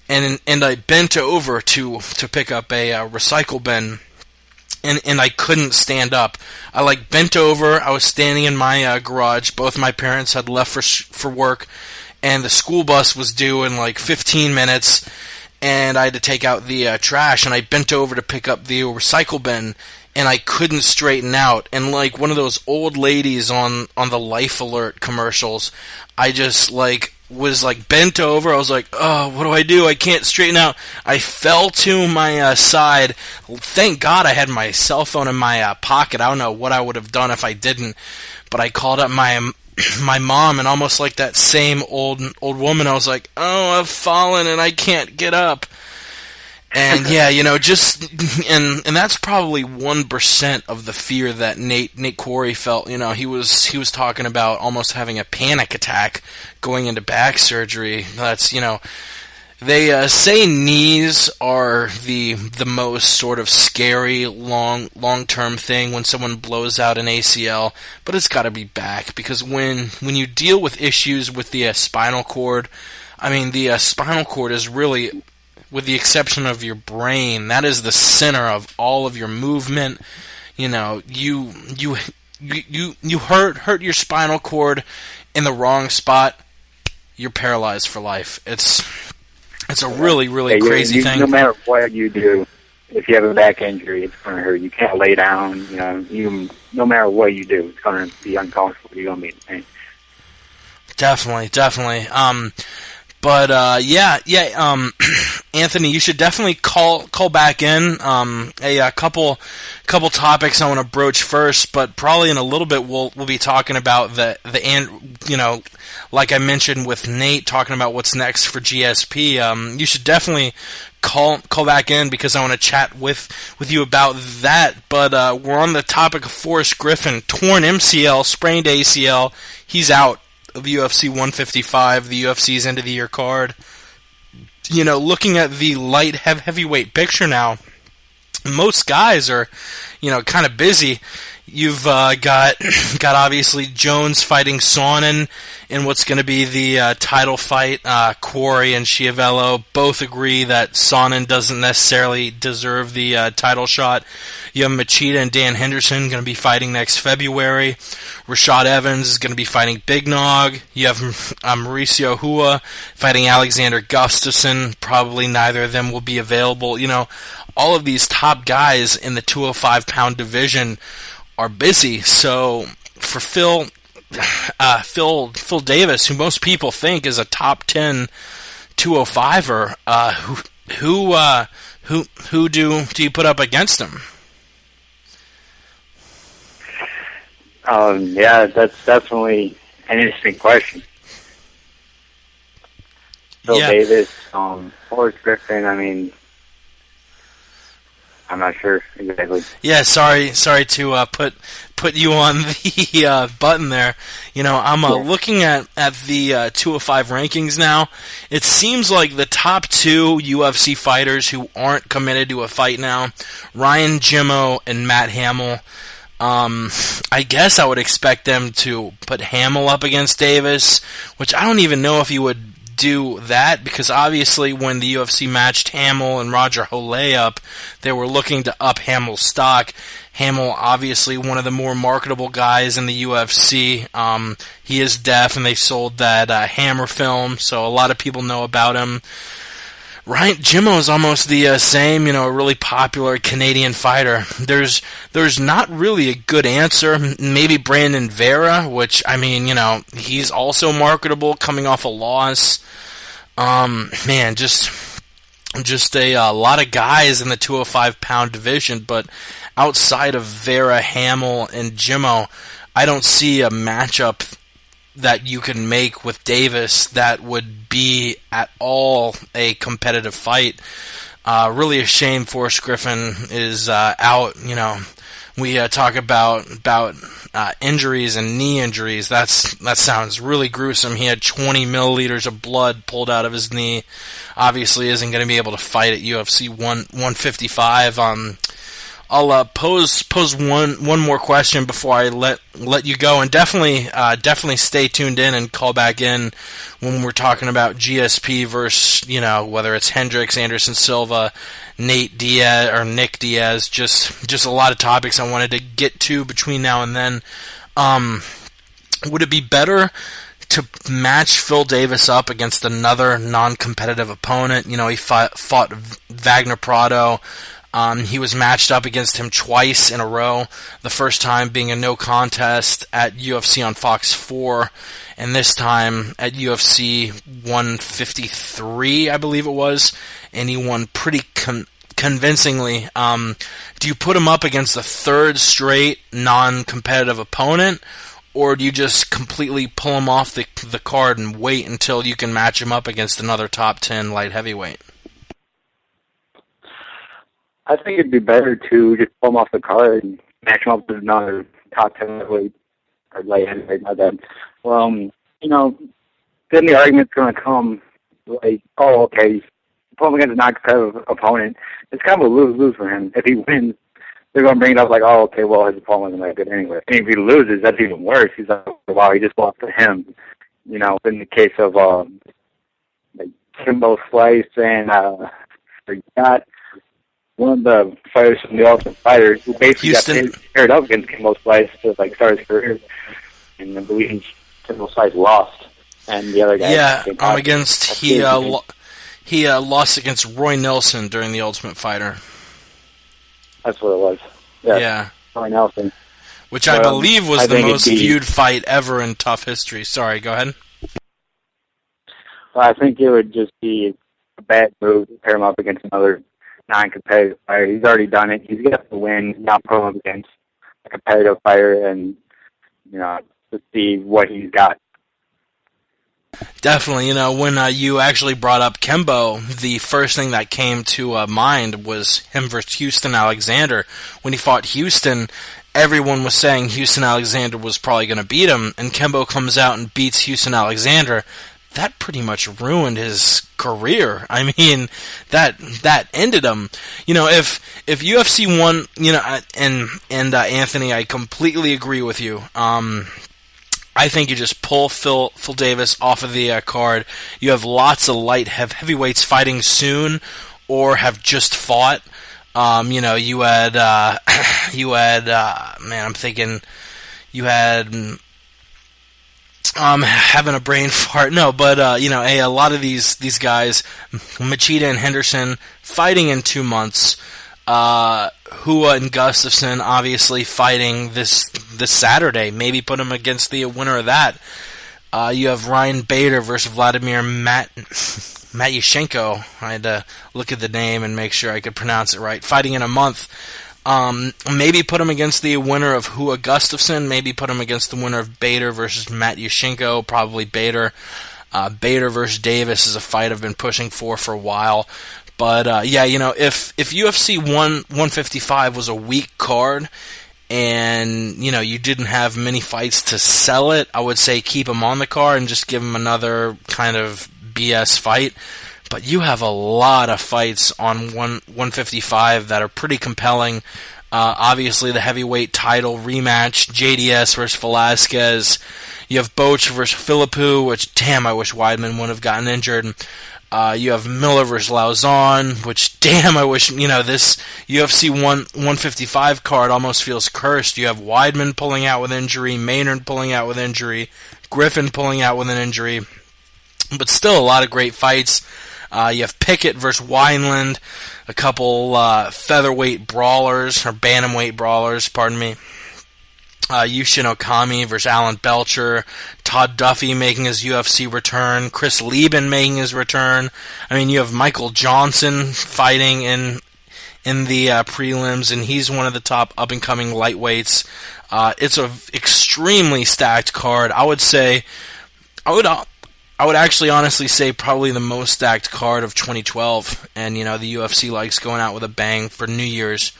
and I bent over to pick up a recycle bin, and I couldn't stand up. I bent over. I was standing in my garage. Both my parents had left for work, and the school bus was due in 15 minutes. And I had to take out the trash, and I bent over to pick up the recycle bin, and I couldn't straighten out. And like one of those old ladies on the Life Alert commercials, I just was bent over. I was like, oh, what do I do? I can't straighten out. I fell to my side. Thank God I had my cell phone in my pocket. I don't know what I would have done if I didn't, but I called up my mom, and almost like that same old woman, I was like, oh, I've fallen and I can't get up. And yeah, and that's probably 1% of the fear that Nate Quarry felt. He was talking about almost having a panic attack going into back surgery. That's, they say knees are the most sort of scary long-term thing when someone blows out an ACL, but it's got to be back, because when you deal with issues with the spinal cord, I mean, the spinal cord is really, with the exception of your brain, that is the center of all of your movement. You hurt your spinal cord in the wrong spot, you're paralyzed for life. It's a really, really crazy thing. No matter what you do, if you have a back injury, it's going to hurt. You can't lay down. No matter what you do, it's going to be uncomfortable. You're going to be in pain. Definitely. But Anthony, you should definitely call back in. A couple topics I want to broach first, but probably in a little bit we'll be talking about like I mentioned with Nate, talking about what's next for GSP. You should definitely call back in, because I want to chat with you about that. But we're on the topic of Forrest Griffin, torn MCL, sprained ACL. He's out of UFC 155, the UFC's end of the year card. Looking at the light heavyweight picture now, most guys are, kind of busy. You've got obviously Jones fighting Sonnen in what's going to be the title fight. Quarry and Schiavello both agree that Sonnen doesn't necessarily deserve the title shot. You have Machida and Dan Henderson going to be fighting next February. Rashad Evans is going to be fighting Big Nog. You have Mauricio Hua fighting Alexander Gustafsson. Probably neither of them will be available. All of these top guys in the 205-pound division are busy. So for Phil Davis, who most people think is a top 10 205er, who do you put up against him? Yeah, that's definitely an interesting question. Phil Davis, Forrest Griffin, I mean, I'm not sure exactly. Yeah, sorry to put you on the button there. I'm looking at the 205 rankings now. It seems like the top 2 UFC fighters who aren't committed to a fight now, Ryan Jimmo and Matt Hamill. I guess I would expect them to put Hamill up against Davis, which I don't even know if he would do that, because obviously when the UFC matched Hamill and Roger Holley up, they were looking to up Hamill's stock. Hamill, obviously one of the more marketable guys in the UFC. He is deaf, and they sold that Hammer film, so a lot of people know about him. Right, Jimmo is almost the same, a really popular Canadian fighter. There's not really a good answer. Maybe Brandon Vera, which, he's also marketable, coming off a loss. Man, just a lot of guys in the 205-pound division, but outside of Vera, Hamill, and Jimmo, I don't see a matchup that you can make with Davis that would be at all a competitive fight. Really a shame Forrest Griffin is out. We talk about injuries and knee injuries. That sounds really gruesome. He had 20 milliliters of blood pulled out of his knee. Obviously isn't going to be able to fight at UFC 155. I'll pose one more question before I let you go, and definitely stay tuned in and call back in when we're talking about GSP versus whether it's Hendricks, Anderson Silva, Nate Diaz or Nick Diaz. Just a lot of topics I wanted to get to between now and then. Would it be better to match Phil Davis up against another non-competitive opponent? He fought Wagner Prado. He was matched up against him twice in a row, the first time being a no contest at UFC on Fox 4, and this time at UFC 153, I believe it was, and he won pretty convincingly. Do you put him up against a third straight non-competitive opponent, or do you just completely pull him off the card and wait until you can match him up against another top 10 light heavyweight? I think it'd be better to just pull him off the card and match him up with another top 10 heavyweight or light heavyweight, not that. Well, then the argument's going to come like, oh, okay, pull him against a non-competitive opponent. It's kind of a lose-lose for him. If he wins, they're going to bring it up like, oh, okay, well, his opponent wasn't that good anyway. And if he loses, that's even worse. He's like, wow, he just lost to him. In the case of like Kimbo Slice and forgot one of the fighters from the Ultimate Fighter who basically got paired up against Kimbo Slice to start his career, and I believe Kimbo Slice lost, and the other guy he lost against Roy Nelson during the Ultimate Fighter. That's what it was. Yeah. Roy Nelson, which I believe was the most viewed fight ever in Tough history. Sorry, go ahead. Well, I think it would just be a bad move to pair him up against another non-competitive fighter. He's already done it. He's got to win. Not put him against a competitive fighter and to see what he's got. Definitely. When you actually brought up Kembo, the first thing that came to mind was him versus Houston Alexander. When he fought Houston, everyone was saying Houston Alexander was probably going to beat him, and Kembo comes out and beats Houston Alexander. That pretty much ruined his career. I mean, that ended him. If UFC won, and Anthony, I completely agree with you. I think you just pull Phil Davis off of the card. You have lots of light heavyweights fighting soon, or have just fought. You had I'm thinking you had. Having a brain fart. No, but a lot of these guys, Machida and Henderson, fighting in 2 months. Hua and Gustafsson obviously fighting this Saturday. Maybe put them against the winner of that. You have Ryan Bader versus Vladimir Matyushenko. I had to look at the name and make sure I could pronounce it right. Fighting in a month. Maybe put him against the winner of Hua Gustafsson. Maybe put him against the winner of Bader versus Matyushenko. Probably Bader. Bader versus Davis is a fight I've been pushing for a while. But if UFC 155 was a weak card, and you didn't have many fights to sell it, I would say keep him on the card and just give him another kind of BS fight. but you have a lot of fights on 155 that are pretty compelling. Obviously, the heavyweight title rematch, JDS versus Velasquez. You have Boch versus Philippou, which, damn, I wish Weidman wouldn't have gotten injured. You have Miller versus Lauzon, which, damn, I wish, this UFC 155 card almost feels cursed. You have Weidman pulling out with injury, Maynard pulling out with injury, Griffin pulling out with an injury. But still a lot of great fights. You have Pickett versus Wineland, a couple featherweight brawlers, or bantamweight brawlers, pardon me. Yushin Okami versus Alan Belcher, Todd Duffy making his UFC return, Chris Lieben making his return. I mean, you have Michael Johnson fighting in the prelims, and he's one of the top up-and-coming lightweights. It's an extremely stacked card. I would actually honestly say probably the most stacked card of 2012, and the UFC likes going out with a bang for New Year's.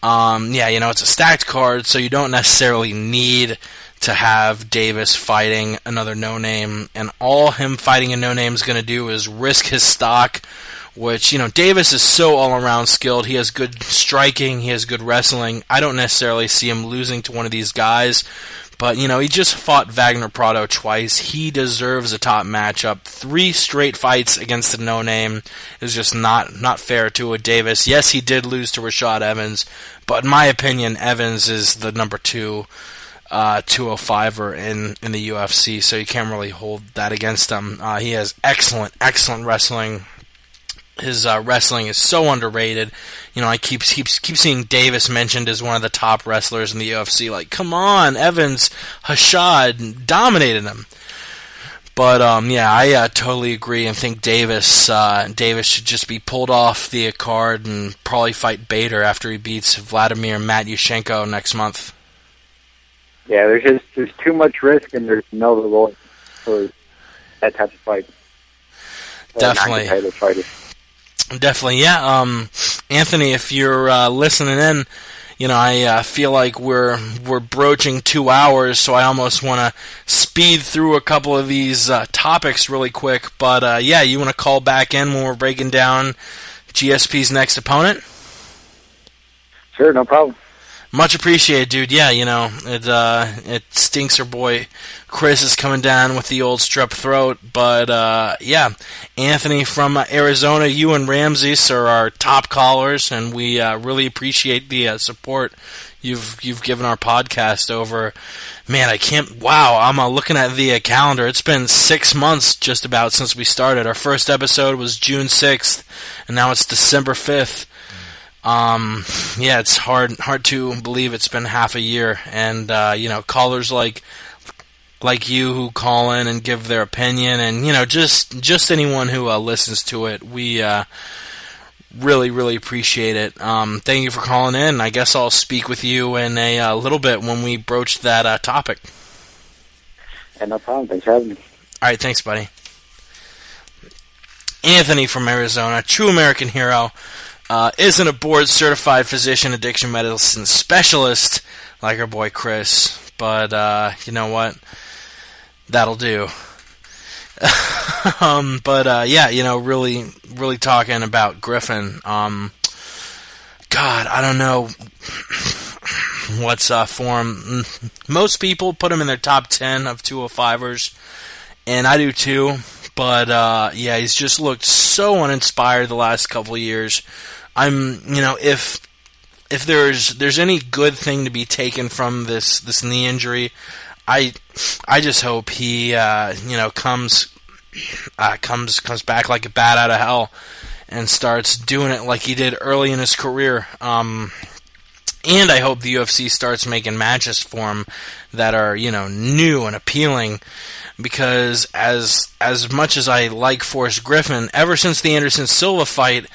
It's a stacked card, so you don't necessarily need to have Davis fighting another no-name, and all him fighting a no-name is going to do is risk his stock, which, Davis is so all-around skilled. He has good striking, he has good wrestling. I don't necessarily see him losing to one of these guys, but, he just fought Wagner Prado twice. He deserves a top matchup. 3 straight fights against a no-name is just not fair to a Davis. Yes, he did lose to Rashad Evans, but in my opinion, Evans is the number 2 205er in the UFC, so you can't really hold that against him. He has excellent wrestling. His wrestling is so underrated. I keep seeing Davis mentioned as one of the top wrestlers in the UFC. Like, come on, Evans, Hashad dominated him. But I totally agree and think Davis should just be pulled off the card and probably fight Bader after he beats Vladimir Matyushenko next month. Yeah, there's too much risk and there's no reward for that type of fight. Definitely. Definitely, yeah. Anthony, if you're listening in, I feel like we're broaching 2 hours, so I almost want to speed through a couple of these topics really quick. But you want to call back in when we're breaking down GSP's next opponent? Sure, no problem. Much appreciated, dude. Yeah, it stinks our boy Chris is coming down with the old strep throat, but Anthony from Arizona, you and Ramses are our top callers, and we really appreciate the support you've given our podcast over. Man, I'm looking at the calendar. It's been 6 months just about since we started. Our first episode was June 6th, and now it's December 5th. It's hard to believe it's been half a year, and callers like you who call in and give their opinion, and just anyone who listens to it, we really appreciate it. Thank you for calling in. I guess I'll speak with you in a little bit when we broach that topic. Yeah, no problem. Thanks for having me. All right, thanks, buddy. Anthony from Arizona, true American hero. Isn't a board-certified physician addiction medicine specialist like our boy Chris, but you know what? That'll do. Really talking about Griffin. God, I don't know what's for him. Most people put him in their top 10 of 205ers, and I do too. But he's just looked so uninspired the last couple of years. If there's any good thing to be taken from this knee injury, I just hope he comes back like a bat out of hell and starts doing it like he did early in his career. And I hope the UFC starts making matches for him that are new and appealing. Because as much as I like Forrest Griffin, ever since the Anderson Silva fight,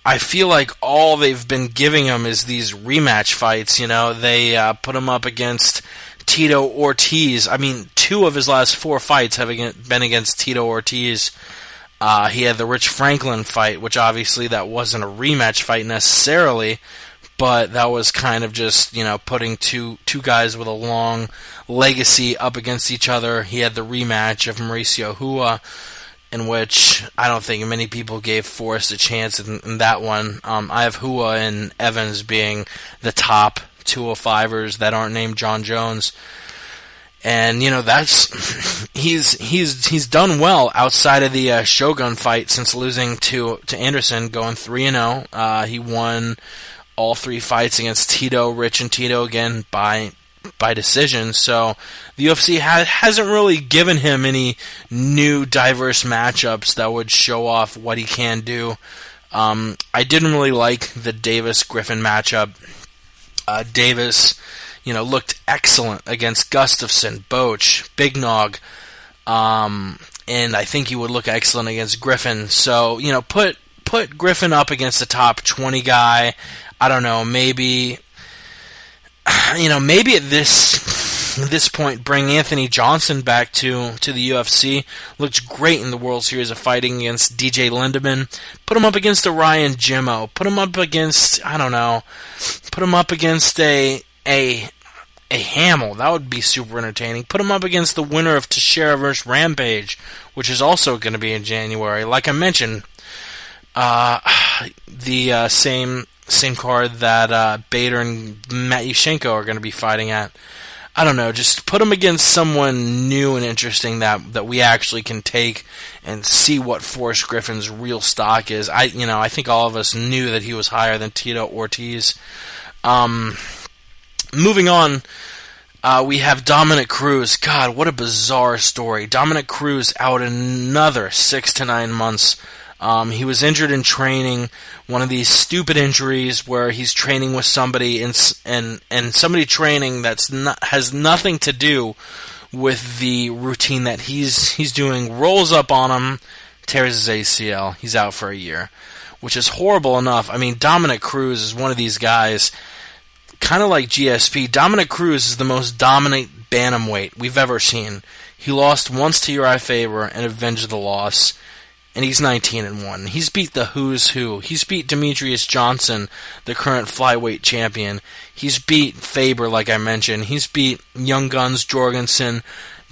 I feel like all they've been giving him is these rematch fights. They put him up against Tito Ortiz. I mean, 2 of his last 4 fights have been against Tito Ortiz. He had the Rich Franklin fight, which obviously that wasn't a rematch fight necessarily, but that was kind of just, putting two guys with a long legacy up against each other. He had the rematch of Mauricio Hua. in which I don't think many people gave Forrest a chance in that one. I have Hua and Evans being the top 205ers that aren't named John Jones. And, that's he's done well outside of the Shogun fight since losing to Anderson, going 3-0. He won all 3 fights against Tito, Rich, and Tito again by decision. So the UFC hasn't really given him any new diverse matchups that would show off what he can do. I didn't really like the Davis-Griffin matchup. Davis, looked excellent against Gustafsson, Boach, Big Nog, and I think he would look excellent against Griffin. So, put Griffin up against the top 20 guy. I don't know, maybe at this point, bring Anthony Johnson back to the UFC. Looked great in the World Series of Fighting against DJ Lindemann. Put him up against a Ryan Jimmo. Put him up against, put him up against a Hamill. That would be super entertaining. Put him up against the winner of Teixeira vs. Rampage, which is also going to be in January. Like I mentioned, the same card that Bader and Matyushenko are going to be fighting at. I don't know, just put him against someone new and interesting that we actually can take and see what Forrest Griffin's real stock is. I think all of us knew that he was higher than Tito Ortiz. Moving on, we have Dominic Cruz. God, what a bizarre story. Dominic Cruz out another 6 to 9 months. He was injured in training, one of these stupid injuries where he's training with somebody and somebody training has nothing to do with the routine that he's doing, rolls up on him, tears his ACL. He's out for a year, which is horrible enough. I mean, Dominic Cruz is one of these guys, kind of like GSP. Dominic Cruz is the most dominant bantamweight we've ever seen. He lost once to Uriah Faber and avenged the loss. And he's 19-1. He's beat the who's who. He's beat Demetrius Johnson, the current flyweight champion. He's beat Faber, like I mentioned. He's beat Young Guns Jorgensen,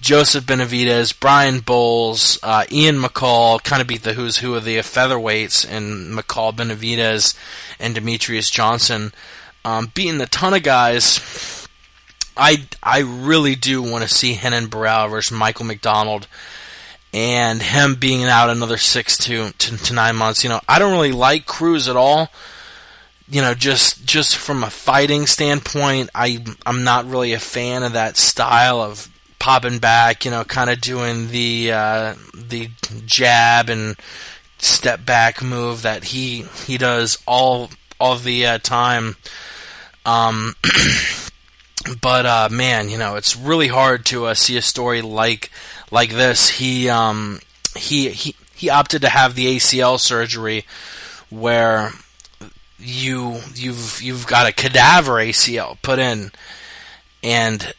Joseph Benavidez, Brian Bowles, Ian McCall. Kind of beat the who's who of the featherweights, and McCall, Benavidez, and Demetrius Johnson. Beating a ton of guys. I really do want to see Renan Barão versus Michael McDonald. And him being out another 6 to 9 months. I don't really like Cruz at all. Just from a fighting standpoint, I'm not really a fan of that style of popping back, kind of doing the jab and step back move that he does all the time. But man, it's really hard to see a story like this. He opted to have the ACL surgery where you've got a cadaver ACL put in, and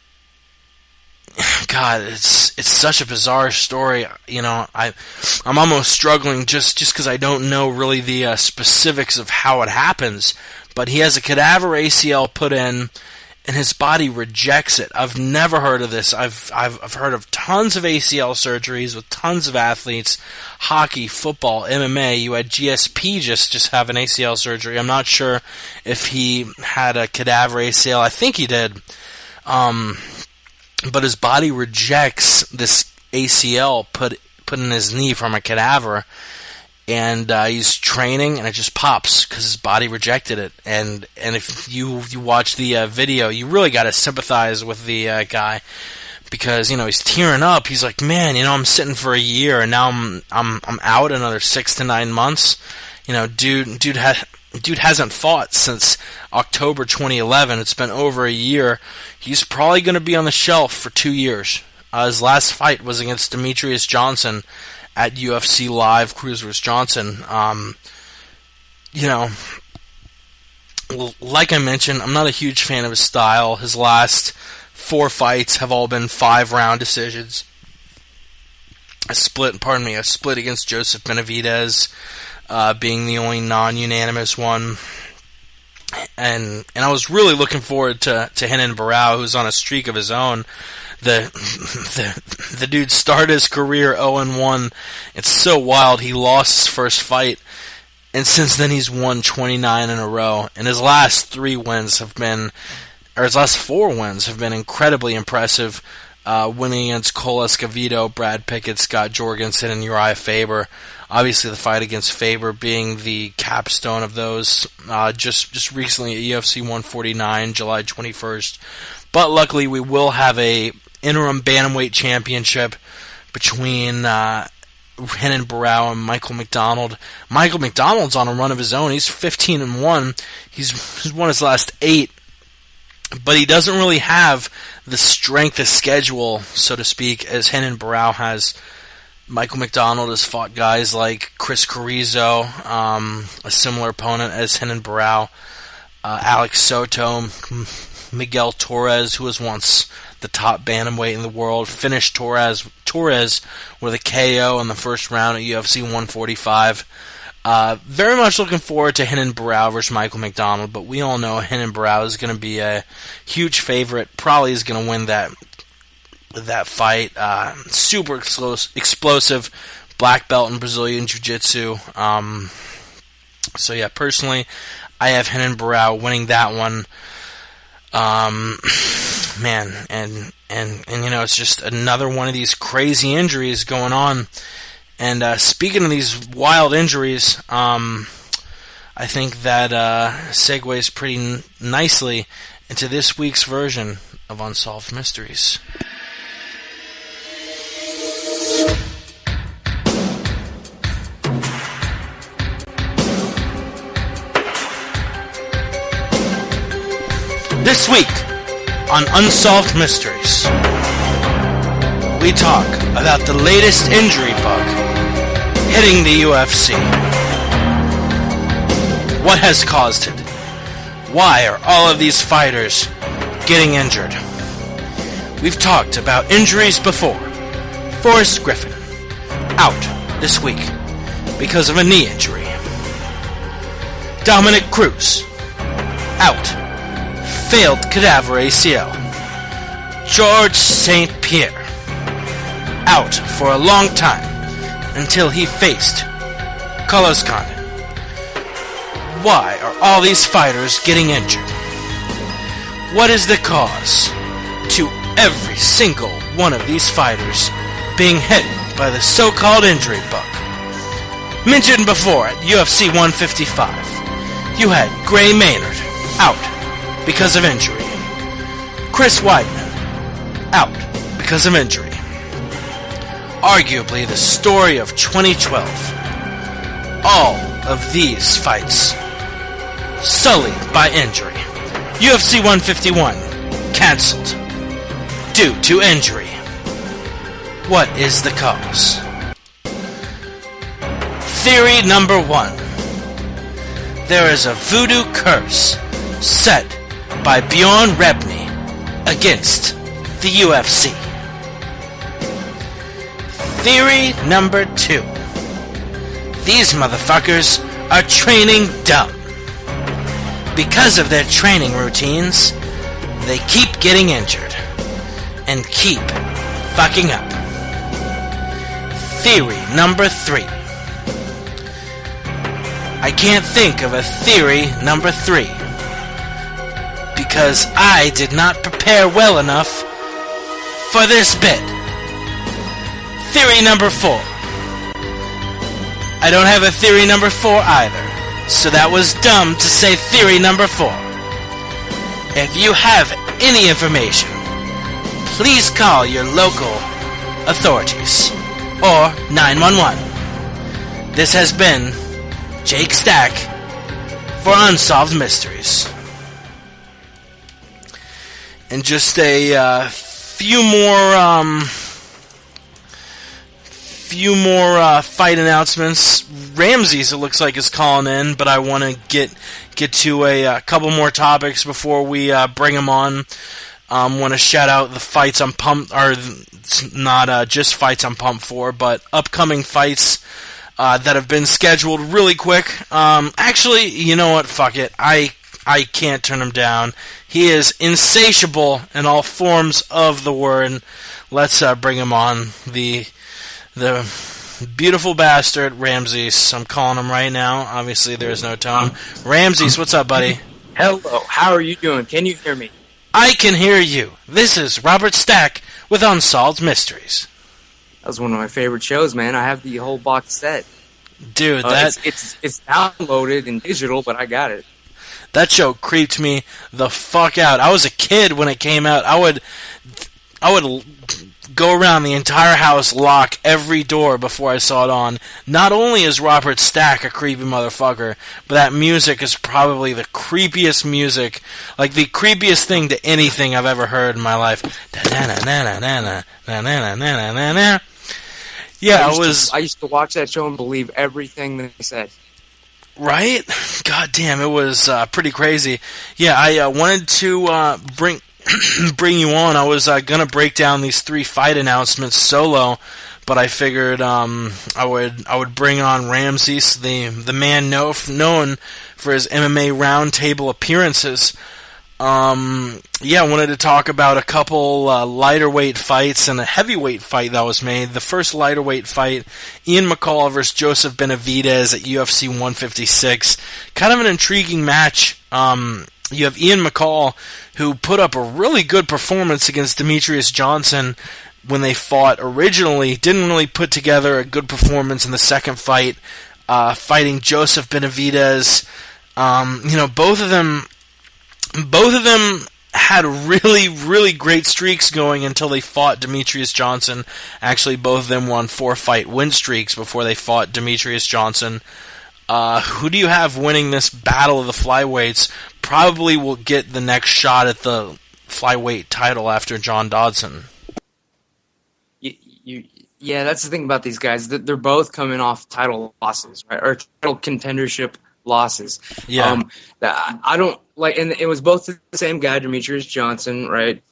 God, it's such a bizarre story. I'm almost struggling just because I don't know really the specifics of how it happens. But he has a cadaver ACL put in, and his body rejects it. I've never heard of this. I've heard of tons of ACL surgeries with tons of athletes, hockey, football, MMA. You had GSP just have an ACL surgery. I'm not sure if he had a cadaver ACL. I think he did. But his body rejects this ACL put in his knee from a cadaver. And he's training, and it just pops because his body rejected it. And if you watch the video, you really got to sympathize with the guy because he's tearing up. He's like, man, I'm sitting for a year, and now I'm out another 6 to 9 months. Dude hasn't fought since October 2011. It's been over a year. He's probably going to be on the shelf for 2 years. His last fight was against Demetrius Johnson at UFC Live, Cruz vs. Johnson. Like I mentioned, I'm not a huge fan of his style. His last 4 fights have all been 5-round decisions. A split against Joseph Benavidez, being the only non-unanimous one. And I was really looking forward to Renan Barão, who's on a streak of his own. The dude started his career 0-1. It's so wild. He lost his first fight, and since then he's won 29 in a row. And his last 4 wins have been incredibly impressive. Winning against Cole Escovedo, Brad Pickett, Scott Jorgensen, and Uriah Faber. Obviously, the fight against Faber being the capstone of those. Just recently at UFC 149, July 21st. But luckily, we will have a interim bantamweight championship between Renan Barão and Michael McDonald. Michael McDonald's on a run of his own. He's 15-1. He's won his last 8. But he doesn't really have the strength of schedule, so to speak, as Renan Barão has. Michael McDonald has fought guys like Chris Carrizo, a similar opponent as Renan Barão, Alex Soto, Miguel Torres, who was once the top bantamweight in the world, finished Torres with a KO in the first round at UFC 145. Very much looking forward to Renan Barão versus Michael McDonald, but we all know Renan Barão is going to be a huge favorite. Probably is going to win that fight. Super explosive black belt in Brazilian Jiu-Jitsu. So yeah, personally, I have Renan Barão winning that one. Man, and it's just another one of these crazy injuries going on. And speaking of these wild injuries, I think that segues pretty nicely into this week's version of Unsolved Mysteries. This week on Unsolved Mysteries, we talk about the latest injury bug hitting the UFC. What has caused it? Why are all of these fighters getting injured? We've talked about injuries before. Forrest Griffin, out this week because of a knee injury. Dominic Cruz, out, failed cadaver ACL. George St. Pierre, out for a long time until he faced Carlos Condit. Why are all these fighters getting injured? What is the cause to every single one of these fighters being hit by the so-called injury bug? Mentioned before at UFC 155, you had Gray Maynard out because of injury. Chris Weidman out because of injury. Arguably the story of 2012. All of these fights sullied by injury. UFC 151 cancelled due to injury. What is the cause? Theory number 1. There is a voodoo curse set by Bjorn Rebney against the UFC. Theory number 2. These motherfuckers are training dumb. Because of their training routines, they keep getting injured and keep fucking up. Theory number 3. I can't think of a theory number 3 because I did not prepare well enough for this bit. Theory number 4. I don't have a theory number 4 either, so that was dumb to say theory number 4. If you have any information, please call your local authorities or 911. This has been Jake Stack for Unsolved Mysteries. And just a few more fight announcements. Ramses, it looks like, is calling in, but I want to get to a couple more topics before we bring him on. Want to shout out the fights I'm pumped, or not just fights I'm pumped for, but upcoming fights that have been scheduled really quick. Actually, you know what? Fuck it. I I can't turn him down. He is insatiable in all forms of the word. Let's bring him on. The beautiful bastard, Ramses. I'm calling him right now. Obviously, there's no tone. Ramses, what's up, buddy? Hello, how are you doing? Can you hear me? I can hear you. This is Robert Stack with Unsolved Mysteries. That was one of my favorite shows, man. I have the whole box set. Dude, it's downloaded in digital, but I got it. That show creeped me the fuck out. I was a kid when it came out. I would go around the entire house, lock every door before I saw it on. Not only is Robert Stack a creepy motherfucker, but that music is probably the creepiest music, like the creepiest thing to anything I've ever heard in my life. Yeah, I used to watch that show and believe everything that they said. Right? God damn, it was pretty crazy. Yeah, I wanted to bring you on. I was gonna break down these 3 fight announcements solo, but I figured I would bring on Ramses, the man known for his MMA roundtable appearances. I wanted to talk about a couple lighter weight fights and a heavyweight fight that was made. The first lighter weight fight, Ian McCall versus Joseph Benavidez at UFC 156. Kind of an intriguing match. You have Ian McCall, who put up a really good performance against Demetrius Johnson when they fought originally. Didn't really put together a good performance in the second fight, fighting Joseph Benavidez. Both of them had really, really great streaks going until they fought Demetrius Johnson. Actually, both of them won 4-fight win streaks before they fought Demetrius Johnson. Who do you have winning this battle of the flyweights? Probably will get the next shot at the flyweight title after John Dodson. Yeah, that's the thing about these guys. They're both coming off title losses, right? Or title contendership losses. Yeah. I don't like, and it was both the same guy, Demetrius Johnson, right?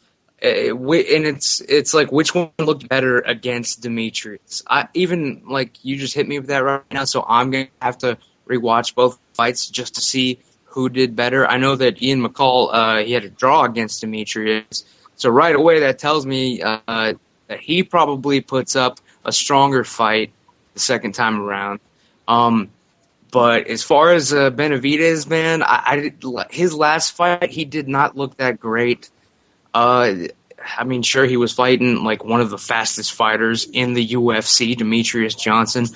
And it's like, which one looked better against Demetrius? You just hit me with that right now, so I'm gonna have to rewatch both fights just to see who did better. I know that Ian McCall, he had a draw against Demetrius, so right away that tells me that he probably puts up a stronger fight the second time around. But as far as Benavidez, man, his last fight, he did not look that great. Sure, he was fighting like one of the fastest fighters in the UFC, Demetrius Johnson.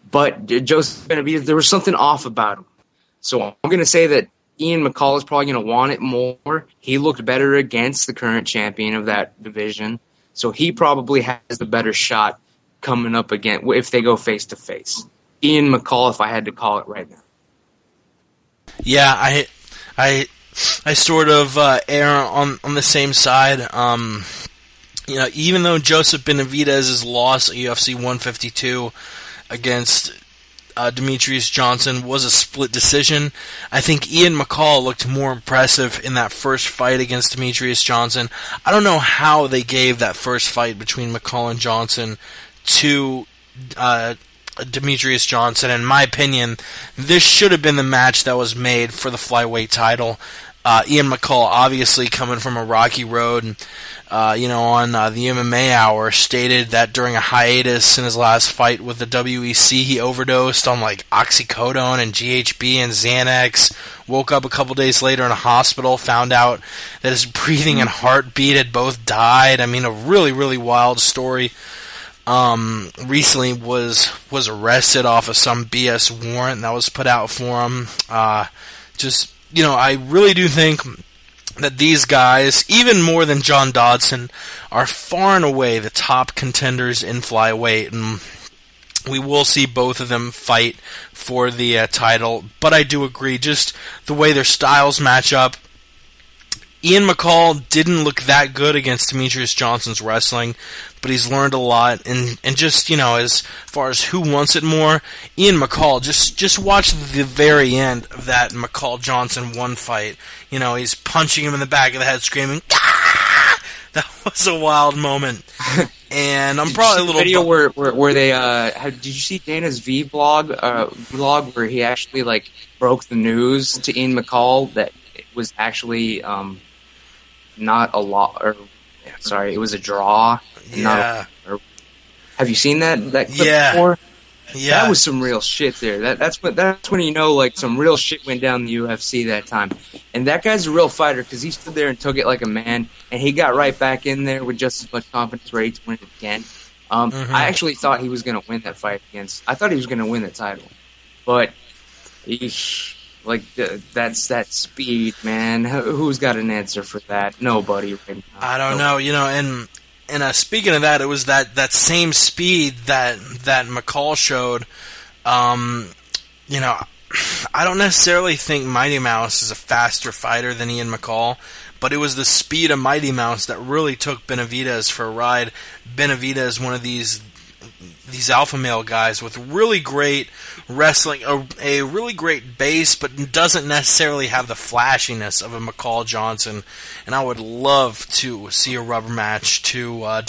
But Joseph Benavidez, there was something off about him. So I'm going to say that Ian McCall is probably going to want it more. He looked better against the current champion of that division. So he probably has the better shot coming up again if they go face-to-face. Ian McCall, if I had to call it right now. Yeah, I sort of err on the same side. Even though Joseph Benavidez's loss at UFC 152 against Demetrius Johnson was a split decision, I think Ian McCall looked more impressive in that first fight against Demetrius Johnson. I don't know how they gave that first fight between McCall and Johnson to Demetrius Johnson. In my opinion, this should have been the match that was made for the flyweight title. Ian McCall, obviously coming from a rocky road, on the MMA Hour, stated that during a hiatus in his last fight with the WEC, he overdosed on like oxycodone and GHB and Xanax. Woke up a couple days later in a hospital, found out that his breathing and heartbeat had both died. I mean, a really, really wild story. Recently was arrested off of some BS warrant that was put out for him. I really do think that these guys, even more than John Dodson, are far and away the top contenders in flyweight, and we will see both of them fight for the title. But I do agree, just the way their styles match up. Ian McCall didn't look that good against Demetrius Johnson's wrestling, but he's learned a lot. And just, as far as who wants it more, Ian McCall, just watch the very end of that McCall-Johnson 1 fight. He's punching him in the back of the head, screaming, "Ah!" That was a wild moment. And I'm probably a little... video where they... did you see Dana's vlog where he actually, broke the news to Ian McCall that was actually not a lot, or sorry, it was a draw. Yeah. Have you seen that clip before? Yeah. That was some real shit there. That's when you know, like, some real shit went down in the UFC that time. And that guy's a real fighter because he stood there and took it like a man, and he got right back in there with just as much confidence, ready to win it again. I actually thought he was going to win that fight I thought he was going to win the title. But, that's that speed, man. Who's got an answer for that? Nobody right now. I don't know, and speaking of that, it was that same speed that McCall showed. I don't necessarily think Mighty Mouse is a faster fighter than Ian McCall, but it was the speed of Mighty Mouse that really took Benavidez for a ride. Benavidez, one of these alpha male guys with really great wrestling, a really great base, but doesn't necessarily have the flashiness of a McCall Johnson. And I would love to see a rubber match to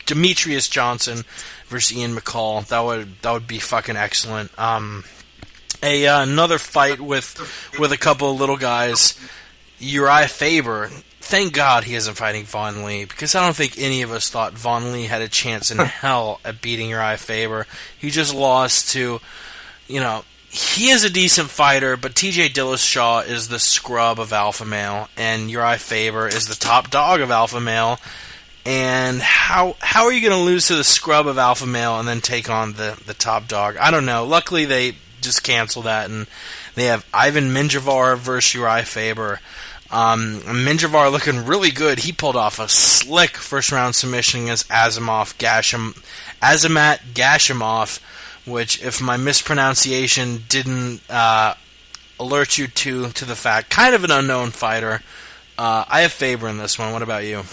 Demetrius Johnson versus Ian McCall. That would be fucking excellent. Another fight with a couple of little guys. Uriah Faber. Thank God he isn't fighting Vaughn Lee, because I don't think any of us thought Vaughn Lee had a chance in hell at beating Uriah Faber. He just lost to, he is a decent fighter, but TJ Dillashaw is the scrub of alpha male, and Uriah Faber is the top dog of alpha male. And how are you going to lose to the scrub of alpha male and then take on the top dog? I don't know. Luckily, they just canceled that, and they have Ivan Minjavar versus Uriah Faber. Minjavar looking really good. He pulled off a slick first-round submission against Azamat Gashimov, which, if my mispronunciation didn't alert you to the fact, kind of an unknown fighter. I have Faber in this one. What about you?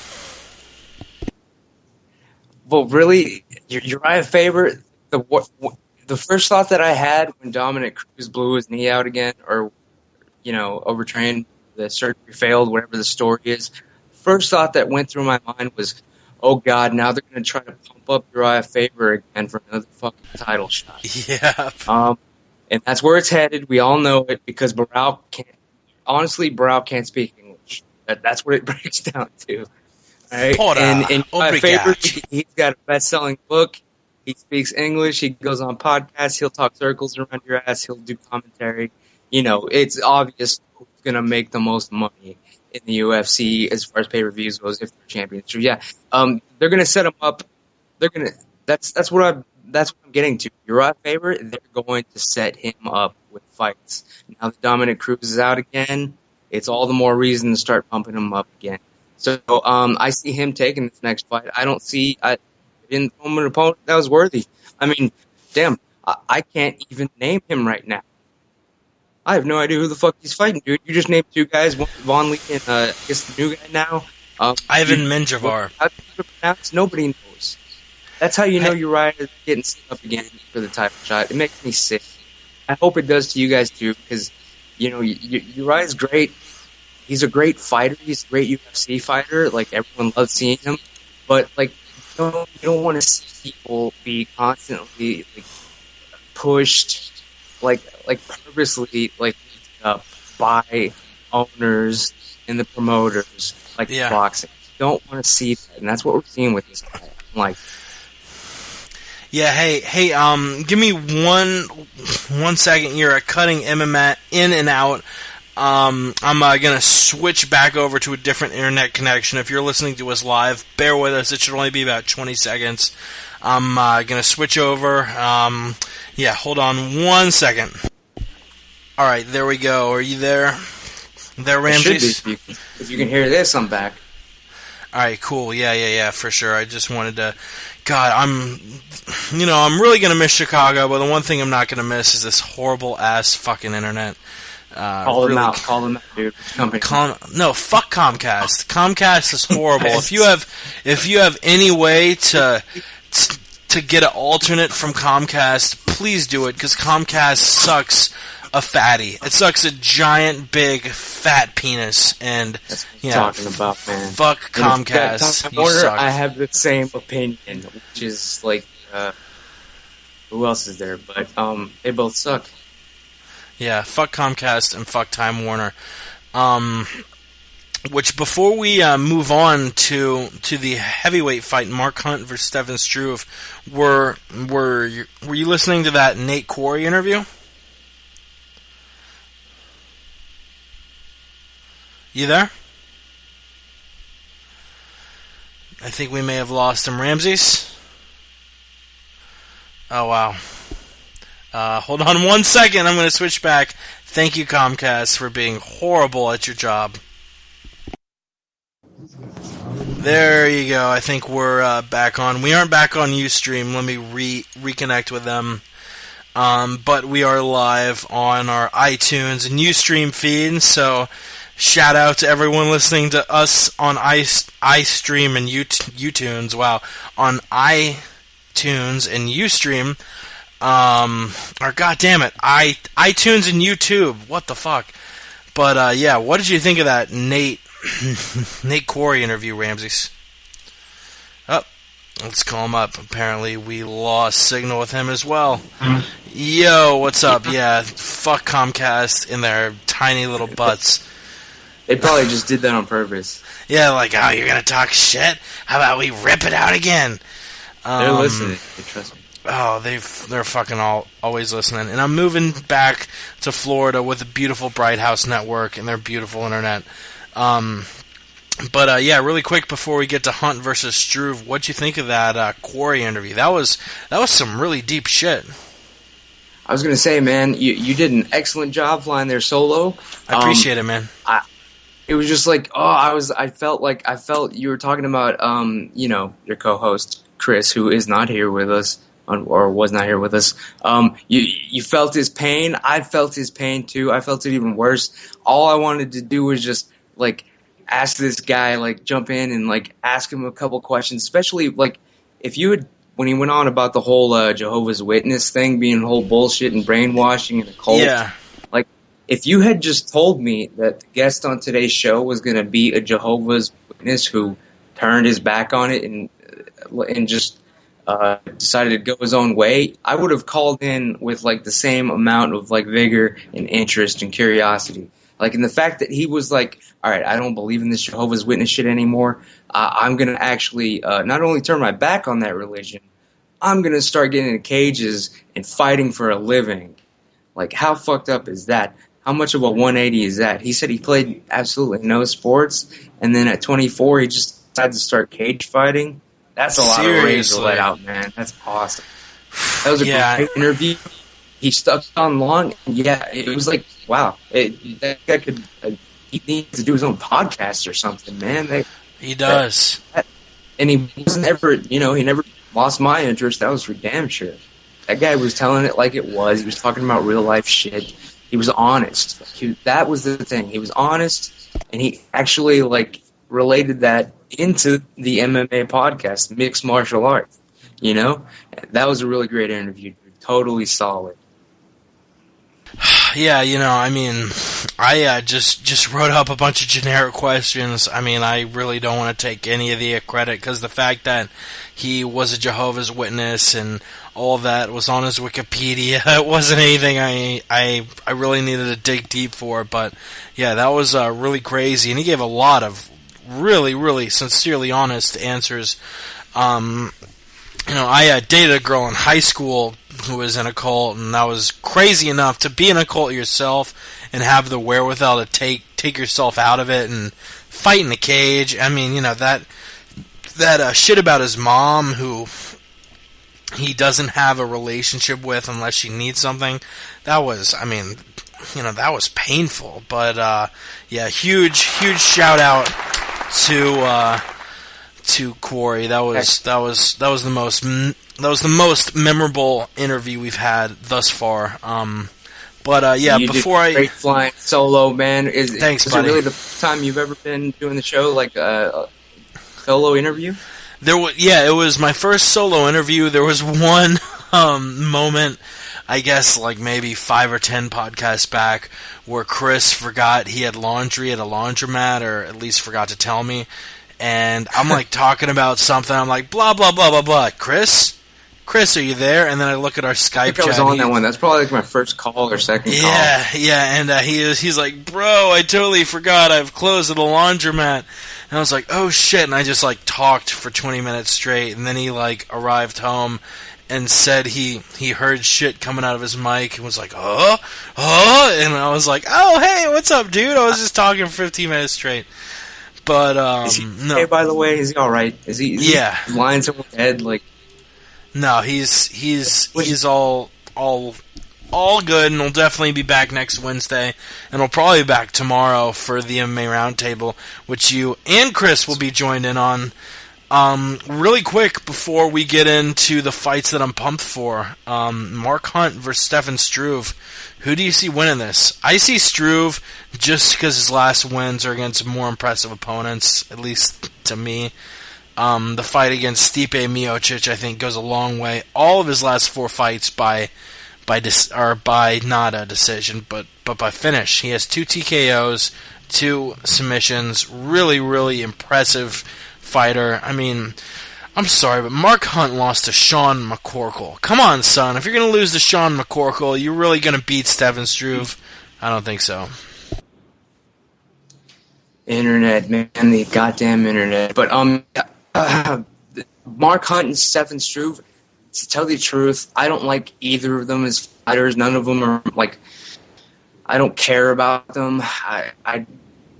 Well, really, Uriah Faber, the first thought that I had when Dominic Cruz blew his knee out again, or, overtrained, the surgery failed, whatever the story is, first thought that went through my mind was, oh God, now they're going to try to pump up Uriah Faber again for another fucking title shot. Yeah. And that's where it's headed. We all know it, because Barao can't speak English. That's what it breaks down to. Right? And Uriah Faber, he's got a best-selling book. He speaks English. He goes on podcasts. He'll talk circles around your ass. He'll do commentary. It's obvious who's going to make the most money in the UFC as far as pay-per-views goes if they're champions. So yeah, they're going to set him up. That's what I'm getting to. Uriah Faber, they're going to set him up with fights. Now that Dominic Cruz is out again, it's all the more reason to start pumping him up again. So I see him taking this next fight. I didn't throw him an opponent that was worthy. I mean, damn, I can't even name him right now. I have no idea who the fuck he's fighting, dude. You just named two guys, Vaughn Lee and I guess the new guy now. Ivan Minjavar. How do you pronounce? Nobody knows. That's how you know Uriah is getting set up again for the title shot. It makes me sick. I hope it does to you guys too, because Uriah's great. He's a great fighter. He's a great UFC fighter. Like, everyone loves seeing him, but like, you don't want to see people be constantly pushed, like purposely, up by owners and the promoters, boxing. You don't want to see that, and that's what we're seeing with this guy. Yeah, hey, give me one second. You're cutting MMA in and out. I'm gonna switch back over to a different internet connection. If you're listening to us live, bear with us. It should only be about 20 seconds. I'm gonna switch over. Hold on 1 second. All right, there we go. Are you there? Ramses? Should be. If you can hear this, I'm back. All right, cool. Yeah, for sure. I just wanted to. God, I'm really gonna miss Chicago, but the one thing I'm not gonna miss is this horrible ass fucking internet. Call them out, dude. No, fuck Comcast. Comcast is horrible. If you have any way to get an alternate from Comcast, please do it, because Comcast sucks a fatty. It sucks a giant, big, fat penis, and that's what I'm talking about, man. Fuck Comcast. You suck. I have the same opinion, which is who else is there? But they both suck. Yeah, fuck Comcast and fuck Time Warner. Which, before we move on to the heavyweight fight, Mark Hunt versus Stefan Struve, were you listening to that Nate Quarry interview? You there? I think we may have lost him. Ramses? Oh, wow. Hold on 1 second. I'm going to switch back. Thank you, Comcast, for being horrible at your job. There you go. I think we're back on. We aren't back on Ustream. Let me reconnect with them. But we are live on our iTunes and Ustream feeds, so shout out to everyone listening to us on iStream and Utunes. Wow. On iTunes and Ustream. Or goddammit, iTunes and YouTube. What the fuck? But yeah, what did you think of that Nate Quarry interview, Ramses? Oh, let's call him up. Apparently we lost signal with him as well. Yo, what's up? Yeah, fuck Comcast in their tiny little butts. They probably just did that on purpose. Yeah, like, oh, you're gonna talk shit? How about we rip it out again? They're listening. Trust me. Oh, they're fucking always listening. And I'm moving back to Florida with a beautiful Bright House network and their beautiful internet. But yeah, really quick before we get to Hunt versus Struve, what'd you think of that Quarry interview? That was some really deep shit. I was gonna say, man, you did an excellent job flying there solo. I appreciate it, man. It was just like, I felt you were talking about, your co-host Chris, who is not here with us, or was not here with us. You felt his pain. I felt his pain too. I felt it even worse. All I wanted to do was just like ask this guy, like jump in and like ask him a couple questions, especially like if you had, when he went on about the whole Jehovah's Witness thing being whole bullshit and brainwashing and a cult. Yeah. Like, if you had just told me that the guest on today's show was going to be a Jehovah's Witness who turned his back on it and just decided to go his own way, I would have called in with like the same amount of like vigor and interest and curiosity. Like, in the fact that he was like, all right, I don't believe in this Jehovah's Witness shit anymore. I'm going to actually not only turn my back on that religion, I'm going to start getting in cages and fighting for a living. Like, how fucked up is that? How much of a 180 is that? He said he played absolutely no sports, and then at 24, he just decided to start cage fighting. That's a lot of rage to let out, man. That's awesome. That was a great interview. He stuck on long. Yeah, it was like, wow. That guy could he needs to do his own podcast or something, man. He does. And he wasn't ever, he never lost my interest. That was for damn sure. That guy was telling it like it was. He was talking about real life shit. He was honest. That was the thing. He was honest, and he actually like related that into the MMA podcast, mixed martial arts. That was a really great interview. Totally solid. Yeah, I just wrote up a bunch of generic questions. I mean, I really don't want to take any of the credit, because the fact that he was a Jehovah's Witness and all that was on his Wikipedia, it wasn't anything I really needed to dig deep for. But yeah, that was really crazy, and he gave a lot of really, really sincerely honest answers. I dated a girl in high school who was in a cult, and that was crazy enough to be in a cult yourself and have the wherewithal to take yourself out of it and fight in the cage. I mean, that shit about his mom, who he doesn't have a relationship with unless she needs something. That was, that was painful. But yeah, huge shout out to Quarry. That was the most memorable interview we've had thus far. But yeah, great flying solo, man. Thanks, buddy. Is it really the first time you've ever been doing the show, like a solo interview? It was my first solo interview. There was one moment, I guess, like maybe 5 or 10 podcasts back, where Chris forgot he had laundry at a laundromat, or at least forgot to tell me. And I'm like talking about something. I'm like, blah, blah, blah, blah, blah. Chris? Chris, are you there? And then I look at our Skype I think chat. I was on that one. That's probably like my first call or second call. Yeah, and he's like, bro, I totally forgot I've closed at the laundromat. And I was like, oh shit, and I just like talked for 20 minutes straight, and then he like arrived home and said he heard shit coming out of his mic and was like, and I was like, oh hey, what's up, dude? I was just talking for 15 minutes straight. But no. Hey, by the way, is he all right? Is he lying someone's head? Like, no, he's all good, and he'll definitely be back next Wednesday, and he'll probably be back tomorrow for the MMA Roundtable, which you and Chris will be joined in on. Really quick before we get into the fights that I'm pumped for, Mark Hunt versus Stefan Struve. Who do you see winning this? I see Struve just because his last wins are against more impressive opponents, at least to me. The fight against Stipe Miocic, I think, goes a long way. All of his last 4 fights by not a decision, but by finish. He has 2 TKOs, 2 submissions. Really, really impressive fighter. I mean, I'm sorry, but Mark Hunt lost to Sean McCorkle. Come on, son. If you're going to lose to Sean McCorkle, you're really going to beat Stefan Struve? I don't think so. Internet, man, the goddamn internet. But Mark Hunt and Stefan Struve, to tell the truth, I don't like either of them as fighters. None of them are, like, I don't care about them. I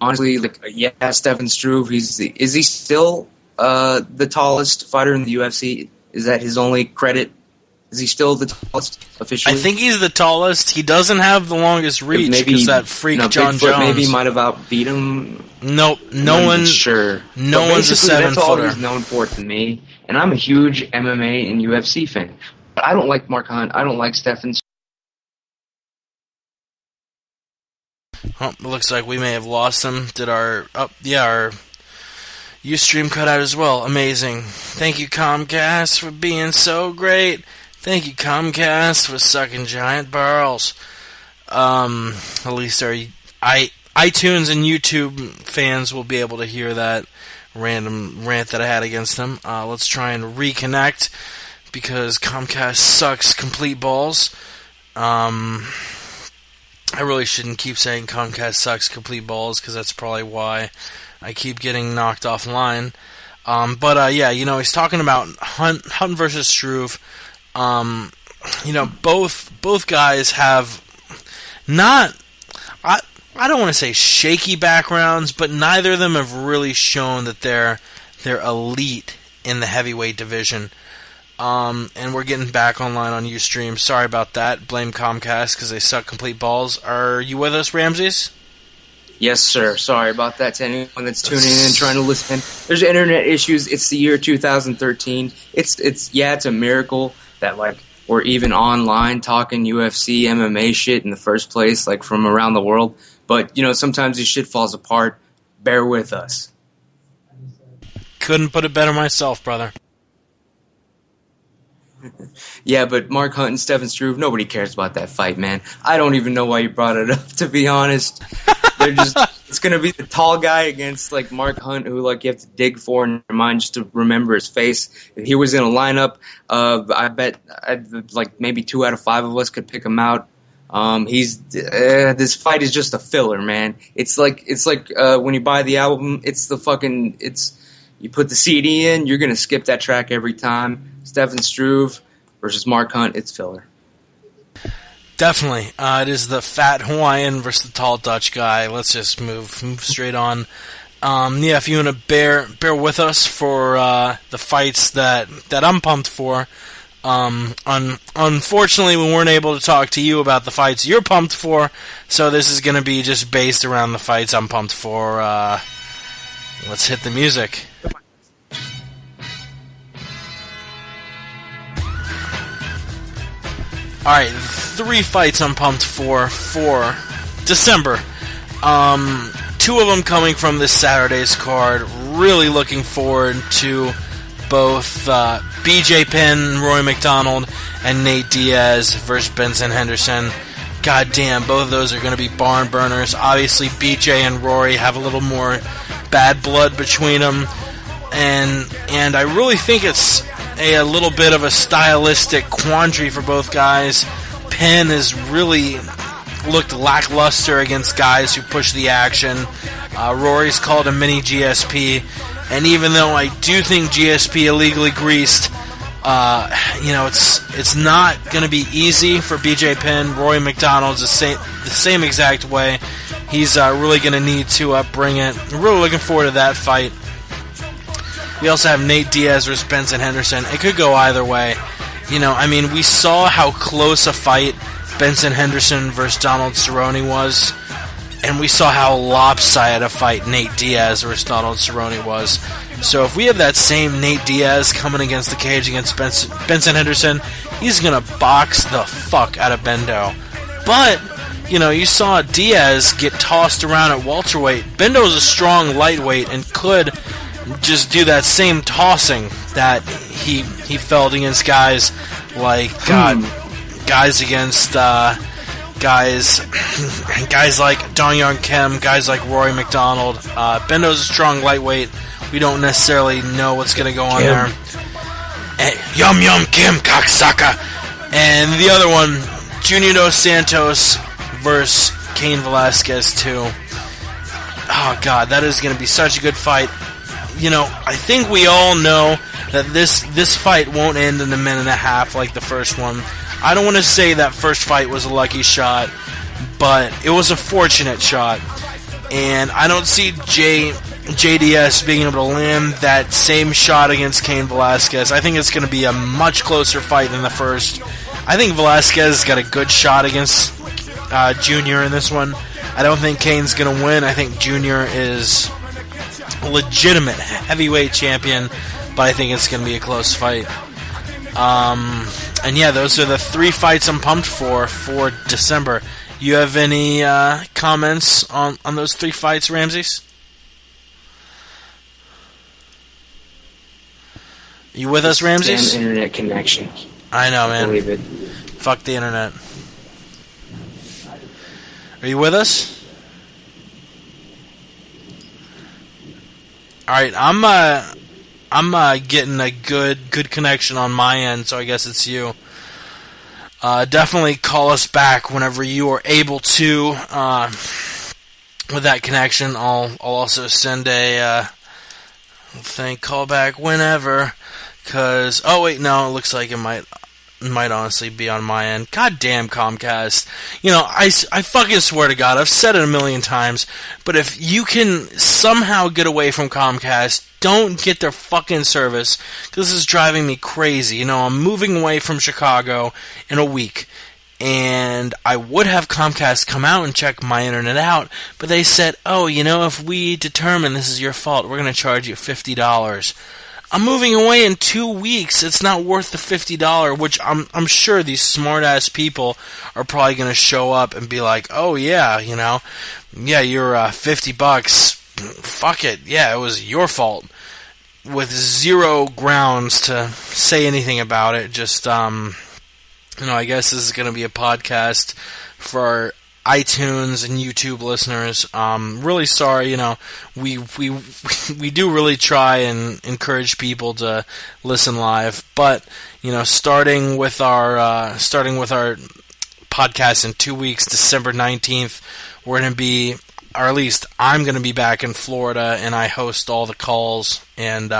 honestly, like, yeah, Stefan Struve, is he still the tallest fighter in the UFC? Is that his only credit? Is he still the tallest officially? I think he's the tallest. He doesn't have the longest reach because that freak John Jones maybe might have outbeat him. Nope, no one. Sure, no one's a 7-footer. That's all he's known for to me, and I'm a huge MMA and UFC fan. But I don't like Mark Hunt. I don't like Stefan. Oh, it looks like we may have lost him. Did our Ustream cut out as well? Amazing. Thank you, Comcast, for being so great. Thank you, Comcast, for sucking giant barrels. At least our iTunes and YouTube fans will be able to hear that random rant that I had against them. Let's try and reconnect because Comcast sucks complete balls. I really shouldn't keep saying Comcast sucks complete balls because that's probably why I keep getting knocked offline. But he's talking about Hunt versus Struve. Both guys have not, I don't want to say shaky backgrounds, but neither of them have really shown that they're elite in the heavyweight division. And we're getting back online on Ustream. Sorry about that. Blame Comcast because they suck complete balls. Are you with us, Ramses? Yes, sir. Sorry about that to anyone that's tuning in, trying to listen. There's internet issues. It's the year 2013. It's a miracle that, like, we're even online talking UFC, MMA shit in the first place, like, from around the world. But, sometimes this shit falls apart. Bear with us. Couldn't put it better myself, brother. Yeah, but Mark Hunt and Stefan Struve, nobody cares about that fight, man. I don't even know why you brought it up, to be honest. It's going to be the tall guy against, like, Mark Hunt, who, like, you have to dig for in your mind just to remember his face. If he was in a lineup, I bet maybe 2 out of 5 of us could pick him out. This fight is just a filler, man. It's like when you buy the album, you put the CD in, you're going to skip that track every time. Stefan Struve versus Mark Hunt, it's filler. Definitely. It is the fat Hawaiian versus the tall Dutch guy. Let's just move straight on. If you want to bear with us for the fights that I'm pumped for. Unfortunately, we weren't able to talk to you about the fights you're pumped for, so this is going to be just based around the fights I'm pumped for. Let's hit the music. Alright, 3 fights I'm pumped for December. 2 of them coming from this Saturday's card. Really looking forward to both BJ Penn, Roy McDonald, and Nate Diaz versus Benson Henderson. God damn, both of those are going to be barn burners. Obviously, BJ and Rory have a little more bad blood between them. And I really think it's a little bit of a stylistic quandary for both guys. Penn has really looked lackluster against guys who push the action. Rory's called a mini GSP, and even though I do think GSP illegally greased, it's not going to be easy for BJ Penn. Rory McDonald's the same exact way. He's really going to need to bring it. I'm really looking forward to that fight. We also have Nate Diaz versus Benson Henderson. It could go either way. We saw how close a fight Benson Henderson versus Donald Cerrone was, and we saw how lopsided a fight Nate Diaz versus Donald Cerrone was. So if we have that same Nate Diaz coming against the cage against Benson Henderson, he's going to box the fuck out of Bendo. But, you saw Diaz get tossed around at welterweight. Bendo's a strong lightweight and could just do that same tossing that he felt against guys like guys like Dong Young Kim, guys like Rory McDonald. Bendo's a strong lightweight. We don't necessarily know what's going to go on there. Yum Yum Kim cocksucker. And the other one, Junior Dos Santos versus Cain Velasquez too. Oh god, that is going to be such a good fight. I think we all know that this fight won't end in a minute and a half like the first one. I don't want to say that first fight was a lucky shot, but it was a fortunate shot. And I don't see JDS being able to land that same shot against Cain Velasquez. I think it's going to be a much closer fight than the first. I think Velasquez got a good shot against Junior in this one. I don't think Cain's going to win. I think Junior is a legitimate heavyweight champion, but I think it's going to be a close fight. And yeah, those are the 3 fights I'm pumped for December. You have any comments on those 3 fights, Ramses? You with us, Ramses? Damn internet connection. I know, man. Believe it. Fuck the internet. Are you with us? Alright, I'm getting a good connection on my end, so I guess it's you. Definitely call us back whenever you are able to. With that connection, I'll also send a call back whenever. Cause it looks like it might honestly be on my end. God damn Comcast. I fucking swear to God, I've said it a million times, but if you can somehow get away from Comcast, don't get their fucking service, because this is driving me crazy. I'm moving away from Chicago in a week, and I would have Comcast come out and check my internet out, but they said, if we determine this is your fault, we're going to charge you $50. I'm moving away in 2 weeks. It's not worth the $50, which I'm sure these smart-ass people are probably going to show up and be like, oh, yeah, you're $50. Fuck it. Yeah, it was your fault. With zero grounds to say anything about it. Just, I guess this is going to be a podcast for our iTunes and YouTube listeners. Really sorry, we do really try and encourage people to listen live, but starting with our podcast in 2 weeks, December 19th, we're going to be, or at least I'm going to be back in Florida, and I host all the calls, and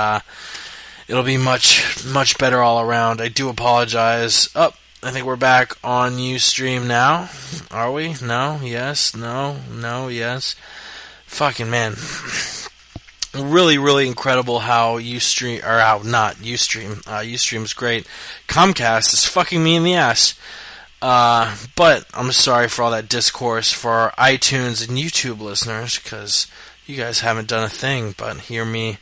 it'll be much better all around. I do apologize. I think we're back on Ustream now. Are we? No? Yes? No? No? Yes? Fucking man. Really, really incredible how Ustream, or how not Ustream. Ustream's great. Comcast is fucking me in the ass. But I'm sorry for all that discourse for our iTunes and YouTube listeners, because you guys haven't done a thing but hear me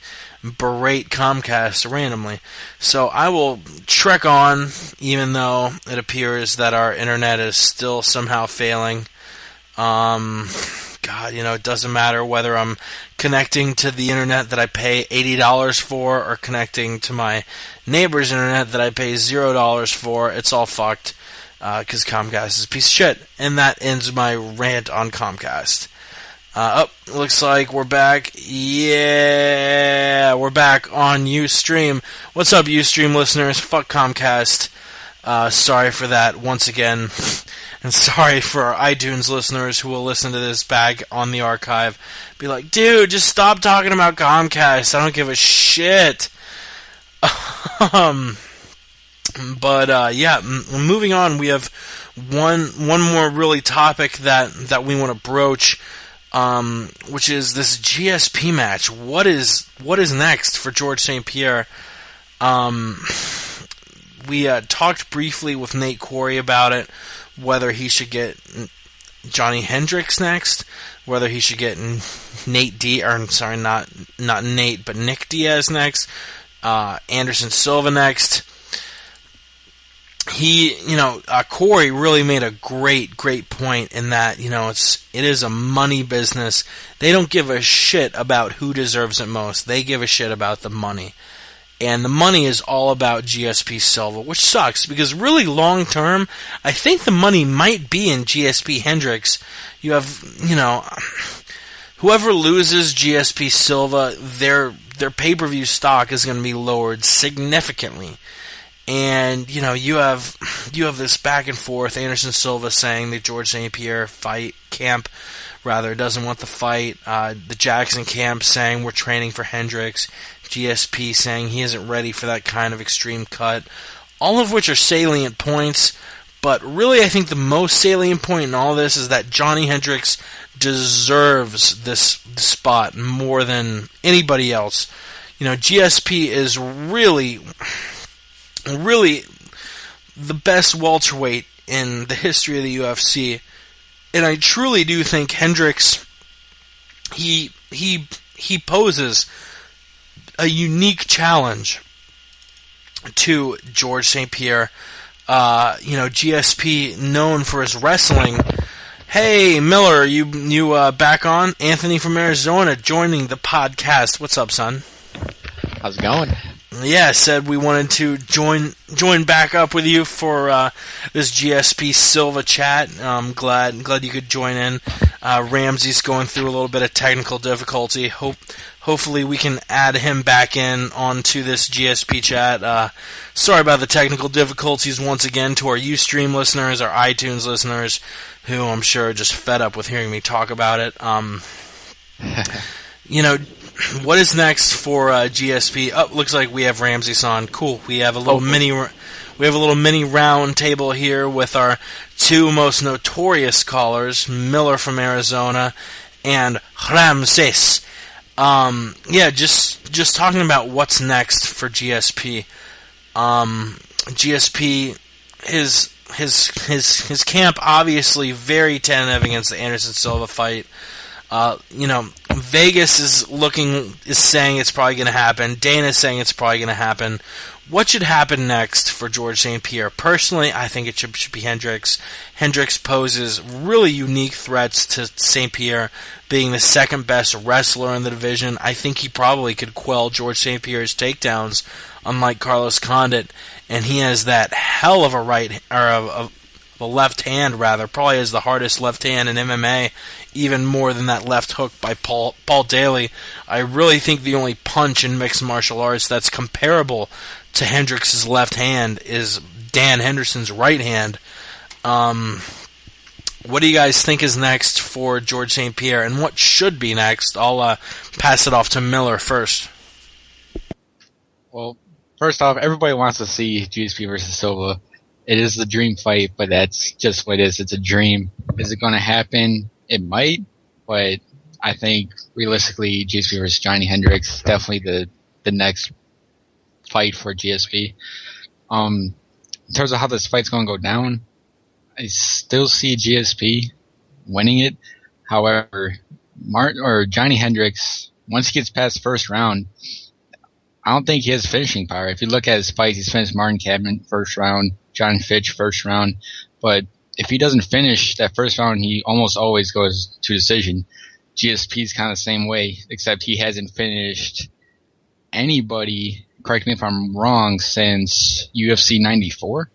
berate Comcast randomly. So I will trek on, even though it appears that our internet is still somehow failing. God, it doesn't matter whether I'm connecting to the internet that I pay $80 for or connecting to my neighbor's internet that I pay $0 for. It's all fucked, because Comcast is a piece of shit. And that ends my rant on Comcast. Looks like we're back. Yeah. Yeah, we're back on Ustream. What's up, Ustream listeners? Fuck Comcast. Sorry for that once again. And sorry for our iTunes listeners who will listen to this back on the archive. Be like, dude, just stop talking about Comcast. I don't give a shit. Moving on, we have one more really topic that we want to broach, which is this GSP match. What is next for George St. Pierre? We talked briefly with Nate Quarry about it, whether he should get Johnny Hendricks next, whether he should get Nick Diaz next, Anderson Silva next. Corey really made a great point in that, it is a money business. They don't give a shit about who deserves it most. They give a shit about the money. And the money is all about GSP Silva, which sucks, because really long term, I think the money might be in GSP Hendricks. You have, whoever loses GSP Silva, their pay-per-view stock is going to be lowered significantly. And, you have this back and forth, Anderson Silva saying that George St. Pierre camp doesn't want the fight. The Jackson camp saying we're training for Hendricks. GSP saying he isn't ready for that kind of extreme cut. All of which are salient points, but really I think the most salient point in all this is that Johnny Hendricks deserves this spot more than anybody else. GSP is really the best welterweight in the history of the UFC, and I truly do think Hendricks he poses a unique challenge to George St. Pierre. GSP known for his wrestling. Hey Miller, you back on? Anthony from Arizona joining the podcast. What's up, son? How's it going? Yeah, said we wanted to join back up with you for this GSP Silva chat. I'm glad you could join in. Ramsey's going through a little bit of technical difficulty. Hopefully we can add him back in onto this GSP chat. Sorry about the technical difficulties once again to our Ustream listeners, our iTunes listeners, who I'm sure are just fed up with hearing me talk about it. What is next for GSP? Oh, looks like we have Ramsey on. Cool. We have a little mini round table here with our two most notorious callers, Miller from Arizona and Ramses. Just talking about what's next for GSP. GSP, his camp obviously very tentative against the Anderson Silva fight. Vegas is saying it's probably going to happen. Dana's saying it's probably going to happen. What should happen next for George St. Pierre? Personally, I think it should be Hendricks. Hendricks poses really unique threats to St. Pierre, being the second best wrestler in the division. I think he probably could quell George St. Pierre's takedowns, unlike Carlos Condit, and he has that hell of a left hand, rather. Probably has the hardest left hand in MMA, even more than that left hook by Paul Daly. I really think the only punch in mixed martial arts that's comparable to Hendricks' left hand is Dan Henderson's right hand. What do you guys think is next for George St. Pierre, and what should be next? I'll pass it off to Miller first. Well, first off, everybody wants to see GSP versus Silva. It is the dream fight, but that's just what it is. It's a dream. Is it going to happen? It might, but I think realistically, GSP versus Johnny Hendricks is definitely the next fight for GSP. In terms of how this fight's going to go down, I still see GSP winning it. However, Johnny Hendricks, once he gets past the first round, I don't think he has finishing power. If you look at his fights, he's finished Martin Kampmann first round, John Fitch first round, but if he doesn't finish that first round, he almost always goes to decision. GSP's kind of the same way, except he hasn't finished anybody, correct me if I'm wrong, since UFC 94.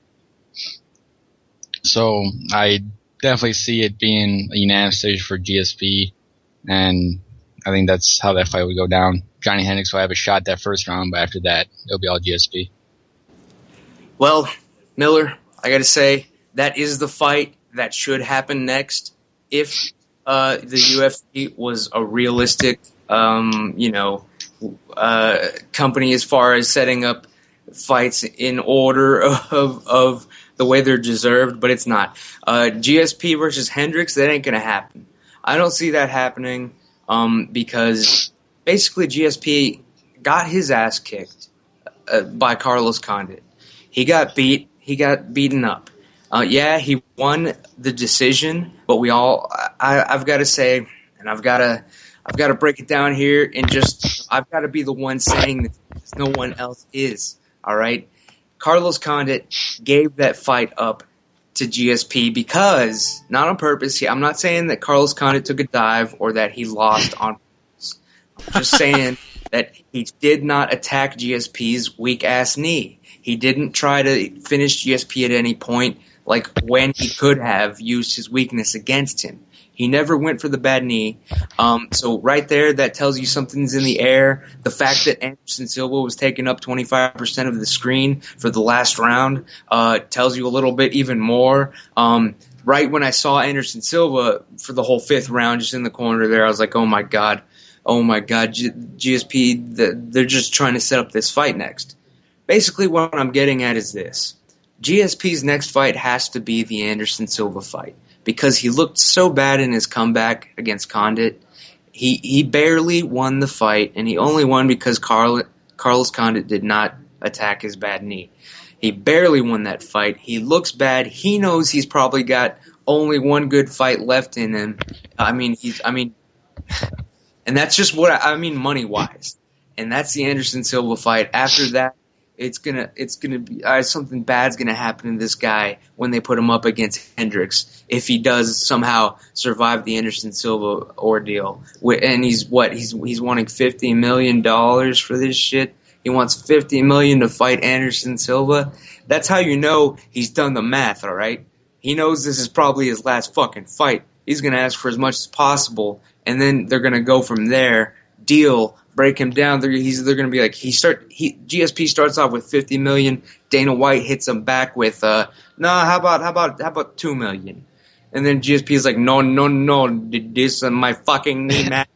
So I definitely see it being a unanimous decision for GSP, and I think that's how that fight would go down. Johnny Hendricks will have a shot that first round, but after that, it'll be all GSP. Well, Miller, I got to say, that is the fight that should happen next if the UFC was a realistic, company as far as setting up fights in order of the way they're deserved, but it's not. GSP versus Hendricks, that ain't going to happen. I don't see that happening because basically GSP got his ass kicked by Carlos Condit. He got beaten up. He won the decision, but I've got to say, and I've got to break it down here, and just I've got to be the one saying that no one else is. All right, Carlos Condit gave that fight up to GSP because, not on purpose. I'm not saying that Carlos Condit took a dive or that he lost on purpose. I'm just saying that he did not attack GSP's weak-ass knee. He didn't try to finish GSP at any point, like when he could have used his weakness against him. He never went for the bad knee. So right there, that tells you something's in the air. The fact that Anderson Silva was taking up 25% of the screen for the last round tells you a little bit even more. Right when I saw Anderson Silva for the whole fifth round just in the corner there, I was like, oh my God, GSP, they're just trying to set up this fight next. Basically what I'm getting at is this. GSP's next fight has to be the Anderson Silva fight, because he looked so bad in his comeback against Condit. He barely won the fight, and he only won because Carlos Condit did not attack his bad knee. He barely won that fight. He looks bad. He knows he's probably got only one good fight left in him. And that's just what I mean money-wise. And that's the Anderson Silva fight. After that, it's gonna be something bad's gonna happen to this guy when they put him up against Hendricks if he does somehow survive the Anderson Silva ordeal. And he's wanting $50 million for this shit. He wants $50 million to fight Anderson Silva. That's how you know he's done the math. All right, he knows this is probably his last fucking fight. He's gonna ask for as much as possible, and then they're gonna go from there. Deal. Break him down. They're going to be like, GSP starts off with $50 million. Dana White hits him back with, how about $2 million? And then GSP is like, no, this is my fucking knee, man.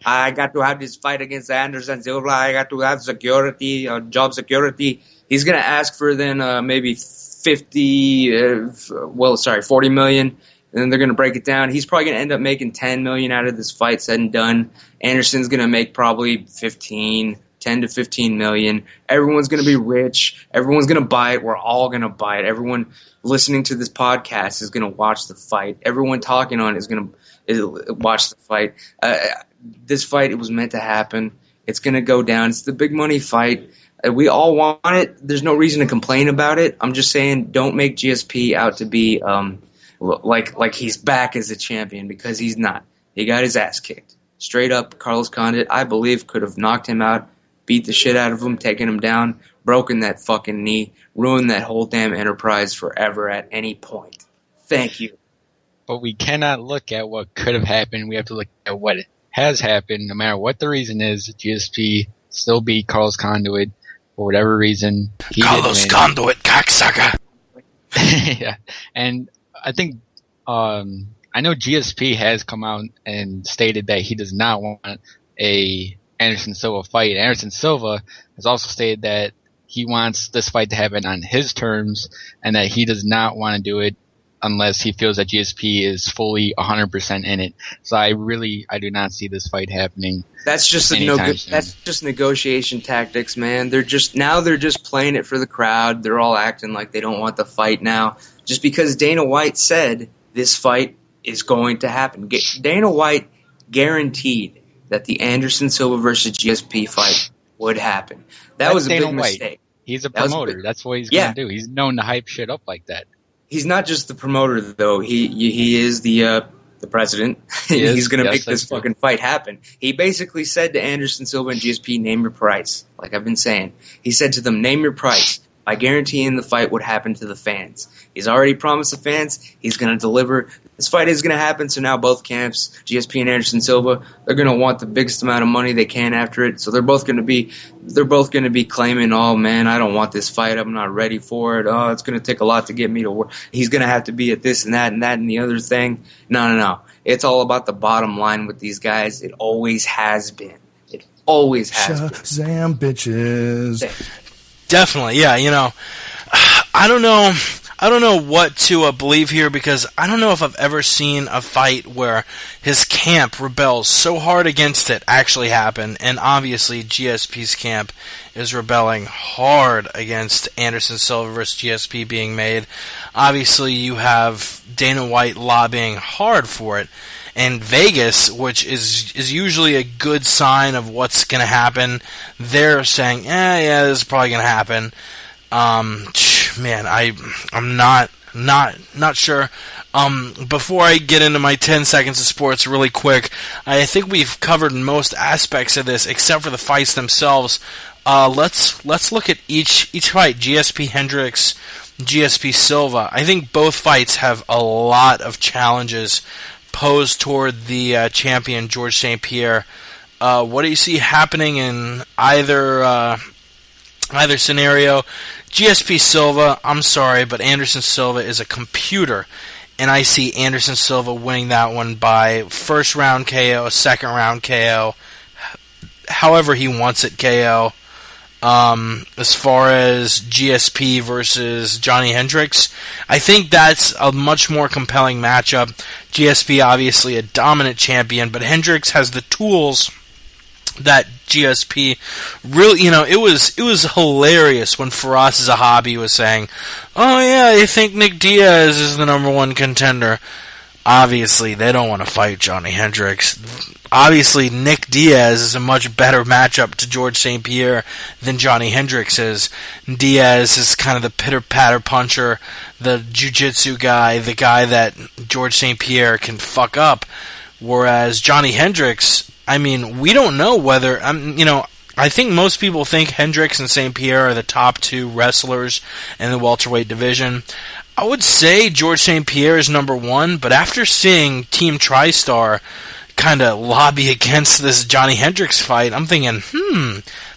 I got to have this fight against Anderson Silva. I got to have security, job security. He's going to ask for then maybe $40 million. And then they're going to break it down. He's probably going to end up making $10 million out of this fight said and done. Anderson's going to make probably $10 to $15 million. Everyone's going to be rich. Everyone's going to buy it. We're all going to buy it. Everyone listening to this podcast is going to watch the fight. Everyone talking on it is going to watch the fight. This fight, it was meant to happen. It's going to go down. It's the big money fight. We all want it. There's no reason to complain about it. I'm just saying, don't make GSP out to be like he's back as a champion, because he's not. He got his ass kicked. Straight up, Carlos Condit, I believe, could have knocked him out, beat the shit out of him, taken him down, broken that fucking knee, ruined that whole damn enterprise forever at any point. Thank you. But we cannot look at what could have happened. We have to look at what has happened. No matter what the reason is, GSP still beat Carlos Condit for whatever reason. Carlos Condit, cocksucker. Yeah, and I think I know GSP has come out and stated that he does not want a Anderson Silva fight. Anderson Silva has also stated that he wants this fight to happen on his terms and that he does not want to do it unless he feels that GSP is fully 100% in it. So I do not see this fight happening. That's just that's just negotiation tactics, man. They're just playing it for the crowd. They're all acting like they don't want the fight now, just because Dana White said this fight is going to happen. Dana White guaranteed that the Anderson Silva versus GSP fight would happen. That was a big mistake. He's a promoter. That's what he's going to do. He's known to hype shit up like that. He's not just the promoter, though. He is the president. He's going to make this fucking fight happen. He basically said to Anderson Silva and GSP, name your price. Like I've been saying. He said to them, name your price. By guaranteeing the fight would happen to the fans. He's already promised the fans he's going to deliver. The this fight is going to happen. So now both camps, GSP and Anderson Silva, they're going to want the biggest amount of money they can after it. So they're both going to be claiming, oh man, I don't want this fight. I'm not ready for it. Oh, it's going to take a lot to get me to work. He's going to have to be at this and that and the other thing. No. It's all about the bottom line with these guys. It always has been. It always has been. Shazam, bitches. Definitely, yeah. I don't know what to believe here, because I don't know if I've ever seen a fight where his camp rebels so hard against it actually happen, and obviously GSP's camp is rebelling hard against Anderson Silva versus GSP being made. Obviously, you have Dana White lobbying hard for it, and Vegas, which is usually a good sign of what's going to happen, they're saying, yeah, this is probably going to happen. Man, I'm not sure. Before I get into my 10 seconds of sports really quick, I think we've covered most aspects of this except for the fights themselves. Let's look at each fight. GSP Hendricks, GSP Silva. I think both fights have a lot of challenges posed toward the champion George St. Pierre. What do you see happening in either scenario? GSP Silva, I'm sorry, but Anderson Silva is a computer, and I see Anderson Silva winning that one by first round KO, second round KO, however he wants it KO. As far as GSP versus Johnny Hendricks, I think that's a much more compelling matchup. GSP obviously a dominant champion, but Hendricks has the tools that GSP really, it was hilarious when Firas Zahabi was saying, oh yeah, they think Nick Diaz is the number one contender. Obviously, they don't want to fight Johnny Hendricks. Obviously, Nick Diaz is a much better matchup to George St. Pierre than Johnny Hendricks is. Diaz is kind of the pitter-patter puncher, the jiu-jitsu guy, the guy that George St. Pierre can fuck up. Whereas Johnny Hendricks, I mean, we don't know whether, I think most people think Hendricks and St. Pierre are the top two wrestlers in the welterweight division. I would say George St. Pierre is number one, but after seeing Team TriStar kind of lobby against this Johnny Hendricks fight, I'm thinking,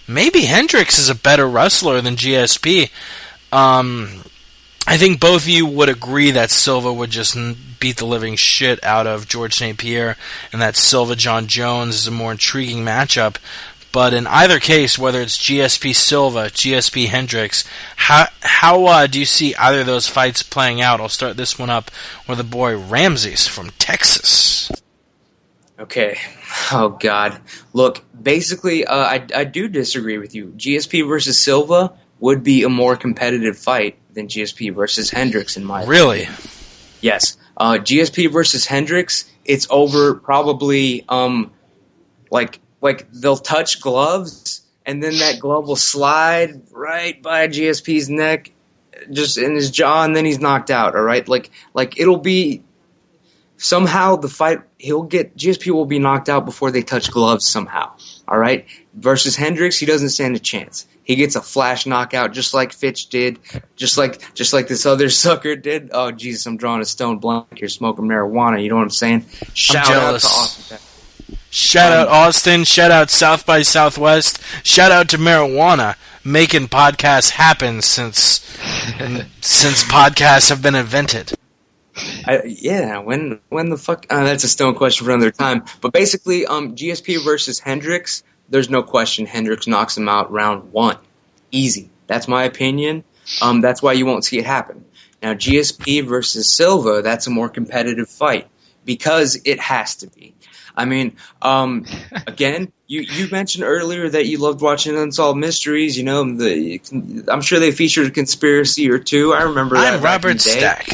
maybe Hendricks is a better wrestler than GSP. I think both of you would agree that Silva would just beat the living shit out of George St. Pierre, and that Silva-John Jones is a more intriguing matchup. But in either case, whether it's GSP Silva, GSP Hendricks, how do you see either of those fights playing out? I'll start this one up with the boy Ramses from Texas. Okay. Oh, God. Look, basically, I do disagree with you. GSP versus Silva would be a more competitive fight than GSP versus Hendricks, in my opinion. Really? Yes. GSP versus Hendricks, it's over probably, like they'll touch gloves, and then that glove will slide right by GSP's neck, just in his jaw, and then he's knocked out, all right? Like it'll be somehow the fight, GSP will be knocked out before they touch gloves somehow, all right? Versus Hendricks, he doesn't stand a chance. He gets a flash knockout just like Fitch did, just like this other sucker did. Oh, Jesus, I'm drawing a stone blank here, smoking marijuana, you know what I'm saying? Shout out to Austin. Shout out Austin, shout out South by Southwest, shout out to marijuana, making podcasts happen since podcasts have been invented. When the fuck? That's a stone question for another time. But basically, GSP versus Hendricks, there's no question Hendricks knocks him out round one. Easy. That's my opinion. That's why you won't see it happen. Now, GSP versus Silva, that's a more competitive fight because it has to be. I mean, again, you mentioned earlier that you loved watching Unsolved Mysteries. I'm sure they featured a conspiracy or two. I remember that. I'm Robert Stack.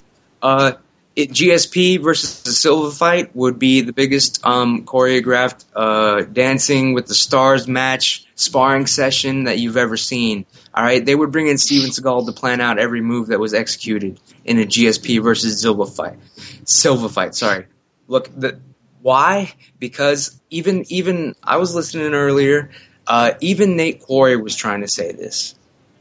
GSP versus the Silva fight would be the biggest choreographed Dancing with the Stars match sparring session that you've ever seen. All right, they would bring in Steven Seagal to plan out every move that was executed in a GSP versus Silva fight. Sorry. Look, why? Because even I was listening earlier. Even Nate Quarry was trying to say this.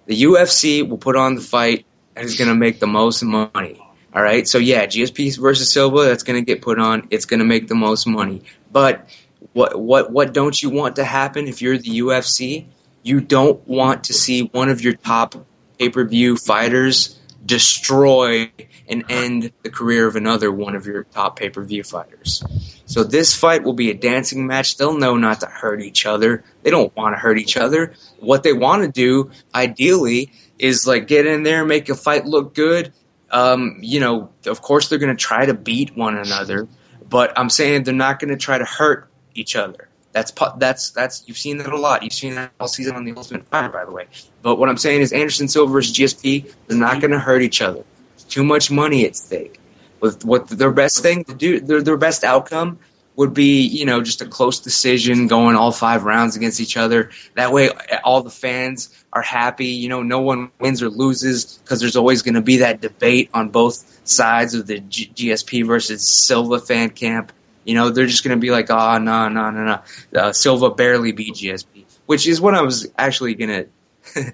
The UFC will put on the fight and is going to make the most money. All right, so yeah, GSP versus Silva, that's going to get put on. It's going to make the most money. But what don't you want to happen if you're the UFC? You don't want to see one of your top pay-per-view fighters destroy and end the career of another one of your top pay-per-view fighters. So this fight will be a dancing match. They'll know not to hurt each other. They don't want to hurt each other. What they want to do, ideally, is like get in there, make a fight look good. Of course they're going to try to beat one another, but I'm saying they're not going to try to hurt each other. That's you've seen that a lot. You've seen that all season on The Ultimate Fighter, by the way. But what I'm saying is Anderson Silva versus GSP, they're not going to hurt each other. Too much money at stake. With what their best thing to do, their best outcome would be, just a close decision, going all 5 rounds against each other. That way, all the fans are happy. No one wins or loses because there's always going to be that debate on both sides of the GSP versus Silva fan camp. They're just going to be like, oh, no. Silva barely beat GSP, which is what I was actually going to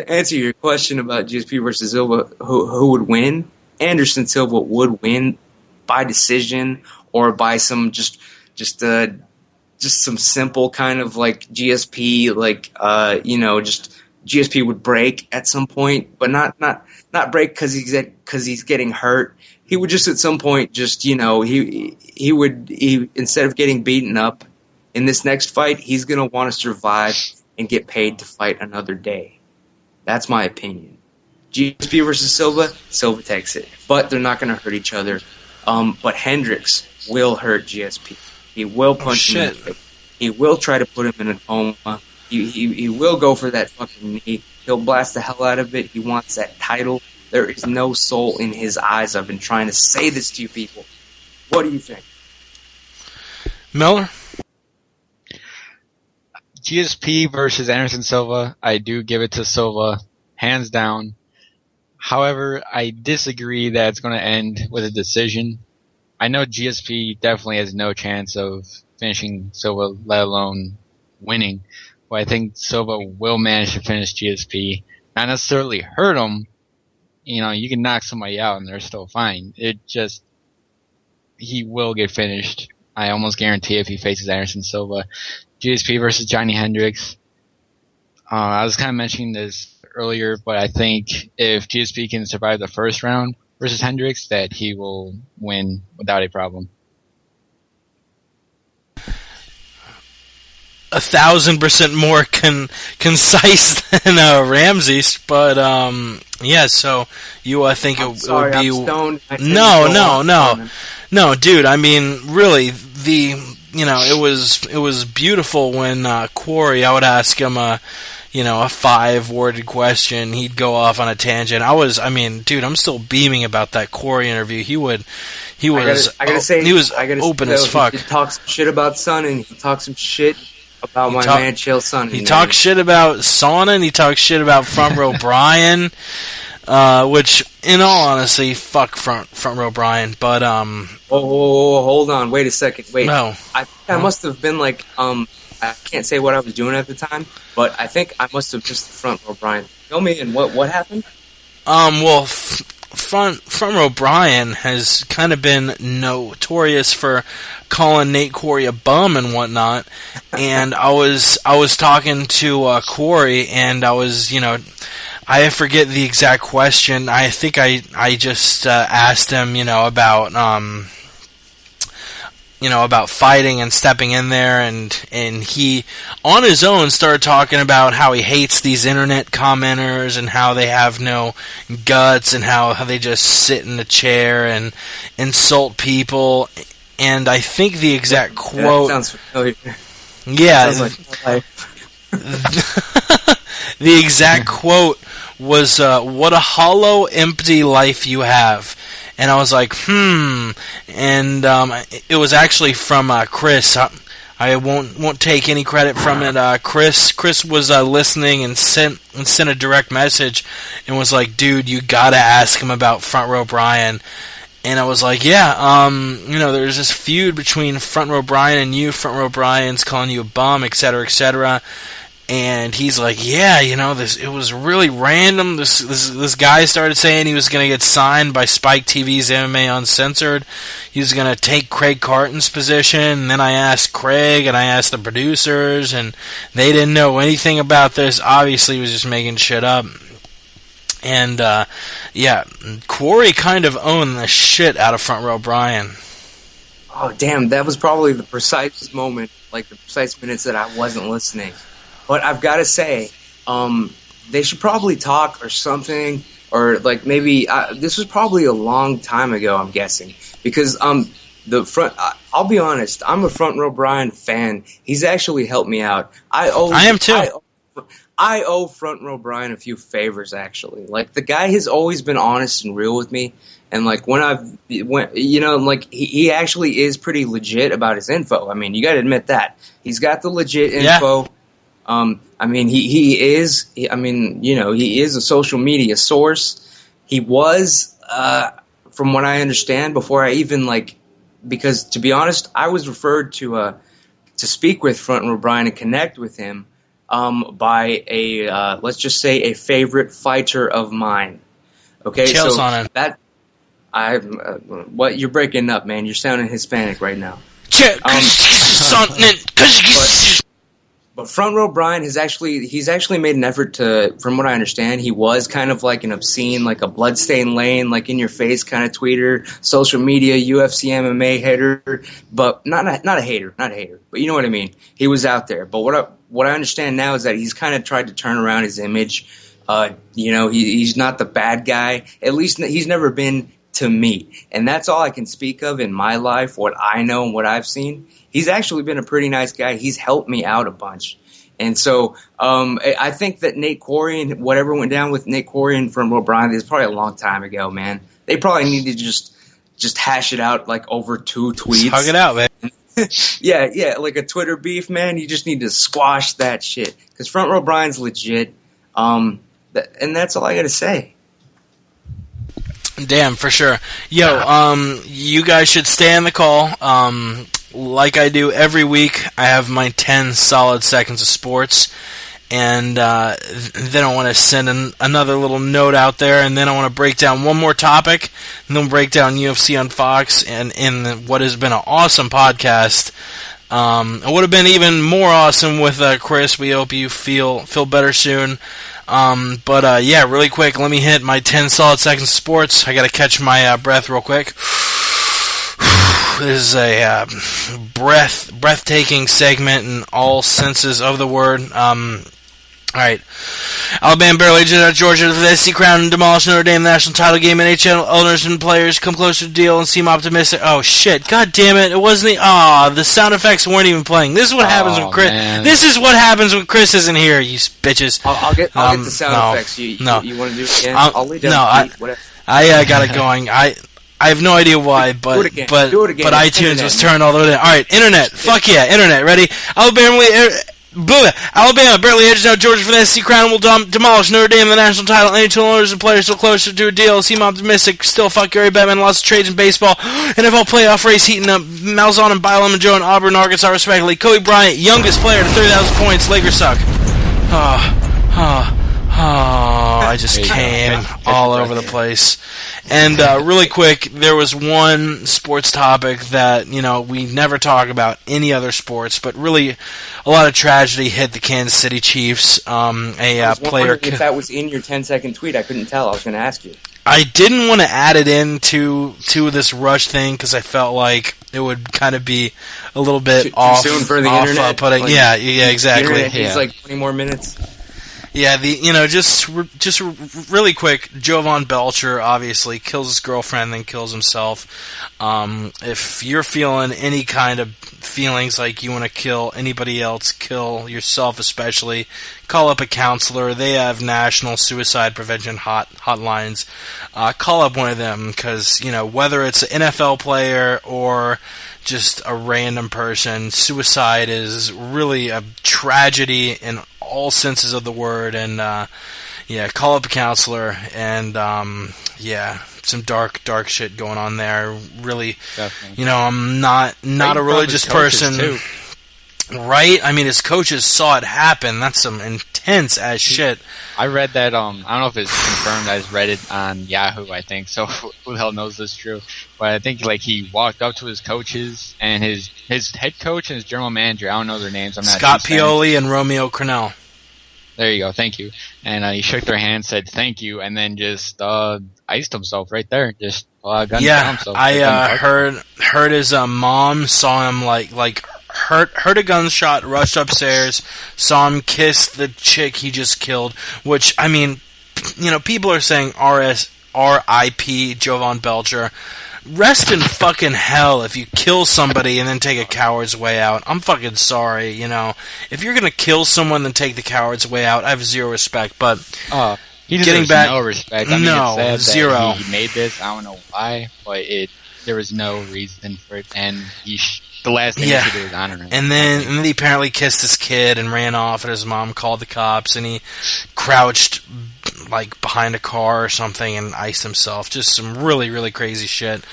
answer your question about GSP versus Silva, who would win. Anderson Silva would win by decision or by some just some simple kind of like GSP, just GSP would break at some point, but not break because he's getting hurt. He would just at some point just he would instead of getting beaten up in this next fight, he's gonna want to survive and get paid to fight another day. That's my opinion. GSP versus Silva takes it, but they're not gonna hurt each other. But Hendricks will hurt GSP. He will punch him in the face. He will try to put him in a coma. He will go for that fucking knee. He'll blast the hell out of it. He wants that title. There is no soul in his eyes. I've been trying to say this to you people. What do you think? Miller? GSP versus Anderson Silva. I do give it to Silva, hands down. However, I disagree that it's going to end with a decision. I know GSP definitely has no chance of finishing Silva, let alone winning. But I think Silva will manage to finish GSP. Not necessarily hurt him. You can knock somebody out and they're still fine. He will get finished. I almost guarantee if he faces Anderson Silva. GSP versus Johnny Hendricks. I was kind of mentioning this earlier, but I think if GSP can survive the first round versus Hendricks, that he will win without a problem. 1,000% more concise than Ramsey's, but so you think it would be no, dude. I mean, really, it was beautiful when Quarry. I would ask him a 5-worded question. He'd go off on a tangent. Dude, I'm still beaming about that Quarry interview. He was open as fuck. He talks some shit about Son, and he talks some shit about man Chael Sonnen. He talks shit about Sonnen. He talks shit about Front Row Brian, which, in all honesty, fuck Front Row Brian. But hold on, wait a second, wait. No, I must have been like I can't say what I was doing at the time, but I think I must have just Front Row Brian. Tell me, and what happened? Front Row Brian has kind of been notorious for calling Nate Quarry a bum and whatnot. And I was talking to Quarry, and I was, I forget the exact question. I think I just asked him, about fighting and stepping in there, and he on his own started talking about how he hates these internet commenters and how they have no guts and how they just sit in a chair and insult people. And I think the exact quote, that sounds familiar. Yeah, sounds like the exact quote was, "What a hollow, empty life you have." And I was like, and it was actually from Chris. I won't take any credit from it. Chris was listening and sent a direct message and was like, "Dude, you gotta ask him about Front Row Brian." And I was like, "Yeah, there's this feud between Front Row Brian and you. Front Row Brian's calling you a bum, etc., etc." And he's like, yeah, it was really random. This guy started saying he was going to get signed by Spike TV's MMA Uncensored. He was going to take Craig Carton's position. And then I asked Craig and I asked the producers, and they didn't know anything about this. Obviously, he was just making shit up. And, Quarry kind of owned the shit out of Front Row Brian. Oh, damn, that was probably the precise moment, like the precise minutes that I wasn't listening. But I've got to say, they should probably talk or something, or like maybe this was probably a long time ago, I'm guessing, because I'll be honest, I'm a Front Row Brian fan. He's actually helped me out. I am too. I owe Front Row Brian a few favors, actually. Like, the guy has always been honest and real with me, and like he actually is pretty legit about his info. I mean, you got to admit that he's got the legit info. Yeah. He is a social media source. He was, from what I understand, before I even because to be honest, I was referred to speak with Front Row Brian and connect with him, by let's just say a favorite fighter of mine. Okay. Chills on him. What you're breaking up, man. You're sounding Hispanic right now. But Front Row Brian he's actually made an effort to, from what I understand, he was kind of like an obscene, like a bloodstained lane, like in your face kind of tweeter, social media, UFC, MMA hater, but not a hater, but you know what I mean. He was out there. But what I understand now is that he's kind of tried to turn around his image. He's not the bad guy. At least he's never been to me. And that's all I can speak of in my life, what I know and what I've seen. He's actually been a pretty nice guy. He's helped me out a bunch. And so I think that Nate Quarry and whatever went down with Nate Quarry and Front Row Brian is probably a long time ago, man. They probably need to just hash it out like over 2 tweets. Just hug it out, man. Yeah, like a Twitter beef, man. You just need to squash that shit. Because Front Row Brian's legit. And that's all I got to say. Damn, for sure. Yo, you guys should stay on the call. Like I do every week, I have my 10 solid seconds of sports, and then I want to send another little note out there, and then I want to break down one more topic, and then break down UFC on Fox, and in what has been an awesome podcast. It would have been even more awesome with Chris. We hope you feel better soon. Really quick, let me hit my 10 solid seconds of sports. I got to catch my breath real quick. This is a breathtaking segment in all senses of the word. Alright. Alabama barely edged out Georgia for the SEC crown and demolished Notre Dame national title game. NHL owners and players come closer to the deal and seem optimistic. Oh shit! God damn it! It wasn't the sound effects weren't even playing. This is what happens when Chris. Man. This is what happens when Chris isn't here. You bitches. I'll get the sound effects. You want to do it again? I'll lay down. I got it going. I have no idea why, but iTunes was turned all the way down. All right, internet. Fuck yeah, internet. Ready? Alabama barely edged out Georgia for the SEC crown and will demolish Notre Dame in the national title. NHL owners and players still closer to a deal. Seem optimistic. Still, fuck Gary Bettman. Lots of trades in baseball. NFL playoff race heating up. Malzahn and Bylum and Joe and Auburn, Arkansas, respectively. Kobe Bryant, youngest player to 3,000 points. Lakers suck. I just came all over the place. And really quick, there was one sports topic that, we never talk about any other sports, but really a lot of tragedy hit the Kansas City Chiefs. I was player. If that was in your 10-second tweet, I couldn't tell. I was going to ask you. I didn't want to add it into this Rush thing because I felt like it would kind of be a little bit off. Too soon for the internet. Yeah, exactly. The internet needs like 20 more minutes. Yeah, just really quick, Jovan Belcher obviously kills his girlfriend, then kills himself. If you're feeling any kind of feelings like you want to kill anybody else, kill yourself especially, call up a counselor. They have national suicide prevention hotlines. Call up one of them because, whether it's an NFL player or just a random person, suicide is really a tragedy in all senses of the word, and call up a counselor, and some dark shit going on there. Really, definitely. I'm not a religious person. Too. Right? I mean, his coaches saw it happen. That's some intense ass shit. I read that, I don't know if it's confirmed. I just read it on Yahoo, I think. So who the hell knows this is true? But I think like he walked up to his coaches and his head coach and his general manager. I don't know their names. I'm not Scott Pioli and Romeo Crennel. There you go. Thank you. And he shook their hand, said thank you, and then just iced himself right there. Just gunned down himself. I heard his mom saw him like heard a gunshot, rushed upstairs, saw him kiss the chick he just killed. Which, I mean, you know, people are saying R.I.P. Jovan Belcher. Rest in fucking hell if you kill somebody and then take a coward's way out. I'm fucking sorry, you know. If you're gonna kill someone then take the coward's way out, I have zero respect. But he deserves no respect. I mean, no, it's sad zero. That he made this. I don't know why, but there was no reason for it, and the last thing he should do is honor him. And then he apparently kissed his kid and ran off, and his mom called the cops, and he crouched like behind a car or something and iced himself. Just some really, really crazy shit.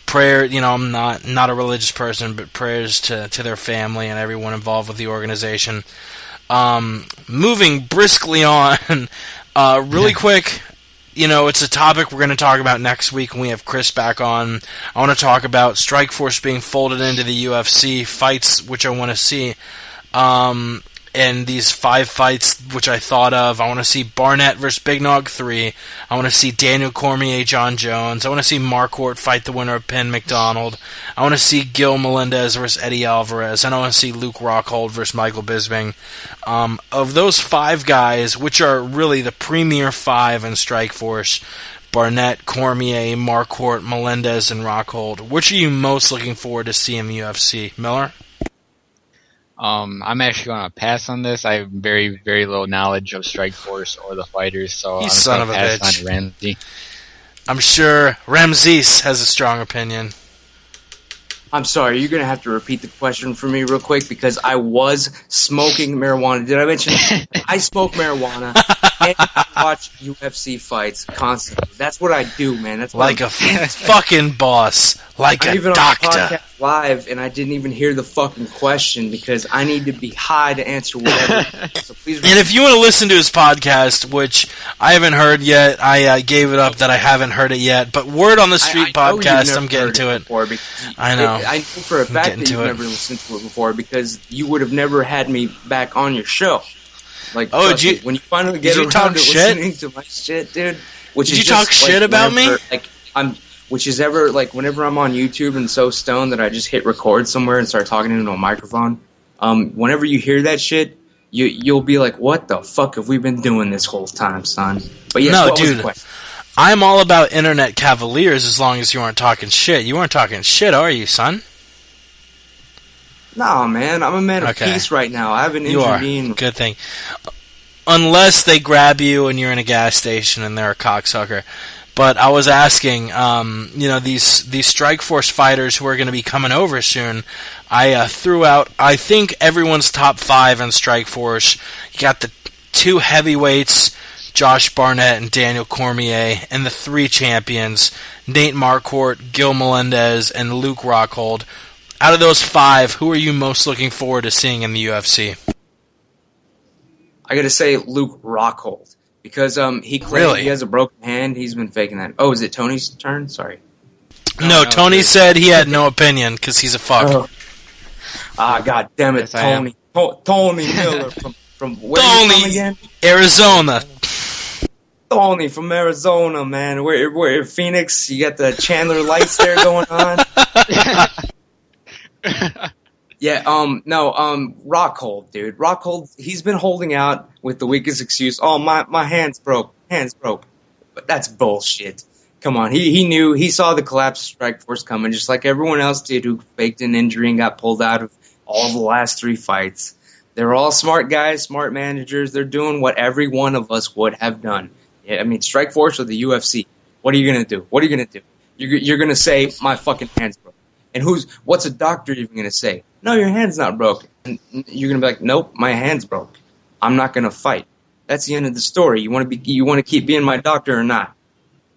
Prayer, you know, I'm not a religious person, but prayers to their family and everyone involved with the organization. Moving briskly on, really quick. You know, it's a topic we're going to talk about next week when we have Chris back on. I want to talk about Strikeforce being folded into the UFC, fights which I want to see, and these 5 fights which I thought of. I want to see Barnett versus Big Nog 3. I want to see Daniel Cormier, John Jones. I want to see Marquardt fight the winner of Penn McDonald. I want to see Gil Melendez versus Eddie Alvarez. And I want to see Luke Rockhold versus Michael Bisping. Of those 5 guys, which are really the premier 5 in Strikeforce, Barnett, Cormier, Marquardt, Melendez, and Rockhold, which are you most looking forward to see in the UFC? Miller? I'm actually going to pass on this. I have very, very little knowledge of Strikeforce or the fighters, so You I'm son going of to a pass bitch. on Ramsey. I'm sure Ramses has a strong opinion. I'm sorry, you're going to have to repeat the question for me real quick because I was smoking marijuana. Did I mention I smoke marijuana and I watch UFC fights constantly? That's what I do, man. That's what Like a fucking boss. Like I'm a even doctor. on the podcast live, and I didn't even hear the fucking question because I need to be high to answer whatever. So please. And if you want to listen to his podcast, which I haven't heard yet, I gave it up that I haven't heard it yet. But Word on the Street I know you've podcast, never I'm getting heard to it. before because I know. I know for a fact getting that to you've it. never listened to it before because you would have never had me back on your show. Like, Oh, trust did you- me, when you finally get did you around talk to shit? listening to my shit, dude. Which Did is you talk just, shit like, about me? whenever, like which is ever like whenever I'm on YouTube and so stoned that I just hit record somewhere and start talking into a microphone. Whenever you hear that shit, you'll be like, "What the fuck have we been doing this whole time, son?" But yes, No, what was the dude. question? I'm all about internet cavaliers as long as you aren't talking shit. You weren't talking shit, are you, son? No, man, I'm a man of Okay. peace right now. I haven't You are. intervened. Good thing. Unless they grab you and you're in a gas station and they're a cocksucker. But I was asking, you know, these Strikeforce fighters who are going to be coming over soon, I threw out, I think, everyone's top 5 in Strikeforce. You got the 2 heavyweights, Josh Barnett and Daniel Cormier, and the 3 champions, Nate Marquardt, Gil Melendez, and Luke Rockhold. Out of those 5, who are you most looking forward to seeing in the UFC? I gotta say Luke Rockhold because he claimed Really? he has a broken hand. He's been faking that. Oh, is it Tony's turn? Sorry. No, Tony dude. said he had no opinion because he's a fuck. Oh. God damn it, Yes, I am. Tony Miller from where are you from Tony, again? Arizona. Tony from Arizona, man. We're in Phoenix. You got the Chandler lights there going on. Yeah, Rockhold, dude. Rockhold, he's been holding out with the weakest excuse. Oh, my hand's broke. But that's bullshit. Come on, he knew, he saw the collapse of Strikeforce coming, just like everyone else did who faked an injury and got pulled out of all the last 3 fights. They're all smart guys, smart managers. They're doing what every one of us would have done. Yeah, I mean, Strikeforce or the UFC. What are you gonna do? You're gonna say my fucking hand's broke. And what's a doctor even going to say? No, your hand's not broken. And you're going to be like, nope, my hand's broke. I'm not going to fight. That's the end of the story. You want to keep being my doctor or not?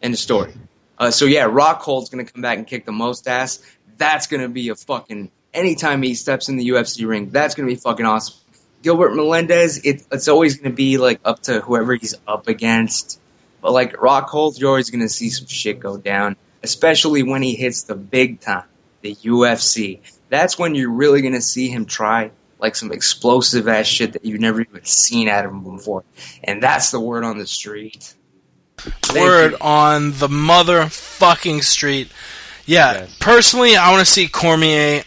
End of story. So yeah, Rockhold's going to come back and kick the most ass. That's going to be a fucking anytime he steps in the UFC ring. That's going to be fucking awesome. Gilbert Melendez, it's always going to be like up to whoever he's up against. But like Rockhold, you're always going to see some shit go down, especially when he hits the big time, the UFC. That's when you're really going to see him try like some explosive ass shit that you've never even seen out of him before. And that's the word on the street. Word on the motherfucking street. Yeah, Yes. Personally, I want to see Cormier.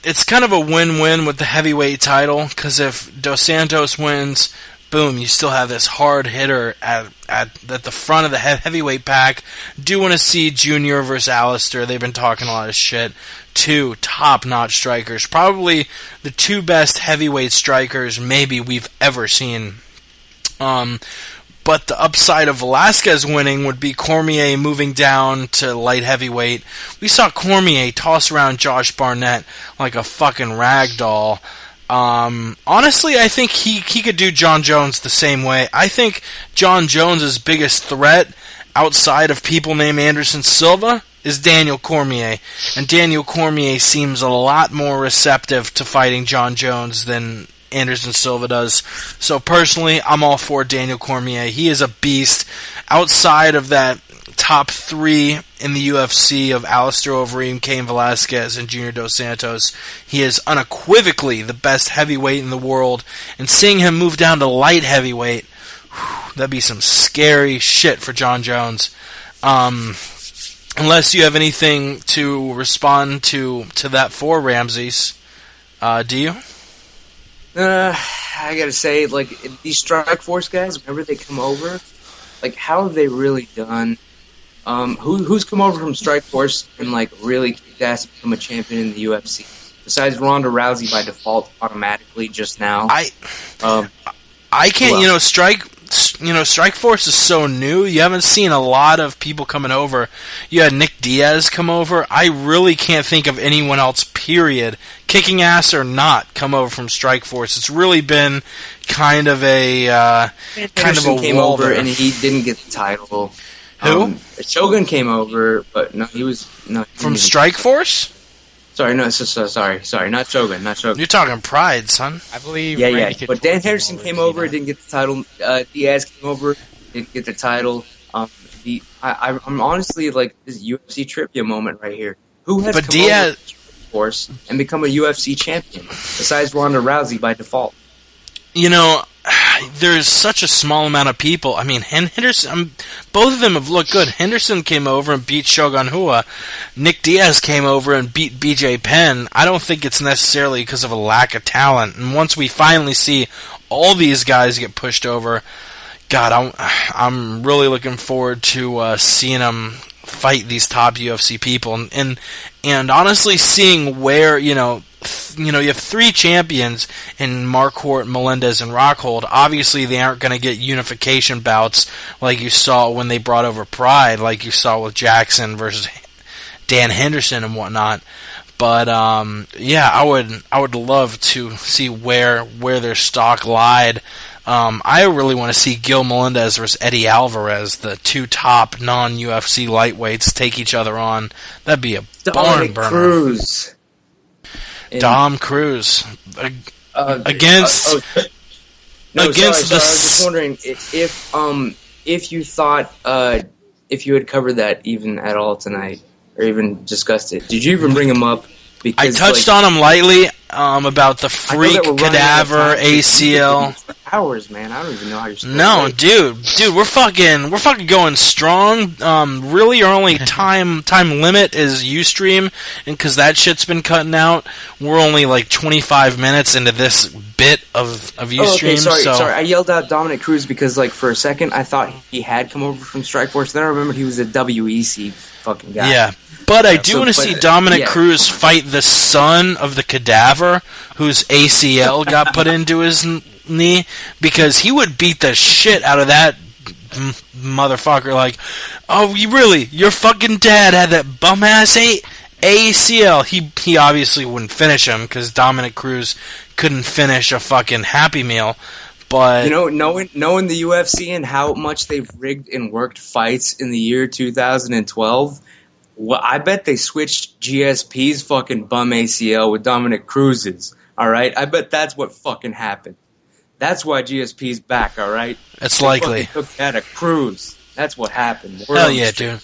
It's kind of a win-win with the heavyweight title, because if Dos Santos wins, boom, you still have this hard hitter at the front of the heavyweight pack. Do want to see Junior versus Alistair. They've been talking a lot of shit. Two top-notch strikers. Probably the two best heavyweight strikers maybe we've ever seen. But the upside of Velasquez winning would be Cormier moving down to light heavyweight. We saw Cormier toss around Josh Barnett like a fucking rag doll. Honestly, I think he could do John Jones the same way. I think John Jones' biggest threat outside of people named Anderson Silva is Daniel Cormier. And Daniel Cormier seems a lot more receptive to fighting John Jones than Anderson Silva does. So personally, I'm all for Daniel Cormier. He is a beast. Outside of that top three in the UFC of Alistair Overeem, Cain Velasquez, and Junior Dos Santos, he is unequivocally the best heavyweight in the world. And seeing him move down to light heavyweight, that'd be some scary shit for John Jones. Unless you have anything to respond to that for Ramses, do you? I gotta say, like, these Strikeforce guys, whenever they come over, like, how have they really done? Who's come over from Strikeforce and, like, really kicked ass and become a champion in the UFC? Besides Ronda Rousey by default, automatically, just now. I can't, Strikeforce is so new. You haven't seen a lot of people coming over. You had Nick Diaz come over. I really can't think of anyone else, period, kicking ass or not, come over from Strikeforce. It's really been kind of a came wall over there. and he didn't get the title. Who? Shogun came over, but no, he From Strikeforce? Sorry, no, sorry, not Shogun. You're talking Pride, son. I believe. Yeah. Randy But Dan Couture Henderson came over, didn't get the title. Diaz came over, didn't get the title. I'm honestly like this UFC trivia moment right here. Who has But come Diaz- over to Force and become a UFC champion besides Ronda Rousey by default? There's such a small amount of people. I mean, Henderson, both of them have looked good. Henderson came over and beat Shogun Rua. Nick Diaz came over and beat BJ Penn. I don't think it's necessarily because of a lack of talent. And once we finally see all these guys get pushed over, God, I'm really looking forward to seeing them fight these top UFC people. And honestly, seeing where, you have three champions in Marquardt, Melendez, and Rockhold. Obviously, they aren't going to get unification bouts like you saw when they brought over Pride, like you saw with Jackson versus Dan Henderson and whatnot. But I would love to see where their stock lied. I really want to see Gil Melendez versus Eddie Alvarez, the two top non-UFC lightweights, take each other on. That'd be a barn burner. Cruz. Dom Cruz against sorry, I was just wondering if you thought if you had covered that even at all tonight or even discussed it. Did you even bring him up? Because, I touched on him lightly about the freak cadaver ACL. Hours, man. I don't even know how you're still No, late. dude, we're fucking going strong. Really, our only time limit is Ustream, and because that shit's been cutting out, we're only like 25 minutes into this bit of Ustream. Oh, okay, sorry. So I yelled out Dominic Cruz because, like, for a second I thought he had come over from Strikeforce. Then I remembered he was a WEC fucking guy. yeah. But I do want to see Dominic Cruz fight the son of the cadaver whose ACL got put into his knee, because he would beat the shit out of that motherfucker. Like, oh, your fucking dad had that bum-ass ACL. He obviously wouldn't finish him because Dominic Cruz couldn't finish a fucking Happy Meal. But knowing the UFC and how much they've rigged and worked fights in the year 2012, Well, I bet they switched GSP's fucking bum ACL with Dominic Cruz's. All right, I bet that's what fucking happened. That's why GSP's back. All right, It's they likely. fucking took that a Cruz. That's what happened. Hell yeah, dude.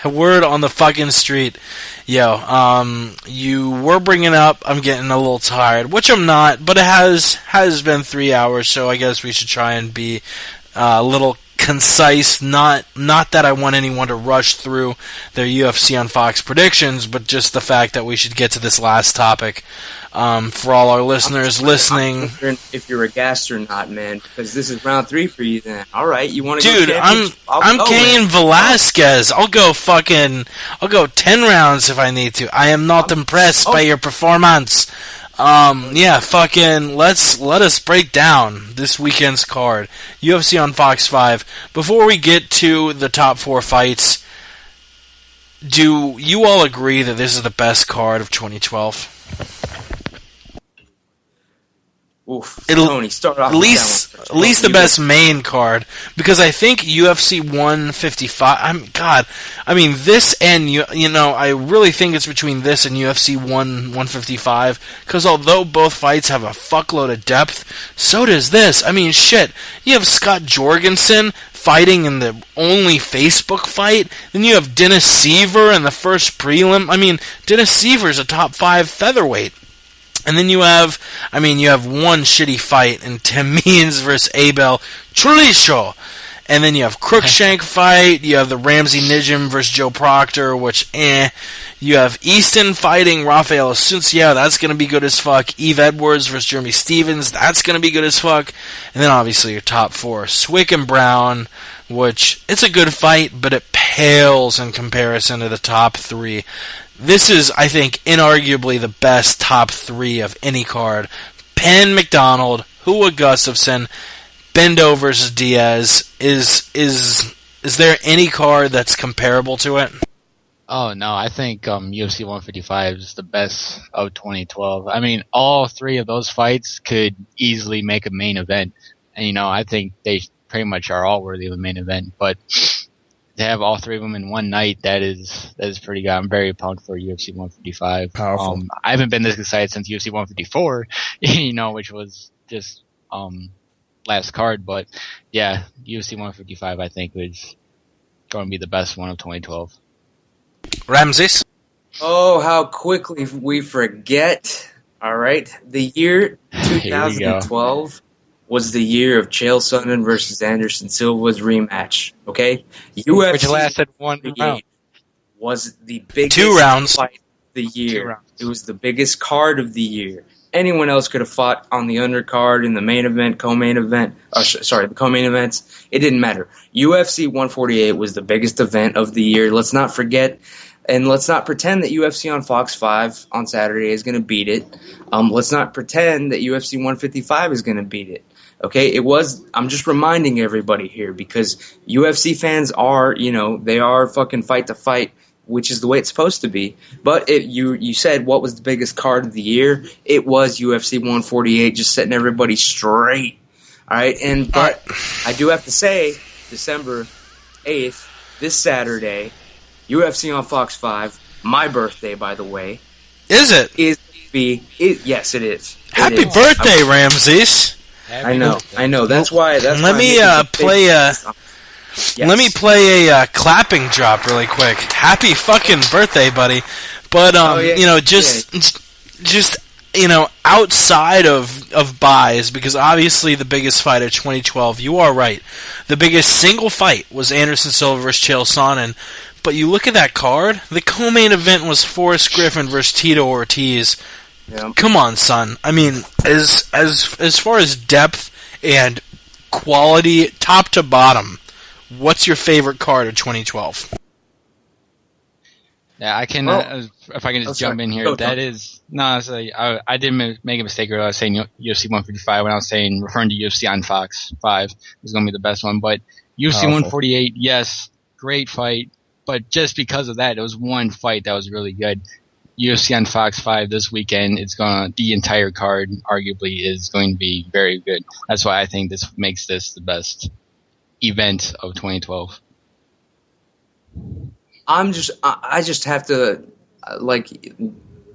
Word on the fucking street. Yo, you were bringing up I'm getting a little tired, which I'm not, but it has been 3 hours, so I guess we should try and be a little concise. Not that I want anyone to rush through their UFC on Fox predictions, but just the fact that we should get to this last topic. For all our listeners listening, if you're a gassed or not, man, because this is round 3 for you. Then all right, you want to dude? go I'm Cain Velasquez. I'll go 10 rounds if I need to. I am not impressed by your performance. Yeah, fucking let us break down this weekend's card. UFC on Fox 5. Before we get to the top 4 fights, do you all agree that this is the best card of 2012? Oof, Tony, start off at least the best main card, because I think UFC 155. This and I really think it's between this and UFC 155, because although both fights have a fuckload of depth, so does this. I mean, shit, you have Scott Jorgensen fighting in the only Facebook fight, then you have Dennis Seaver in the first prelim. I mean, Dennis Seaver's a top 5 featherweight. And then you have one shitty fight in Tim Means versus Abel Trujillo. And then you have Crookshank fight. You have the Ramsey Nijem versus Joe Proctor, which, You have Easton fighting Rafael Asuncia. That's going to be good as fuck. Eve Edwards versus Jeremy Stevens. That's going to be good as fuck. And then obviously your top 4. Swick and Brown, which, it's a good fight, but it pales in comparison to the top 3. This is, I think, inarguably the best top 3 of any card. Penn McDonald, Hua Gustafsson, Bendo versus Diaz. Is there any card that's comparable to it? Oh, no, I think UFC 155 is the best of 2012. I mean, all 3 of those fights could easily make a main event. And, I think they pretty much are all worthy of a main event. But to have all 3 of them in one night, that is pretty good. I'm very pumped for UFC 155. Powerful. I haven't been this excited since UFC 154, which was just last card. But yeah, UFC 155 I think is going to be the best one of 2012. Ramses? Oh, how quickly we forget. All right, the year 2012 was the year of Chael Sonnen versus Anderson Silva's rematch. Okay, UFC which lasted 1 round. Was the biggest 2 rounds fight of the year. It was the biggest card of the year. Anyone else could have fought on the undercard, in the main event, co-main event. The co-main events. It didn't matter. UFC 148 was the biggest event of the year. Let's not forget, and let's not pretend that UFC on Fox 5 on Saturday is going to beat it. Let's not pretend that UFC 155 is going to beat it. Okay, it was. I'm just reminding everybody here, because UFC fans are, they are fucking fight to fight, which is the way it's supposed to be. But you said what was the biggest card of the year? It was UFC 148, just setting everybody straight. All right, but I do have to say, December 8th, this Saturday, UFC on Fox 5, my birthday, by the way. Is it? Yes, it is. Happy birthday, Ramses. I know. That's why. Let me play a clapping drop really quick. Happy fucking birthday, buddy! But just outside of buys, because obviously the biggest fight of 2012. You are right. The biggest single fight was Anderson Silva versus Chael Sonnen. But you look at that card. The co-main event was Forrest Griffin versus Tito Ortiz. Yeah. Come on, son. I mean, as far as depth and quality, top to bottom, what's your favorite card of 2012? Yeah, I can. If I can just jump in here, I did make a mistake earlier. I was saying UFC 155 when I was referring to UFC on Fox 5 was going to be the best one. But UFC 148, yes, great fight. But just because of that, it was one fight that was really good. UFC on Fox 5 this weekend, the entire card arguably is going to be very good. That's why I think this makes this the best event of 2012. I just have to like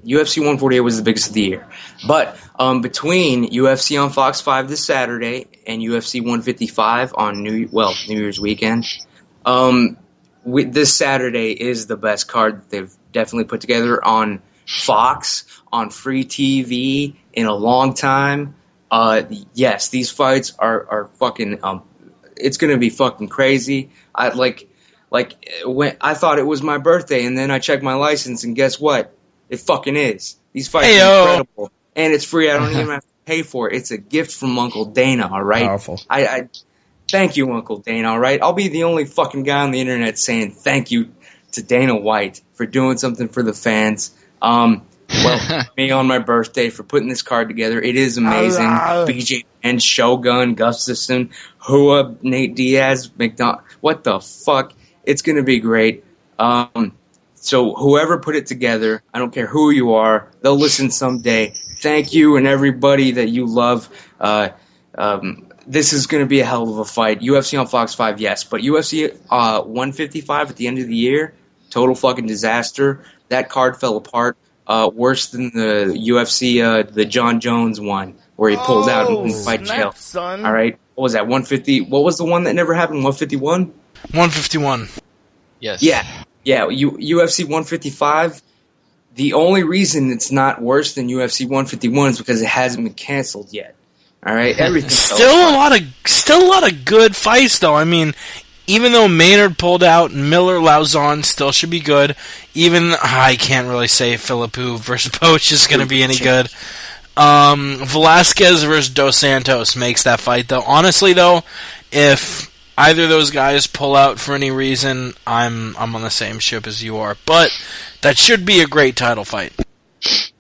UFC 148 was the biggest of the year, but between UFC on Fox 5 this Saturday and UFC 155 on New Year's weekend, this Saturday is the best card that they've definitely put together on Fox, on free TV in a long time. Yes, these fights are fucking. It's gonna be fucking crazy. When I thought it was my birthday, and then I checked my license, and guess what? It fucking is. These fights are incredible, and it's free. I don't even have to pay for it. It's a gift from Uncle Dana. All right. Powerful. I thank you, Uncle Dana. All right. I'll be the only fucking guy on the internet saying thank you to Dana White for doing something for the fans. Me on my birthday for putting this card together. It is amazing. BJ and Shogun, Gustafson, Hua, Nate Diaz, McDonald. What the fuck? It's going to be great. So whoever put it together, I don't care who you are, they'll listen someday. Thank you and everybody that you love. This is going to be a hell of a fight. UFC on Fox 5, yes. But UFC 155 at the end of the year, total fucking disaster. That card fell apart. Worse than the UFC, the John Jones one, where he pulled out and didn't fight jail. Son. All right. What was that, 150? What was the one that never happened, 151? 151. Yes. Yeah. UFC 155, the only reason it's not worse than UFC 151 is because it hasn't been canceled yet. All right? Everything Still a lot of good fights, though. I mean, even though Maynard pulled out, Miller Lauzon still should be good. Even I can't really say Philippou versus Poach is going to be any good. Velasquez versus Dos Santos makes that fight, though. Honestly, though, if either of those guys pull out for any reason, I'm on the same ship as you are. But that should be a great title fight.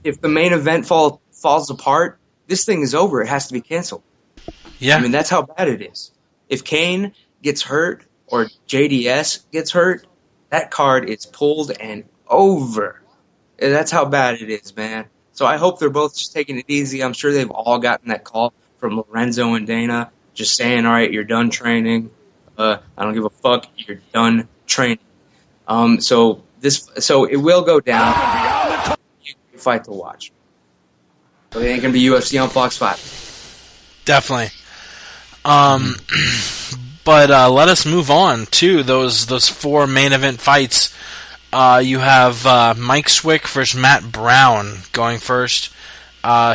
If the main event falls apart, this thing is over. It has to be canceled. Yeah. I mean, that's how bad it is. If Kane gets hurt or JDS gets hurt, that card is pulled and over. And that's how bad it is, man. So I hope they're both just taking it easy. I'm sure they've all gotten that call from Lorenzo and Dana just saying, all right, you're done training. I don't give a fuck. You're done training. So it will go down. Fight to watch. So it ain't gonna be UFC on Fox 5. Definitely. But let us move on to those four main event fights. You have Mike Swick versus Matt Brown going first.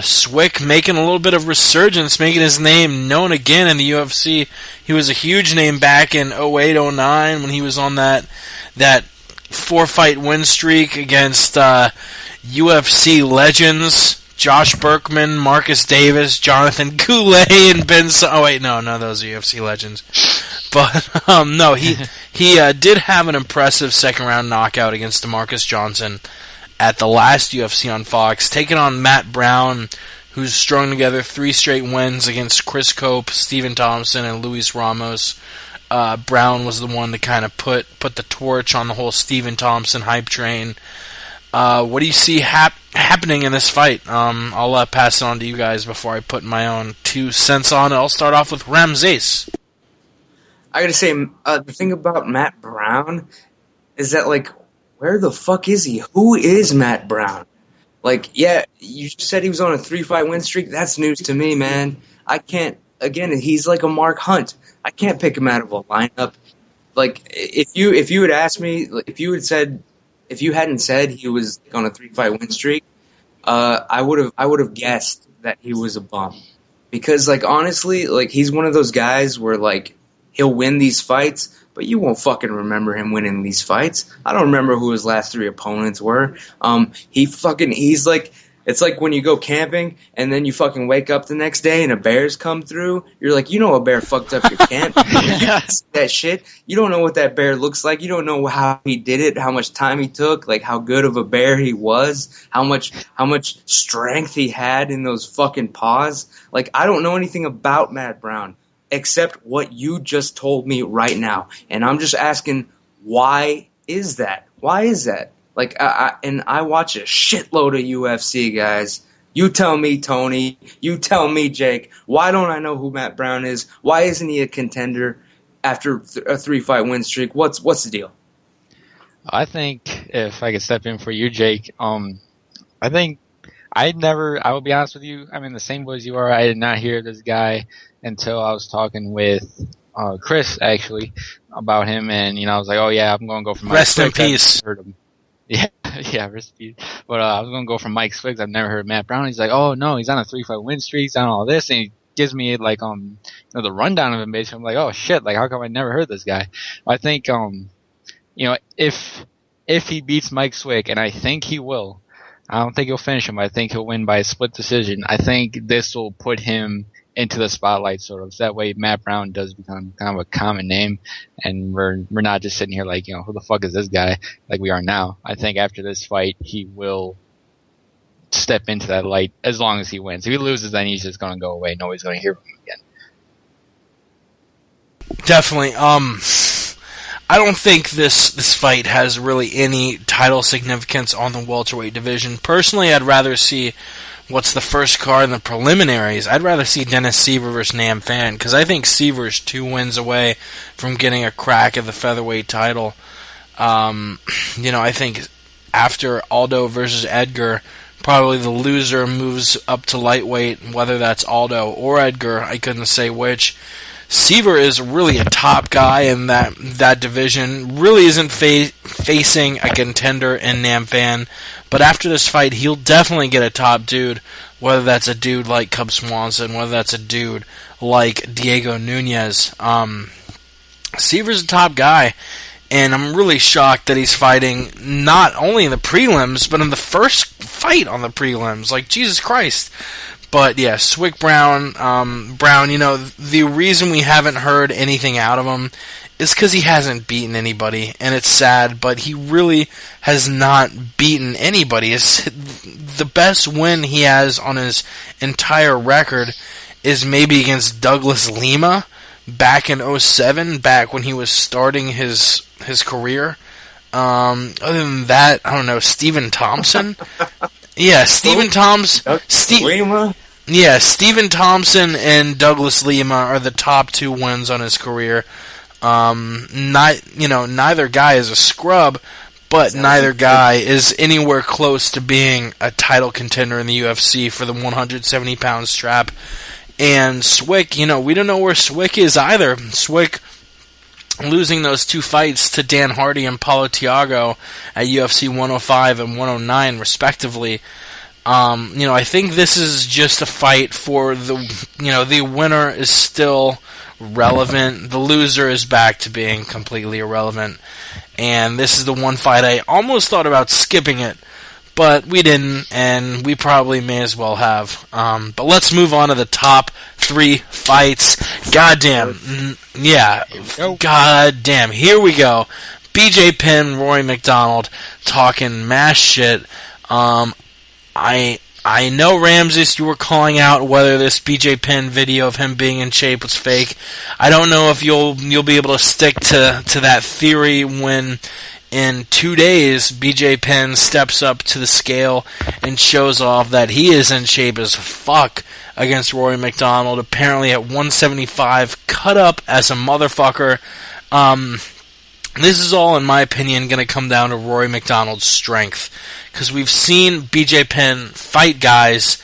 Swick making a little bit of resurgence, making his name known again in the UFC. He was a huge name back in 08-09 when he was on that 4-fight win streak against UFC legends Josh Berkman, Marcus Davis, Jonathan Goulet, and Ben. Those are UFC legends. But no, he did have an impressive second round knockout against DeMarcus Johnson at the last UFC on Fox, taking on Matt Brown, who's strung together 3 straight wins against Chris Cope, Stephen Thompson, and Luis Ramos. Brown was the one to kind of put the torch on the whole Stephen Thompson hype train. What do you see happening in this fight? I'll pass it on to you guys before I put my own 2 cents on it. I'll start off with Ramses. I gotta say, the thing about Matt Brown is that, like, where the fuck is he? Who is Matt Brown? Like, yeah, you said he was on a 3-fight win streak. That's news to me, man. I can't. Again, he's like a Mark Hunt. I can't pick him out of a lineup. Like, if you had asked me, if you hadn't said he was on a 3-fight win streak, I would have guessed that he was a bum. Because, like, honestly, like, he's one of those guys where, like, he'll win these fights, but you won't fucking remember him winning these fights. I don't remember who his last 3 opponents were. He's like, it's like when you go camping and then you fucking wake up the next day and a bear's come through. You're like, a bear fucked up your camp. That shit. You don't know what that bear looks like. You don't know how he did it, how much time he took, like how good of a bear he was, how much strength he had in those fucking paws. Like, I don't know anything about Matt Brown except what you just told me right now. And I'm just asking, why is that? Why is that? Like, I watch a shitload of UFC, guys. You tell me, Tony. You tell me, Jake. Why don't I know who Matt Brown is? Why isn't he a contender after a 3-fight win streak? What's the deal? I think if I could step in for you, Jake, I think I will be honest with you, I'm in the same boat as you are. I did not hear this guy until I was talking with Chris, actually, about him, and, I was like, oh yeah, I'm going to go for Mike Rest in Swiggs. I've peace. never heard him. Yeah, yeah, rest in peace. But I was going to go for Mike Swiggs. I've never heard of Matt Brown. He's like, oh no, he's on a 3-fight win streak, he's on all this, and he gives me like the rundown of him basically. I'm like, oh shit, like how come I never heard this guy? I think if he beats Mike Swick, and I think he will, I don't think he'll finish him. I think he'll win by a split decision. I think this will put him into the spotlight, sort of. So that way Matt Brown does become kind of a common name, and we're not just sitting here like, who the fuck is this guy, like we are now. I think after this fight, he will step into that light as long as he wins. If he loses, then he's just going to go away. Nobody's going to hear from him again. Definitely. I don't think this fight has really any title significance on the welterweight division. Personally, I'd rather see what's the first card in the preliminaries. I'd rather see Dennis Seaver versus Nam Phan, because I think Seaver's 2 wins away from getting a crack at the featherweight title. I think after Aldo versus Edgar, probably the loser moves up to lightweight, whether that's Aldo or Edgar, I couldn't say which. Seaver is really a top guy in that division. Really isn't facing a contender in Nam Phan, but after this fight, he'll definitely get a top dude. Whether that's a dude like Cub Swanson, whether that's a dude like Diego Nunez. Seaver's a top guy, and I'm really shocked that he's fighting not only in the prelims, but in the first fight on the prelims. Like, Jesus Christ. But yeah, Swick Brown, the reason we haven't heard anything out of him is because he hasn't beaten anybody, and it's sad, but he really has not beaten anybody. The best win he has on his entire record is maybe against Douglas Lima back in 2007, back when he was starting his career. Other than that, I don't know, Stephen Thompson? Yeah, Stephen Thompson. Lima? Yeah, Stephen Thompson and Douglas Lima are the top 2 wins on his career. Neither guy is a scrub, but neither guy is anywhere close to being a title contender in the UFC for the 170-pound strap. And Swick, we don't know where Swick is either. Swick losing those 2 fights to Dan Hardy and Paulo Thiago at UFC 105 and 109, respectively. I think this is just a fight for the winner is still relevant. The loser is back to being completely irrelevant. And this is the one fight I almost thought about skipping it, but we didn't, and we probably may as well have. But let's move on to the top 3 fights. Goddamn. Yeah. Goddamn. Here we go. BJ Penn, Rory McDonald talking mass shit. I know, Ramses, you were calling out whether this BJ Penn video of him being in shape was fake. I don't know if you'll be able to stick to that theory when in 2 days BJ Penn steps up to the scale and shows off that he is in shape as fuck against Rory McDonald, apparently at 175, cut up as a motherfucker. This is all, in my opinion, going to come down to Rory McDonald's strength. Because we've seen BJ Penn fight guys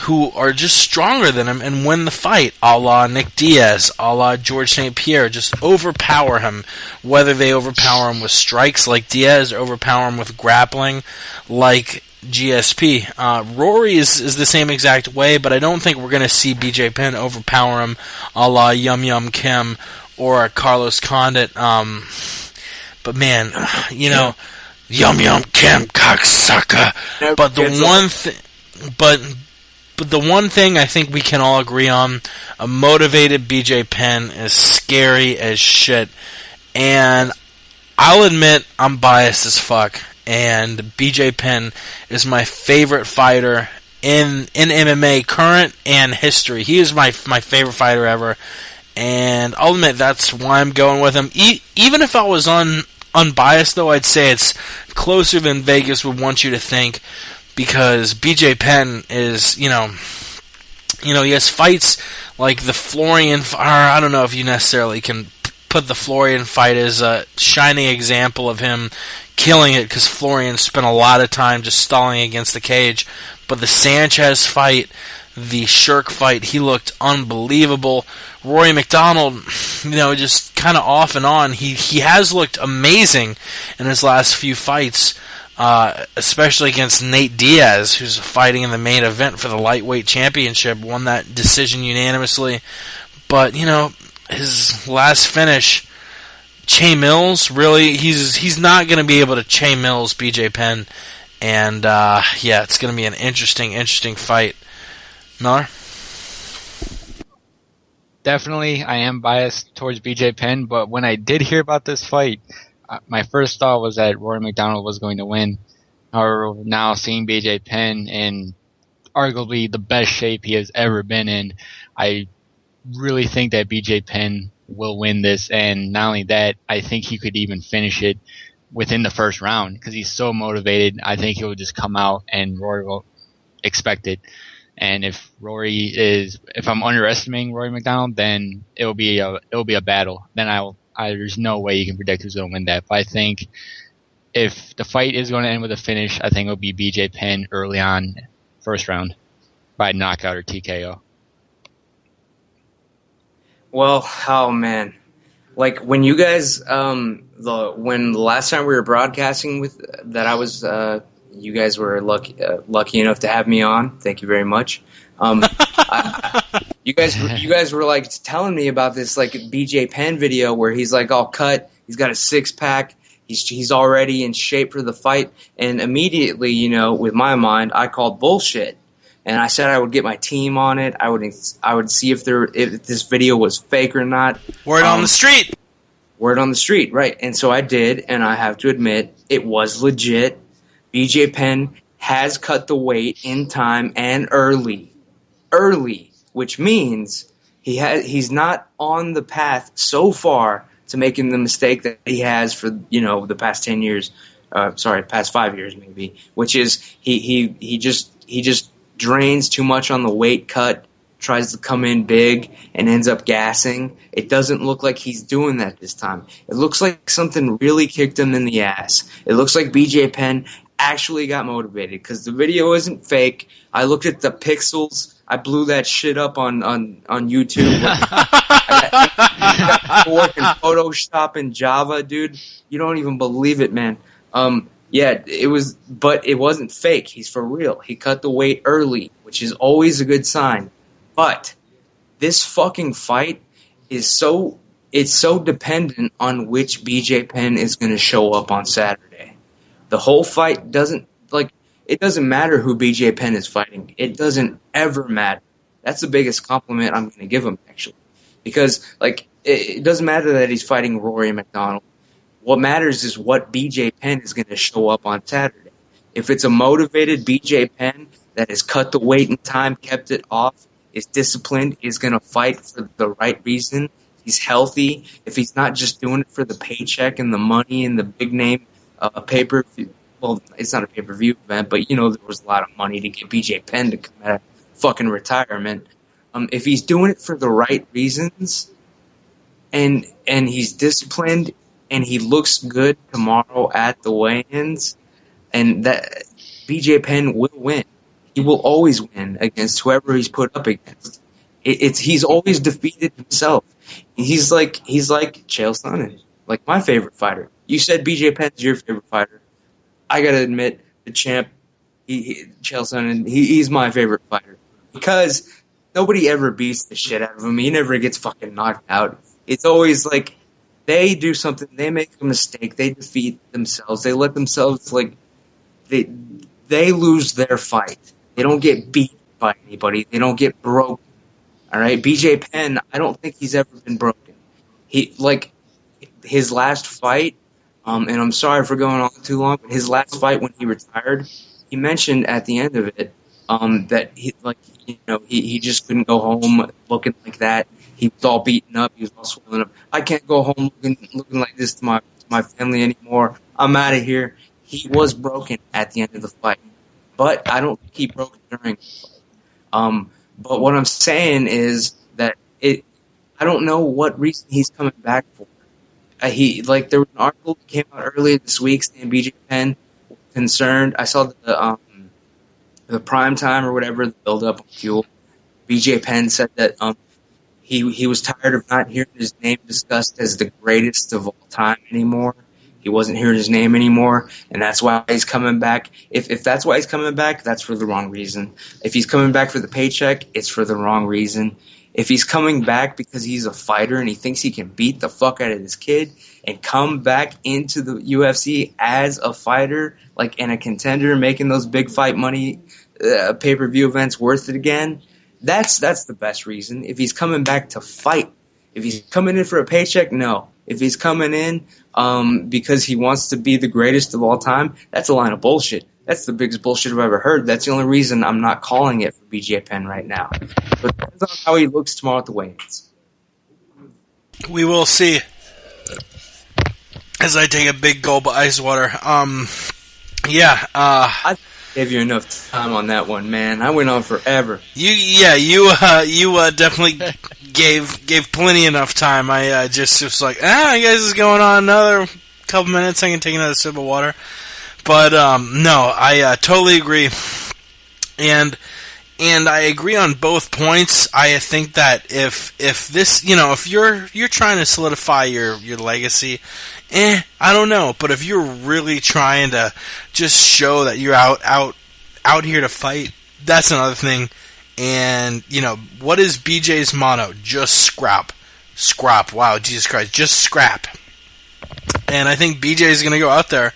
who are just stronger than him and win the fight, a la Nick Diaz, a la George St. Pierre, just overpower him. Whether they overpower him with strikes like Diaz, or overpower him with grappling like GSP. Rory is the same exact way, but I don't think we're going to see BJ Penn overpower him a la Yum Yum Kim or Carlos Condit. But man, Yum Yum Kim cocksucker. But the one thing I think we can all agree on, a motivated BJ Penn is scary as shit. And I'll admit I'm biased as fuck. And BJ Penn is my favorite fighter in MMA, current and history. He is my favorite fighter ever. And I'll admit that's why I'm going with him. Even if I was unbiased, though, I'd say it's closer than Vegas would want you to think, because BJ Penn is, he has fights like the Florian. I don't know if you necessarily can put the Florian fight as a shining example of him killing it, because Florian spent a lot of time just stalling against the cage. But the Sanchez fight, the Shirk fight, he looked unbelievable. Rory McDonald, just kind of off and on. He has looked amazing in his last few fights, especially against Nate Diaz, who's fighting in the main event for the lightweight championship, won that decision unanimously. But, his last finish, Che Mills, really, he's not going to be able to Che Mills BJ Penn. And, it's going to be an interesting fight. Miller? Definitely, I am biased towards BJ Penn, but when I did hear about this fight, my first thought was that Rory McDonald was going to win. However, now seeing BJ Penn in arguably the best shape he has ever been in, I really think that BJ Penn will win this. And not only that, I think he could even finish it within the first round because he's so motivated. I think he'll just come out and Rory will expect it. And if I'm underestimating Rory McDonald, then it'll be a battle. Then there's no way you can predict who's going to win that. But I think if the fight is going to end with a finish, I think it'll be BJ Penn early on, first round, by knockout or TKO. Well, oh man, like when you guys, when the last time we were broadcasting you guys were lucky enough to have me on. Thank you very much. You guys were like telling me about this like BJ Penn video where he's like all cut. He's got a 6-pack. He's already in shape for the fight. And immediately, with my mind, I called bullshit. And I said I would get my team on it. I would see if this video was fake or not. Word on the street. Word on the street, right? And so I did, and I have to admit it was legit. BJ Penn has cut the weight in time and early, which means he's not on the path so far to making the mistake that he has for the past 10 years, past 5 years maybe, which is he just drains too much on the weight cut, tries to come in big, and ends up gassing. It doesn't look like he's doing that this time. It looks like something really kicked him in the ass. It looks like BJ Penn actually got motivated because the video isn't fake. I looked at the pixels. I blew that shit up on YouTube. I got work in Photoshop and Java, dude. You don't even believe it, man. Yeah, but it wasn't fake. He's for real. He cut the weight early, which is always a good sign. But this fucking fight is so dependent on which BJ Penn is going to show up on Saturday. The whole fight it doesn't matter who BJ Penn is fighting. It doesn't ever matter. That's the biggest compliment I'm going to give him, actually. Because, it doesn't matter that he's fighting Rory McDonald. What matters is what BJ Penn is going to show up on Saturday. If it's a motivated BJ Penn that has cut the weight in time, kept it off, is disciplined, is going to fight for the right reason, he's healthy, if he's not just doing it for the paycheck and the money and the big name pay-per-view, well, it's not a pay-per-view event, but there was a lot of money to get BJ Penn to come out of fucking retirement. If he's doing it for the right reasons and he's disciplined and he looks good tomorrow at the weigh-ins, and that BJ Penn will win. He will always win against whoever he's put up against. He's always defeated himself. He's like Chael Sonnen, like my favorite fighter. You said BJ Penn's your favorite fighter. I gotta admit, the champ, Chael Sonnen, he's my favorite fighter because nobody ever beats the shit out of him. He never gets fucking knocked out. It's always like they do something, they make a mistake, they defeat themselves, they let themselves they lose their fight. They don't get beat by anybody. They don't get broken. All right, BJ Penn, I don't think he's ever been broken. His last fight, and I'm sorry for going on too long, but his last fight when he retired, he mentioned at the end of it that he just couldn't go home looking like that. He was all beaten up. He was all swollen up. I can't go home looking like this to my family anymore. I'm out of here. He was broken at the end of the fight, but I don't think he broke during the fight. But what I'm saying is that I don't know what reason he's coming back for. There was an article that came out earlier this week saying BJ Penn was concerned. I saw the prime time or whatever, the build up on Fuel. BJ Penn said that he was tired of not hearing his name discussed as the greatest of all time anymore. He wasn't hearing his name anymore, and that's why he's coming back. If that's why he's coming back, that's for the wrong reason. If he's coming back for the paycheck, it's for the wrong reason. If he's coming back because he's a fighter and he thinks he can beat the fuck out of this kid and come back into the UFC as a fighter, like in a contender, making those big fight money pay-per-view events worth it again, that's the best reason. If he's coming back to fight, if he's coming in for a paycheck, no. If he's coming in because he wants to be the greatest of all time, that's a line of bullshit. That's the biggest bullshit I've ever heard. That's the only reason I'm not calling it for BJ Penn right now. But depends on how he looks tomorrow at the weigh-ins. We will see. As I take a big gulp of ice water. I gave you enough time on that one, man. I went on forever. You definitely gave plenty enough time. I just was like, I guess it's going on another couple minutes. I can take another sip of water. But no, I totally agree, and I agree on both points. I think that if this, if you're trying to solidify your legacy, I don't know. But if you're really trying to just show that you're out here to fight, that's another thing. And what is BJ's motto? Just scrap. Wow, Jesus Christ, just scrap. And I think BJ is gonna go out there.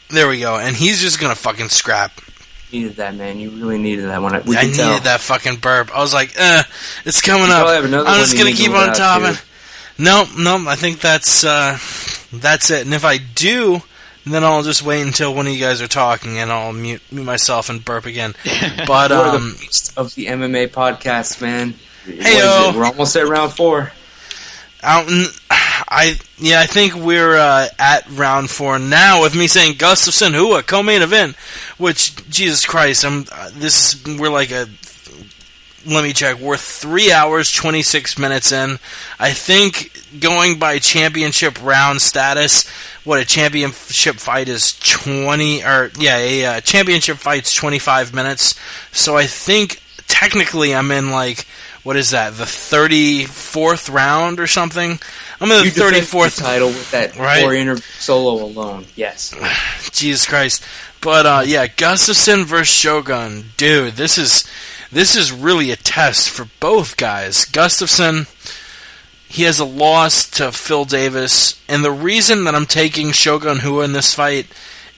There we go. And he's just going to fucking scrap. You needed that, man. You really needed that one. I needed that fucking burp. I was like, it's coming up. I'm just going to keep on topping. No, I think that's it. And if I do, then I'll just wait until one of you guys are talking and I'll mute myself and burp again. But what are the beast of the MMA podcast, man? Hey, we're almost at round 4. I think we're at round 4 now with me saying Gustafsson Hua co-main event, which Jesus Christ, let me check. We're 3 hours 26 minutes in. I think going by championship round status, a championship fight is a championship fight's 25 minutes. So I think technically I'm in what is that? The 34th round or something? I'm in the 34th title with that right? 4 solo alone. Yes. Jesus Christ. But Gustafsson versus Shogun, dude. This is really a test for both guys. Gustafsson, he has a loss to Phil Davis, and the reason that I'm taking Shogun Hua in this fight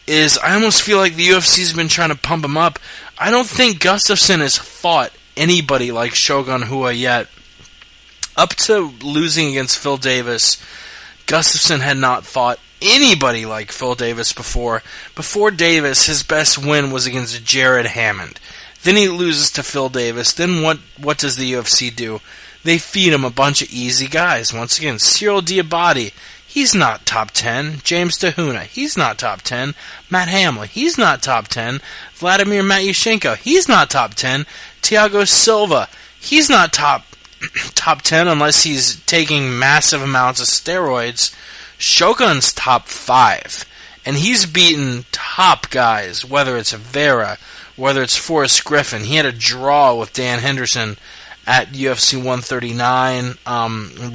is I almost feel like the UFC's been trying to pump him up. I don't think Gustafsson has fought anybody like Shogun Hua yet. Up to losing against Phil Davis, Gustafsson had not fought anybody like Phil Davis before. Before Davis, his best win was against Jared Hammond. Then he loses to Phil Davis. Then what does the UFC do? They feed him a bunch of easy guys. Once again, Cyril Diabate, he's not top 10. James Tahuna, he's not top 10. Matt Hamlin, he's not top 10. Vladimir Matyushenko, he's not top 10. Thiago Silva, he's not top 10 unless he's taking massive amounts of steroids. Shogun's top 5. And he's beaten top guys, whether it's Vera, whether it's Forrest Griffin. He had a draw with Dan Henderson at UFC 139.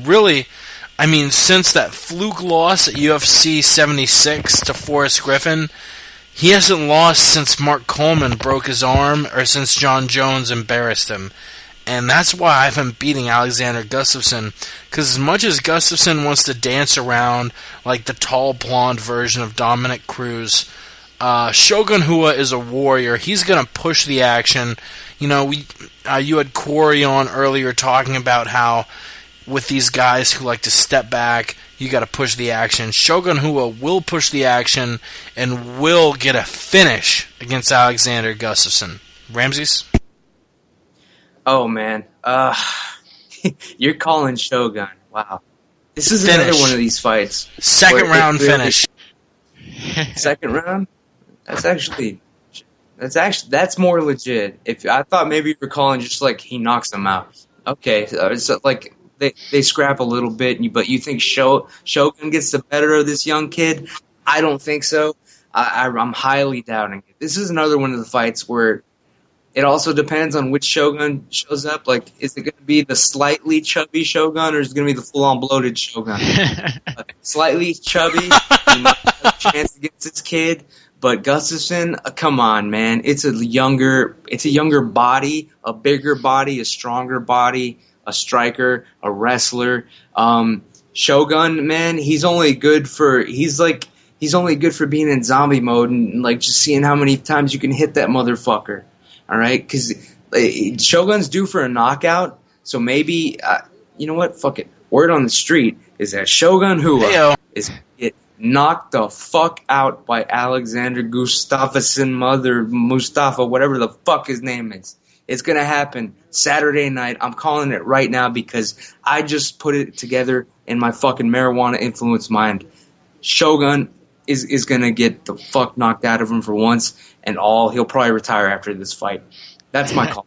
Really, I mean, since that fluke loss at UFC 76 to Forrest Griffin, he hasn't lost since Mark Coleman broke his arm or since John Jones embarrassed him. And that's why I've been beating Alexander Gustafsson, because as much as Gustafsson wants to dance around like the tall blonde version of Dominic Cruz, Shogun Hua is a warrior. He's going to push the action. You had Quarry on earlier talking about how with these guys who like to step back, you got to push the action. Shogun Hua will push the action and will get a finish against Alexander Gustafsson. Ramses? Oh, man. You're calling Shogun. Wow. This is another one of these fights. Second round finish. Second round? That's more legit. If I thought maybe you were calling just like he knocks him out. Okay, so like they scrap a little bit, but you think Shogun gets the better of this young kid? I don't think so. I'm highly doubting it. This is another one of the fights where it also depends on which Shogun shows up. Like, is it going to be the slightly chubby Shogun, or is it going to be the full-on bloated Shogun? Slightly chubby, he might have a chance against this kid. But Gustafsson, come on, man. It's a younger body, a bigger body, a stronger body, a striker, a wrestler. Shogun, man, he's only good for being in zombie mode and like just seeing how many times you can hit that motherfucker. All right, because Shogun's due for a knockout, so maybe you know what? Fuck it. Word on the street is that Shogun Hua is get knocked the fuck out by Alexander Gustafsson, Mustafa, whatever the fuck his name is. It's gonna happen Saturday night. I'm calling it right now because I just put it together in my fucking marijuana influenced mind. Shogun is gonna get the fuck knocked out of him for once and all. He'll probably retire after this fight. That's my call.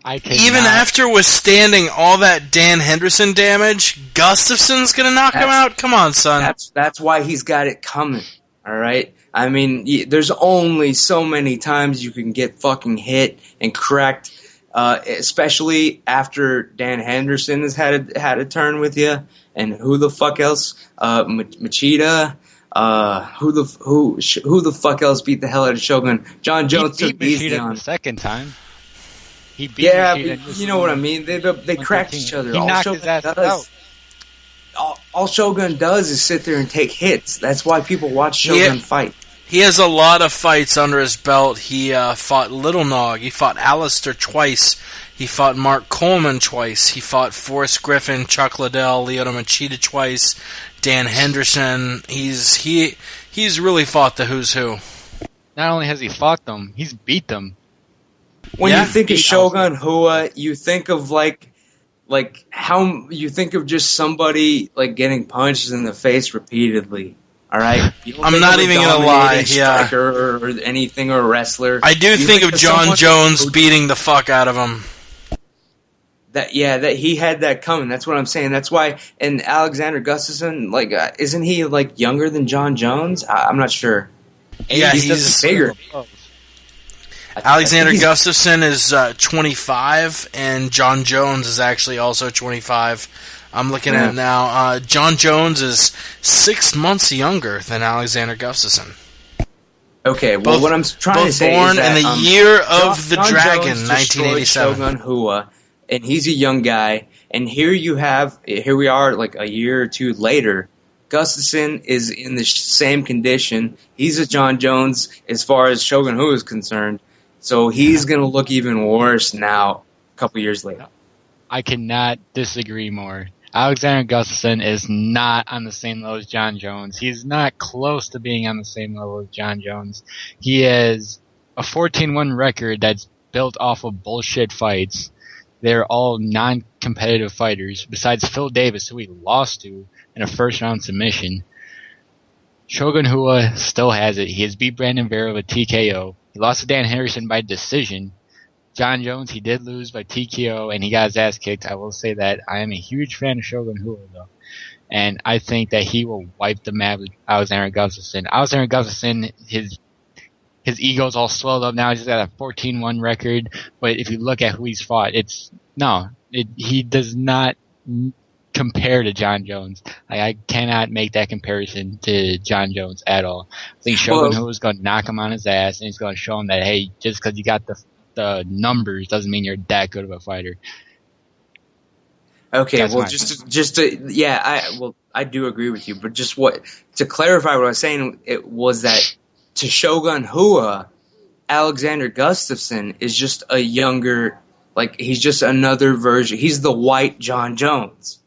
Even after withstanding all that Dan Henderson damage, Gustafsson's gonna knock him out? Come on, son. That's why he's got it coming. All right. I mean, there's only so many times you can get fucking hit and cracked, especially after Dan Henderson has had a turn with you. And who the fuck else? Machida. Who the fuck else beat the hell out of Shogun? John Jones took the easy on the second time. He beat but you know what I mean. They cracked each other. He knocked his ass out. All Shogun does is sit there and take hits. That's why people watch Shogun fight. He has a lot of fights under his belt. He fought Little Nog. He fought Alistair twice. He fought Mark Coleman twice. He fought Forrest Griffin, Chuck Liddell, Lyoto Machida twice, Dan Henderson. He's really fought the who's who. Not only has he fought them, he's beat them. When you think of Shogun Hua, you think of like how you think of just somebody like getting punched in the face repeatedly. All right, I'm not even gonna lie. Yeah, or anything, or a wrestler. I do think of John Jones beating the fuck out of him. That he had that coming. That's what I'm saying. That's why. And Alexander Gustafsson, like, isn't he like younger than John Jones? I'm not sure. Yeah, he's bigger. Alexander Gustafsson is 25, and John Jones is actually also 25. I'm looking at it now. John Jones is 6 months younger than Alexander Gustafsson. Okay, well, what I'm trying to say born is that, in the year of the John Dragon, Jones 1987. Shogun Hua, and he's a young guy. And here we are, like a year or two later. Gustafsson is in the same condition. He's a John Jones as far as Shogun Hua is concerned. So he's going to look even worse now, a couple years later. I cannot disagree more. Alexander Gustafsson is not on the same level as John Jones. He's not close to being on the same level as John Jones. He has a 14-1 record that's built off of bullshit fights. They're all non-competitive fighters, besides Phil Davis, who he lost to in a first-round submission. Shogun Hua still has it. He has beat Brandon Vera with TKO. He lost to Dan Henderson by decision. John Jones, he did lose by TKO, and he got his ass kicked. I will say that. I am a huge fan of Shogun Hua, though. And I think that he will wipe the map with Alexander Gustafsson. Alexander Gustafsson, his ego's all swelled up now. He's got a 14-1 record. But if you look at who he's fought, he does not compare to John Jones. I cannot make that comparison to John Jones at all. I think Shogun Hua is going to knock him on his ass, and he's going to show him that, hey, just because you got the numbers doesn't mean you're that good of a fighter. Okay, that's I do agree with you, but to clarify what I was saying, it was that to Shogun Hua, Alexander Gustafsson is just a younger, like, he's just another version. He's the white John Jones,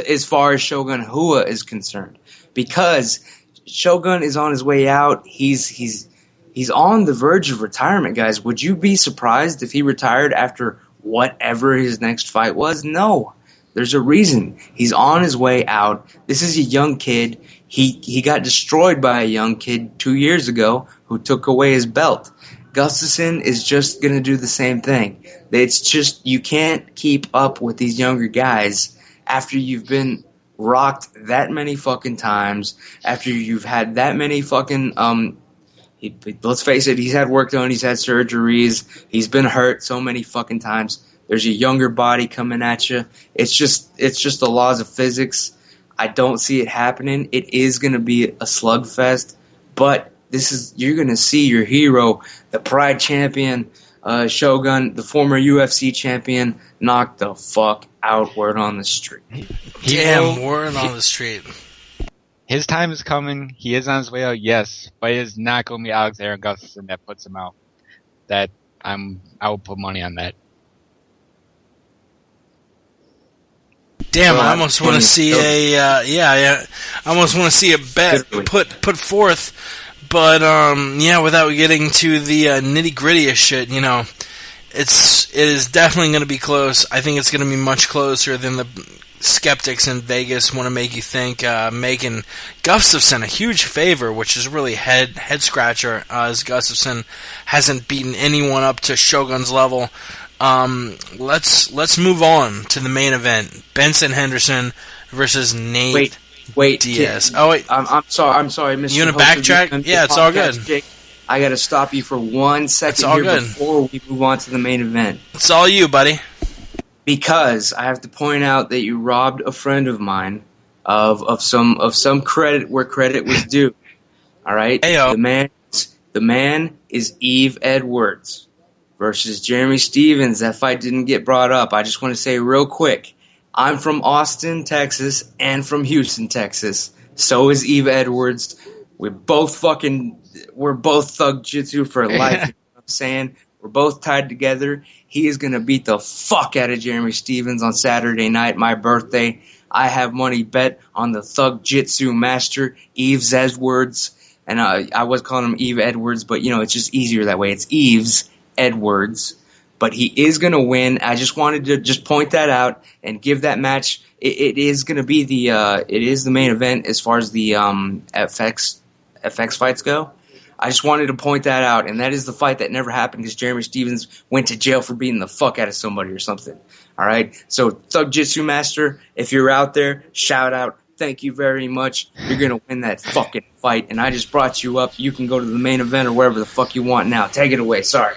as far as Shogun Hua is concerned, because Shogun is on his way out. He's on the verge of retirement, guys. Would you be surprised if he retired after whatever his next fight was? No. There's a reason. He's on his way out. This is a young kid. He got destroyed by a young kid 2 years ago who took away his belt. Gustafsson is just going to do the same thing. It's just you can't keep up with these younger guys after you've been rocked that many fucking times, after you've had that many fucking let's face it, he's had work done, he's had surgeries, he's been hurt so many fucking times. There's a younger body coming at you. It's just the laws of physics. I don't see it happening. It is going to be a slugfest, but you're going to see your hero, the Pride champion, Shogun, the former UFC champion, knock the fuck out. Word on the street. Word on the street. His time is coming. He is on his way out, yes, but it is not going to be Alexander Gustafsson that puts him out. I will put money on that. Damn, I almost want to see I almost want to see a bet put forth, but without getting to the nitty gritty of shit, it is definitely going to be close. I think it's going to be much closer than the skeptics in Vegas want to make you think, making Gustafsson a huge favor, which is really head scratcher, as Gustafsson hasn't beaten anyone up to Shogun's level. Let's move on to the main event: Benson Henderson versus Nate Diaz. I'm sorry, Mr. You want to backtrack? Yeah, it's all good. Jake, I got to stop you for 1 second here before we move on to the main event. It's all you, buddy. Because I have to point out that you robbed a friend of mine of some credit where credit was due. All right, Hey-o. The man is Yves Edwards versus Jeremy Stevens. That fight didn't get brought up. I just want to say real quick, I'm from Austin, Texas, and from Houston, Texas. So is Yves Edwards. We're both thug jitsu for life. You know what I'm saying? We're both tied together. He is going to beat the fuck out of Jeremy Stevens on Saturday night, my birthday. I have money bet on the thug jitsu master, Yves Edwards. And I was calling him Yves Edwards, but, it's just easier that way. It's Yves Edwards. But he is going to win. I just wanted to point that out and give that match. It is going to be the main event as far as the FX fights go. I just wanted to point that out, and that is the fight that never happened because Jeremy Stevens went to jail for beating the fuck out of somebody or something. All right? So, Thug Jitsu Master, if you're out there, shout out. Thank you very much. You're going to win that fucking fight, and I just brought you up. You can go to the main event or wherever the fuck you want now. Take it away. Sorry.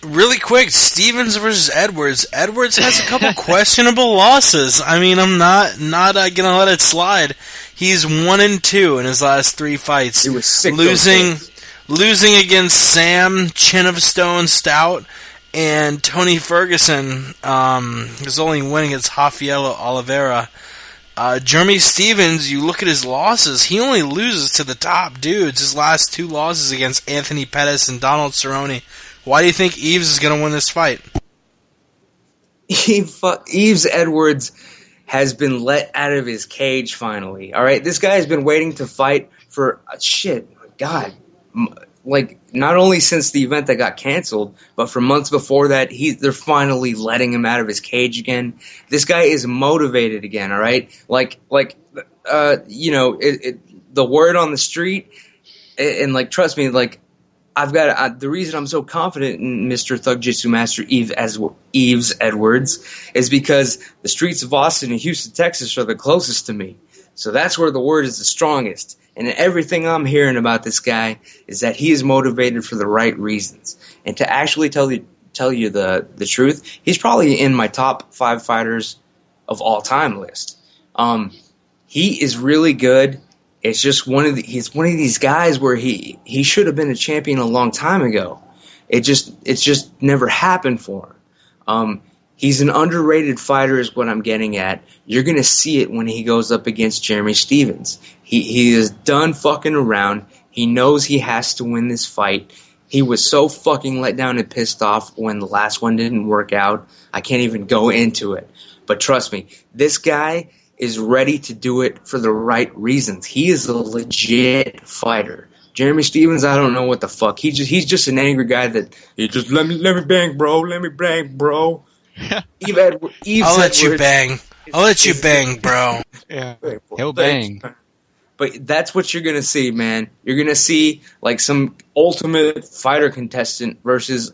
Really quick, Stevens versus Edwards. Edwards has a couple questionable losses. I mean, I'm not gonna let it slide. He's 1-2 in his last 3 fights. He was sick. Losing against Sam Chin of Stone Stout and Tony Ferguson. His only win against Rafael Oliveira. Jeremy Stevens, you look at his losses, he only loses to the top dudes. His last 2 losses against Anthony Pettis and Donald Cerrone. Why do you think Yves is going to win this fight? Yves Edwards has been let out of his cage finally. All right, this guy has been waiting to fight for not only since the event that got canceled, but for months before that. They're finally letting him out of his cage again. This guy is motivated again. All right, the word on the street, and trust me, I've got the reason I'm so confident in Mr. Thug Jitsu Master Yves Edwards is because the streets of Austin and Houston, Texas are the closest to me. So that's where the word is the strongest. And everything I'm hearing about this guy is that he is motivated for the right reasons. And to actually tell you the truth, he's probably in my top 5 fighters of all time list. He is really good. It's just he's one of these guys where he should have been a champion a long time ago. It's just never happened for him. He's an underrated fighter is what I'm getting at. You're going to see it when he goes up against Jeremy Stevens. He is done fucking around. He knows he has to win this fight. He was so fucking let down and pissed off when the last one didn't work out. I can't even go into it. But trust me, this guy is ready to do it for the right reasons. He is a legit fighter. Jeremy Stevens, I don't know what the fuck. He's just an angry guy that he just let me bang, bro. Let me bang, bro. I'll let you bang, bro. Yeah, he'll bang. But that's what you're gonna see, man. You're gonna see some Ultimate Fighter contestant versus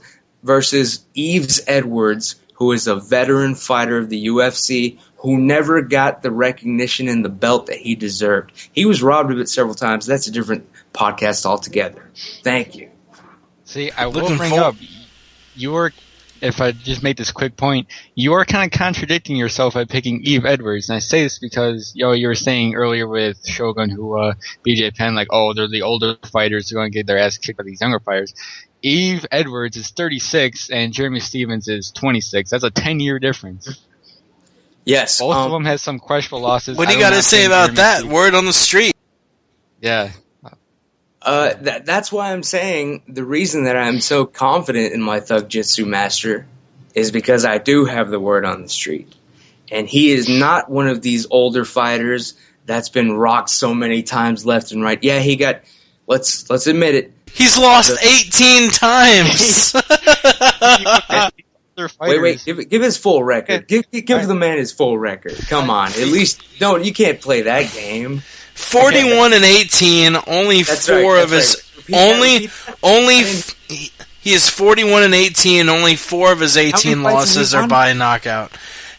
Yves Edwards, who is a veteran fighter of the UFC, who never got the recognition and the belt that he deserved. He was robbed of it several times. That's a different podcast altogether. Thank you. See, I will bring up, if I just make this quick point, you are kind of contradicting yourself by picking Eve Edwards. And I say this because, you were saying earlier with Shogun, BJ Penn, they're the older fighters who are going to get their ass kicked by these younger fighters. Eve Edwards is 36 and Jeremy Stevens is 26. That's a 10-year difference. Yes. Both of them have some questionable losses. What do you got to say about that? Stevens. Word on the street. Yeah. That's why I'm saying the reason that I'm so confident in my Thug Jitsu master is because I do have the word on the street. And he is not one of these older fighters that's been rocked so many times left and right. Yeah, he got, let's admit it. He's lost 18 times. Wait, give his full record. Give the man his full record. Come on. At least, no, you can't play that game. 41 and 18, only that's four right, of his he is 41 and 18, only 4 of his 18 losses are by knockout.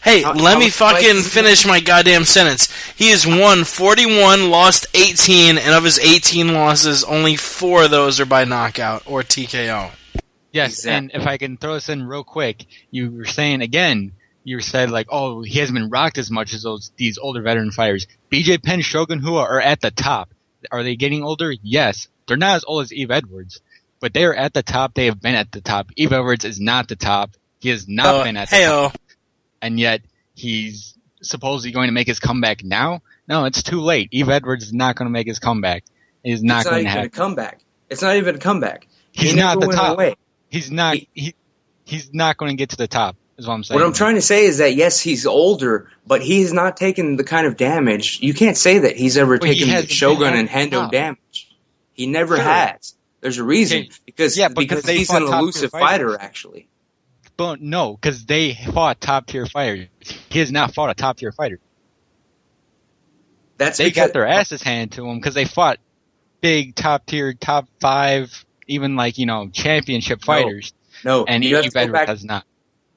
Hey, let me fucking finish my goddamn sentence. He has won 41, lost 18, and of his 18 losses, only 4 of those are by knockout or TKO. Yes, exactly. And if I can throw this in real quick, you were saying again, you said he hasn't been rocked as much as these older veteran fighters. BJ Penn, Shogun Rua are at the top. Are they getting older? Yes. They're not as old as Eve Edwards, but they are at the top. They have been at the top. Eve Edwards is not the top. He has not been at the top. And yet he's supposedly going to make his comeback now? No, it's too late. Eve Edwards is not going to make his comeback. He's not going to have a comeback. It's not even a comeback. He's not the top. He's not. He's not going to get to the top. Is what I'm saying. What I'm trying to say is that yes, he's older, but he's not taking the kind of damage. You can't say that he's ever taken the Shogun and Hendo damage. He never has. There's a reason because he's an elusive fighter actually. But no, because they fought top tier fighters. He has not fought a top tier fighter. They got their asses handed to him because they fought big top tier, top 5, even championship fighters. No, and Eve Edwards has not.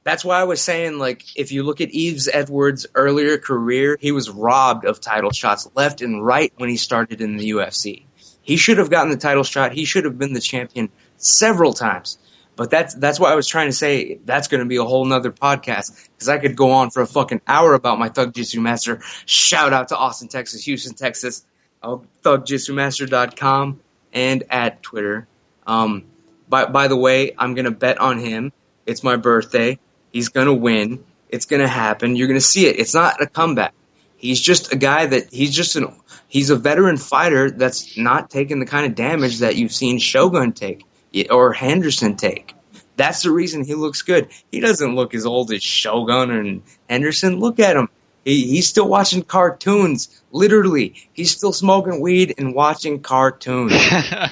That's why I was saying, if you look at Eve Edwards' earlier career, he was robbed of title shots left and right when he started in the UFC. He should have gotten the title shot. He should have been the champion several times. But that's why I was trying to say that's going to be a whole nother podcast, because I could go on for a fucking hour about my Thug Jitsu Master. Shout out to Austin, Texas, Houston, Texas, thugjitsumaster.com and at Twitter. By the way, I'm going to bet on him. It's my birthday. He's going to win. It's going to happen. You're going to see it. It's not a comeback. He's just a guy he's a veteran fighter that's not taking the kind of damage that you've seen Shogun take or Henderson take. That's the reason he looks good. He doesn't look as old as Shogun and Henderson. Look at him. He's still watching cartoons. Literally. He's still smoking weed and watching cartoons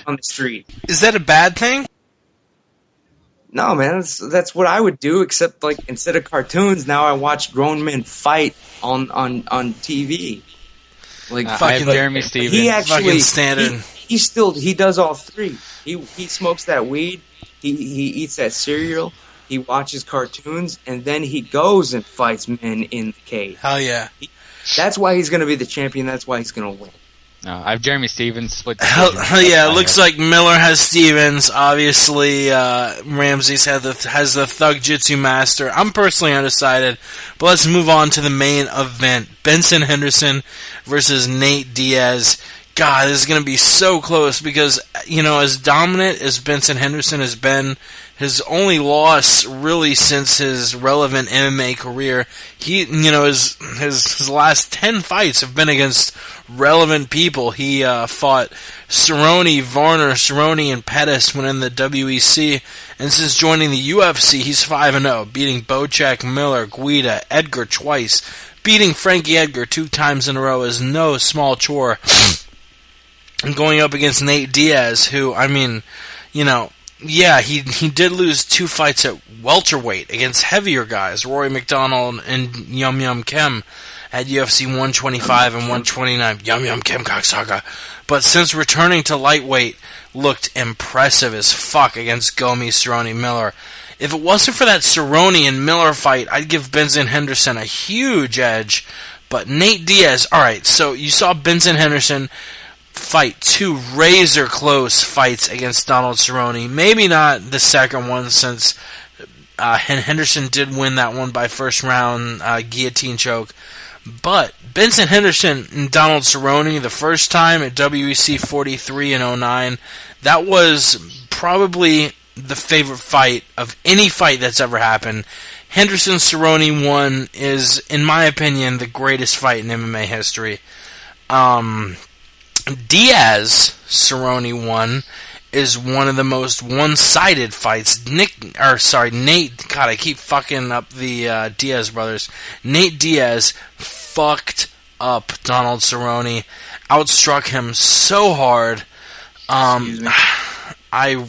on the street. Is that a bad thing? No, man, that's what I would do, except instead of cartoons, now I watch grown men fight on TV. Fucking Jeremy Stevens. He actually fucking standard. He does all 3. He smokes that weed, he eats that cereal, he watches cartoons, and then he goes and fights men in the cage. Hell yeah. That's why he's going to be the champion. That's why he's going to win. I have Jeremy Stevens split. Hell yeah, it looks like Miller has Stevens. Obviously, Ramsey's has the Thug Jitsu Master. I'm personally undecided, but let's move on to the main event. Benson Henderson versus Nate Diaz. God, this is going to be so close because, as dominant as Benson Henderson has been, his only loss really since his relevant MMA career, his last 10 fights have been against relevant people. He fought Cerrone, Varner, Cerrone, and Pettis when in the WEC, and since joining the UFC, he's 5-0, beating Bocek, Miller, Guida, Edgar twice. Beating Frankie Edgar 2 times in a row is no small chore. And going up against Nate Diaz, who, he did lose 2 fights at welterweight against heavier guys, Rory McDonald and Yum Yum Kim at UFC 125 and 129. Yum Yum Kim cocksucker. But since returning to lightweight, looked impressive as fuck against Gomi, Cerrone, Miller. If it wasn't for that Cerrone and Miller fight, I'd give Benson Henderson a huge edge. But Nate Diaz, alright, so you saw Benson Henderson fight 2 razor-close fights against Donald Cerrone. Maybe not the second one, since Henderson did win that one by first round guillotine choke. But Benson Henderson and Donald Cerrone, the first time at WEC 43 in 09, that was probably the favorite fight of any fight that's ever happened. Henderson Cerrone 1 is, in my opinion, the greatest fight in MMA history. Diaz Cerrone 1 is one of the most one-sided fights. Nate, God, I keep fucking up the Diaz brothers. Nate Diaz fucked up Donald Cerrone, outstruck him so hard. I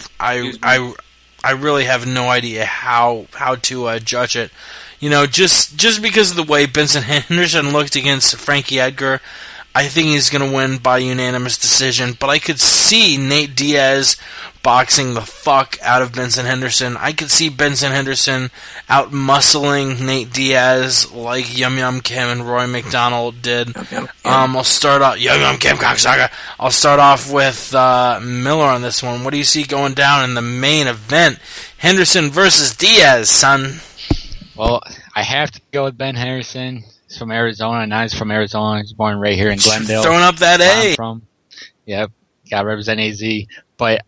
really have no idea how to judge it. You know, just because of the way Benson Henderson looked against Frankie Edgar, I think he's going to win by unanimous decision, but I could see Nate Diaz boxing the fuck out of Benson Henderson. I could see Benson Henderson out-muscling Nate Diaz like Yum Yum Kim and Roy McDonald did. I'll start off... Yum Yum Kim cocksucker. I'll start off with Miller on this one. What do you see going down in the main event? Henderson versus Diaz, son. Well, I have to go with Ben Henderson. He's from Arizona, and he's from Arizona. He's born right here in Glendale. Throwing up that A. I'm from. Yep, got to represent AZ. But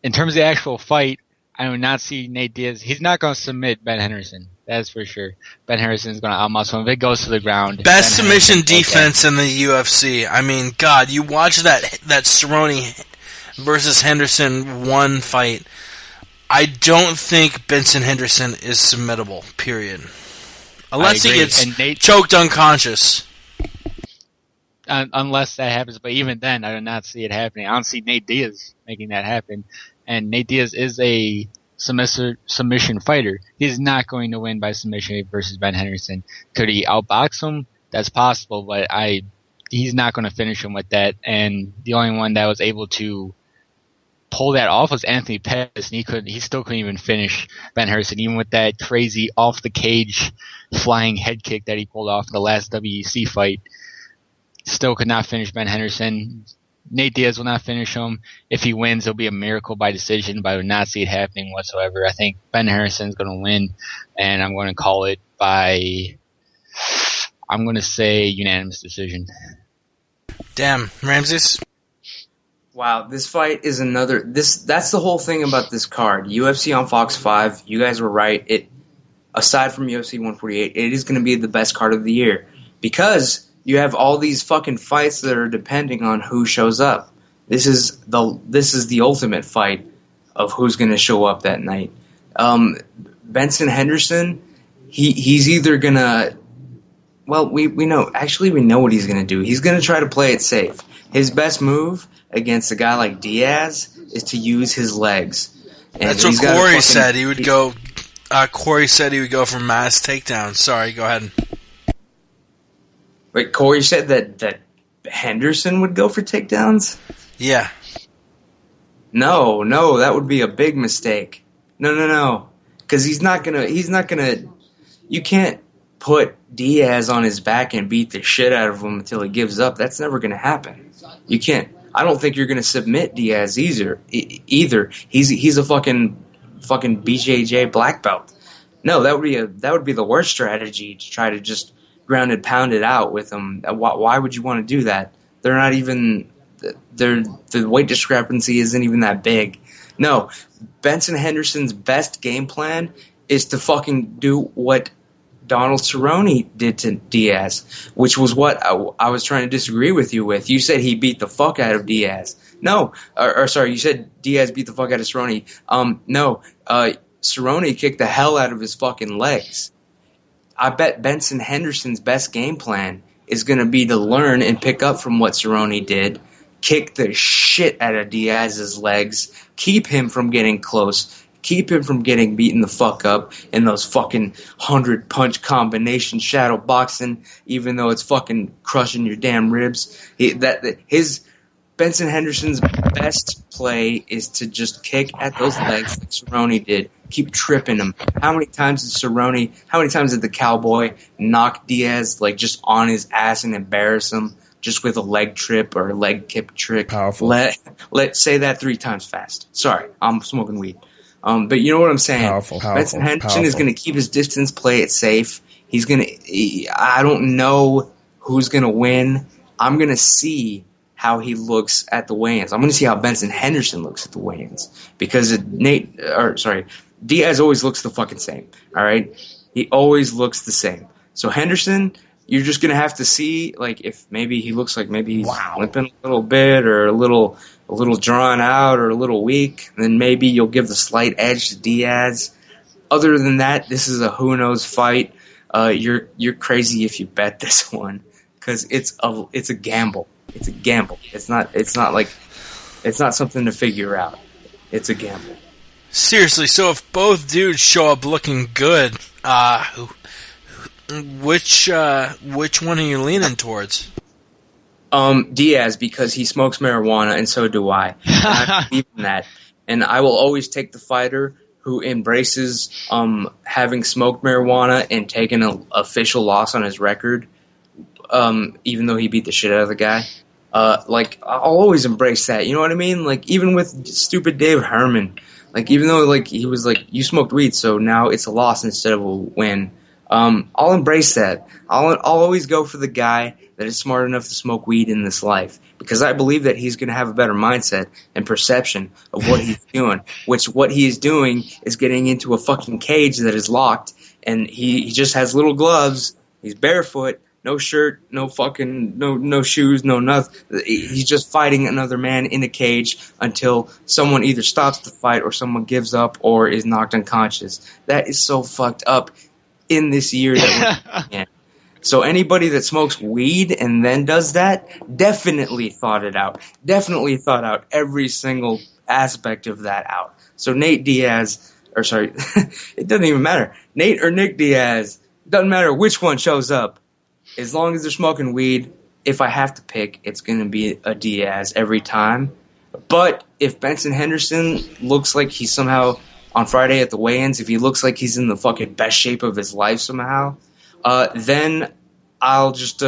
in terms of the actual fight, I would not see Nate Diaz. He's not going to submit Ben Henderson. That's for sure. Ben Henderson is going to outmuscle him. If it goes to the ground. Best submission defense in the UFC. I mean, God, you watch that Cerrone versus Henderson 1 fight. I don't think Benson Henderson is submittable, period. Unless he gets choked unconscious. Unless that happens, but even then, I do not see it happening. I don't see Nate Diaz making that happen. And Nate Diaz is a submission fighter. He's not going to win by submission versus Ben Henderson. Could he outbox him? That's possible, but he's not going to finish him with that. And the only one that was able to pull that off was Anthony Pettis, and he still couldn't even finish Ben Henderson, even with that crazy off the cage flying head kick that he pulled off in the last WEC fight. Still could not finish Ben Henderson. Nate Diaz will not finish him. If he wins, it'll be a miracle by decision, but I would not see it happening whatsoever. I think Ben Henderson's going to win, and I'm going to call it by, I'm going to say unanimous decision. Damn, Ramses? Wow, this fight is another. That's the whole thing about this card. UFC on Fox 5. You guys were right. Aside from UFC 148, it is going to be the best card of the year because you have all these fucking fights that are depending on who shows up. This is the ultimate fight of who's going to show up that night. Benson Henderson, he's either gonna. Well, we know. Actually, we know what he's going to do. He's going to try to play it safe. His best move against a guy like Diaz is to use his legs. And that's what Quarry said. He would go. Quarry said he would go for mass takedowns. Sorry, go ahead. Wait, Quarry said that Henderson would go for takedowns? Yeah. No, that would be a big mistake. No. Because he's not gonna. You can't put Diaz on his back and beat the shit out of him until he gives up. That's never gonna happen. You can't. I don't think you're gonna submit Diaz either. He's a fucking BJJ black belt. No, that would be the worst strategy to try to just ground and pound it out with him. Why would you want to do that? They're not even. The weight discrepancy isn't even that big. No, Benson Henderson's best game plan is to fucking do what Donald Cerrone did to Diaz, which was what I was trying to disagree with you with. You said he beat the fuck out of Diaz. No, sorry, you said Diaz beat the fuck out of Cerrone. No, Cerrone kicked the hell out of his fucking legs. I bet Benson Henderson's best game plan is going to be to learn and pick up from what Cerrone did, kick the shit out of Diaz's legs, keep him from getting close, keep him from getting beaten the fuck up in those fucking 100-punch combination shadow boxing, even though it's fucking crushing your damn ribs. Benson Henderson's best play is to just kick at those legs like Cerrone did. Keep tripping him. How many times did the Cowboy knock Diaz like just on his ass and embarrass him just with a leg trip or a leg kick trick? Powerful. Let's say that 3 times fast. Sorry, I'm smoking weed. But you know what I'm saying. Powerful. Benson Henderson is going to keep his distance, play it safe. I don't know who's going to win. I'm going to see how he looks at the weigh-ins. I'm going to see how Benson Henderson looks at the weigh-ins because Diaz always looks the fucking same. All right, he always looks the same. So Henderson, you're just going to have to see like if maybe he looks like maybe he's limping a little bit or a little drawn out or a little weak. And then maybe you'll give the slight edge to Diaz. Other than that, this is a who knows fight. You're crazy if you bet this one because it's a gamble. It's a gamble. It's not something to figure out. It's a gamble. Seriously, so if both dudes show up looking good, which one are you leaning towards? Diaz, because he smokes marijuana and so do I. And I believe in that. And I will always take the fighter who embraces having smoked marijuana and taken an official loss on his record. Even though he beat the shit out of the guy. I'll always embrace that. You know what I mean? Like, even with stupid Dave Herman. Like, even though, like, he was like, you smoked weed, so now it's a loss instead of a win. I'll embrace that. I'll always go for the guy that is smart enough to smoke weed in this life. Because I believe that he's going to have a better mindset and perception of what he's doing. Which, what he is doing is getting into a fucking cage that is locked. And he just has little gloves. He's barefoot. No shirt, no shoes, no nothing. He's just fighting another man in a cage until someone either stops the fight or someone gives up or is knocked unconscious. That is so fucked up in this year that we're in. So anybody that smokes weed and then does that definitely thought it out. Definitely thought out every single aspect of that out. So it doesn't even matter. Nate or Nick Diaz, doesn't matter which one shows up. As long as they're smoking weed, if I have to pick, it's going to be a Diaz every time. But if Benson Henderson looks like he's somehow on Friday at the weigh-ins, if he looks like he's in the fucking best shape of his life somehow, then I'll just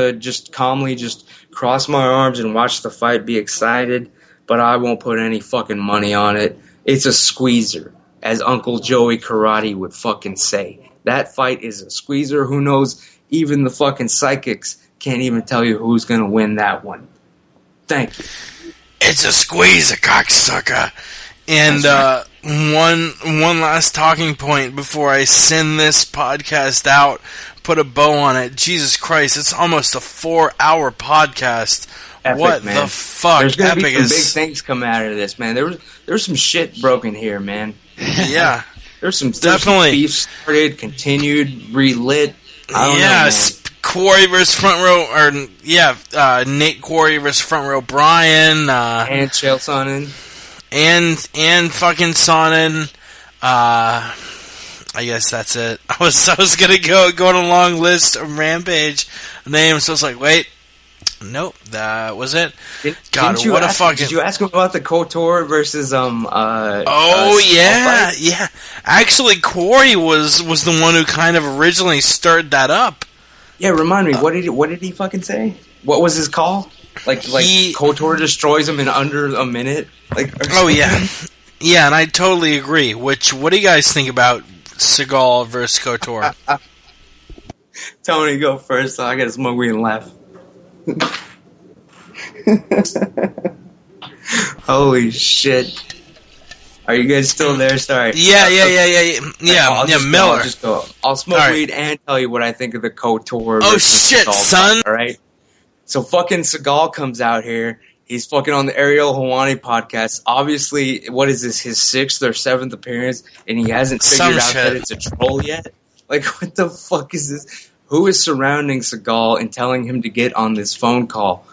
calmly just cross my arms and watch the fight, be excited, but I won't put any fucking money on it. It's a squeezer, as Uncle Joey Karate would fucking say. That fight is a squeezer. Who knows? Even the fucking psychics can't even tell you who's going to win that one. Thank you. It's a squeeze, a cocksucker. And one last talking point before I send this podcast out, put a bow on it. Jesus Christ, it's almost a 4-hour podcast. Epic, what man. The fuck? There's going to be Epic some is... big things coming out of this, man. There was some shit broken here, man. Yeah. There's some beef started, continued, relit. Quarry versus front row, Nate Quarry versus front row Brian, and Chael Sonnen, and fucking Sonnen. I guess that's it. I was gonna go on a long list of Rampage names. So I was like, wait, nope, that was it. Did you ask him about the KOTOR versus yeah. Actually, Quarry was the one who kind of originally stirred that up. Yeah, remind me. What did he fucking say? What was his call? Like KOTOR destroys him in under a minute. Yeah, and I totally agree. What do you guys think about Seagal versus KOTOR? Tony, go first. So I gotta smoke weed and laugh. Holy shit! Are you guys still there? Sorry. Yeah, Miller. I'll smoke weed and tell you what I think of the KOTOR. Oh shit, son! All right. So fucking Seagal comes out here. He's fucking on the Ariel Helwani podcast. Obviously, what is this? His 6th or 7th appearance, and he hasn't figured out that it's a troll yet. Like, what the fuck is this? Who is surrounding Seagal and telling him to get on this phone call?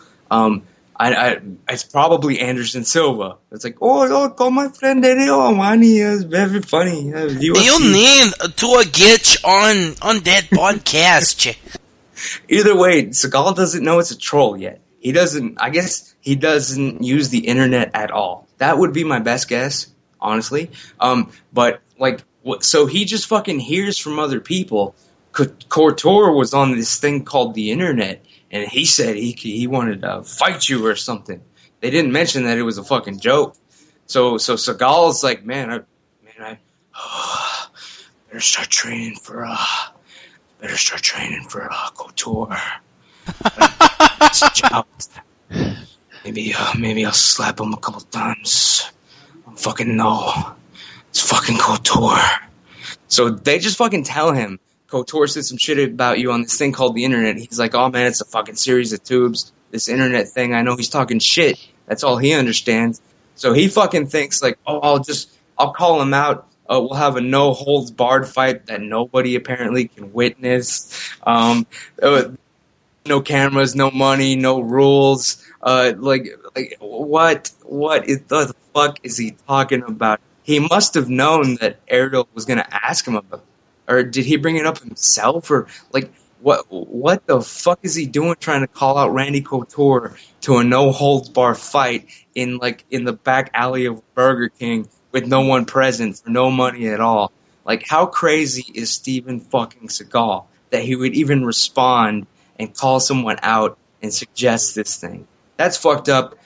It's probably Anderson Silva. It's like, call my friend Ariel Helwani. It's very funny. You need to get on that podcast. Either way, Seagal doesn't know it's a troll yet. he doesn't. I guess he doesn't use the internet at all. That would be my best guess, honestly. But like, so he just fucking hears from other people. Couture was on this thing called the internet, and he said he wanted to fight you or something. They didn't mention that it was a fucking joke. So Seagal's like, man, I better start training for Couture. Maybe I'll slap him a couple times. I don't fucking know. It's fucking Couture. So they just fucking tell him, Couture said some shit about you on this thing called the internet. He's like, oh man, it's a fucking series of tubes. This internet thing, I know he's talking shit. That's all he understands. So he fucking thinks like, oh, I'll call him out. We'll have a no holds barred fight that nobody apparently can witness. No cameras, no money, no rules. Like what the fuck is he talking about? He must have known that Ariel was gonna ask him about, or did he bring it up himself, or like what the fuck is he doing trying to call out Randy Couture to a no holds bar fight in the back alley of Burger King with no one present for no money at all? Like, how crazy is Steven fucking Seagal that he would even respond and call someone out and suggest this thing? That's fucked up.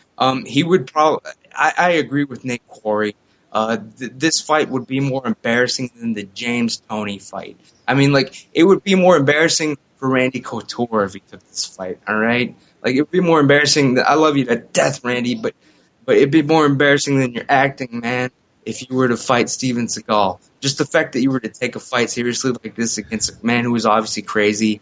He would probably. I agree with Nate Quarry. This fight would be more embarrassing than the James Toney fight. I mean, like, it would be more embarrassing for Randy Couture if he took this fight. All right, like, it would be more embarrassing. I love you to death, Randy, but it'd be more embarrassing than your acting, man, if you were to fight Steven Seagal. Just the fact that you were to take a fight seriously like this against a man who is obviously crazy.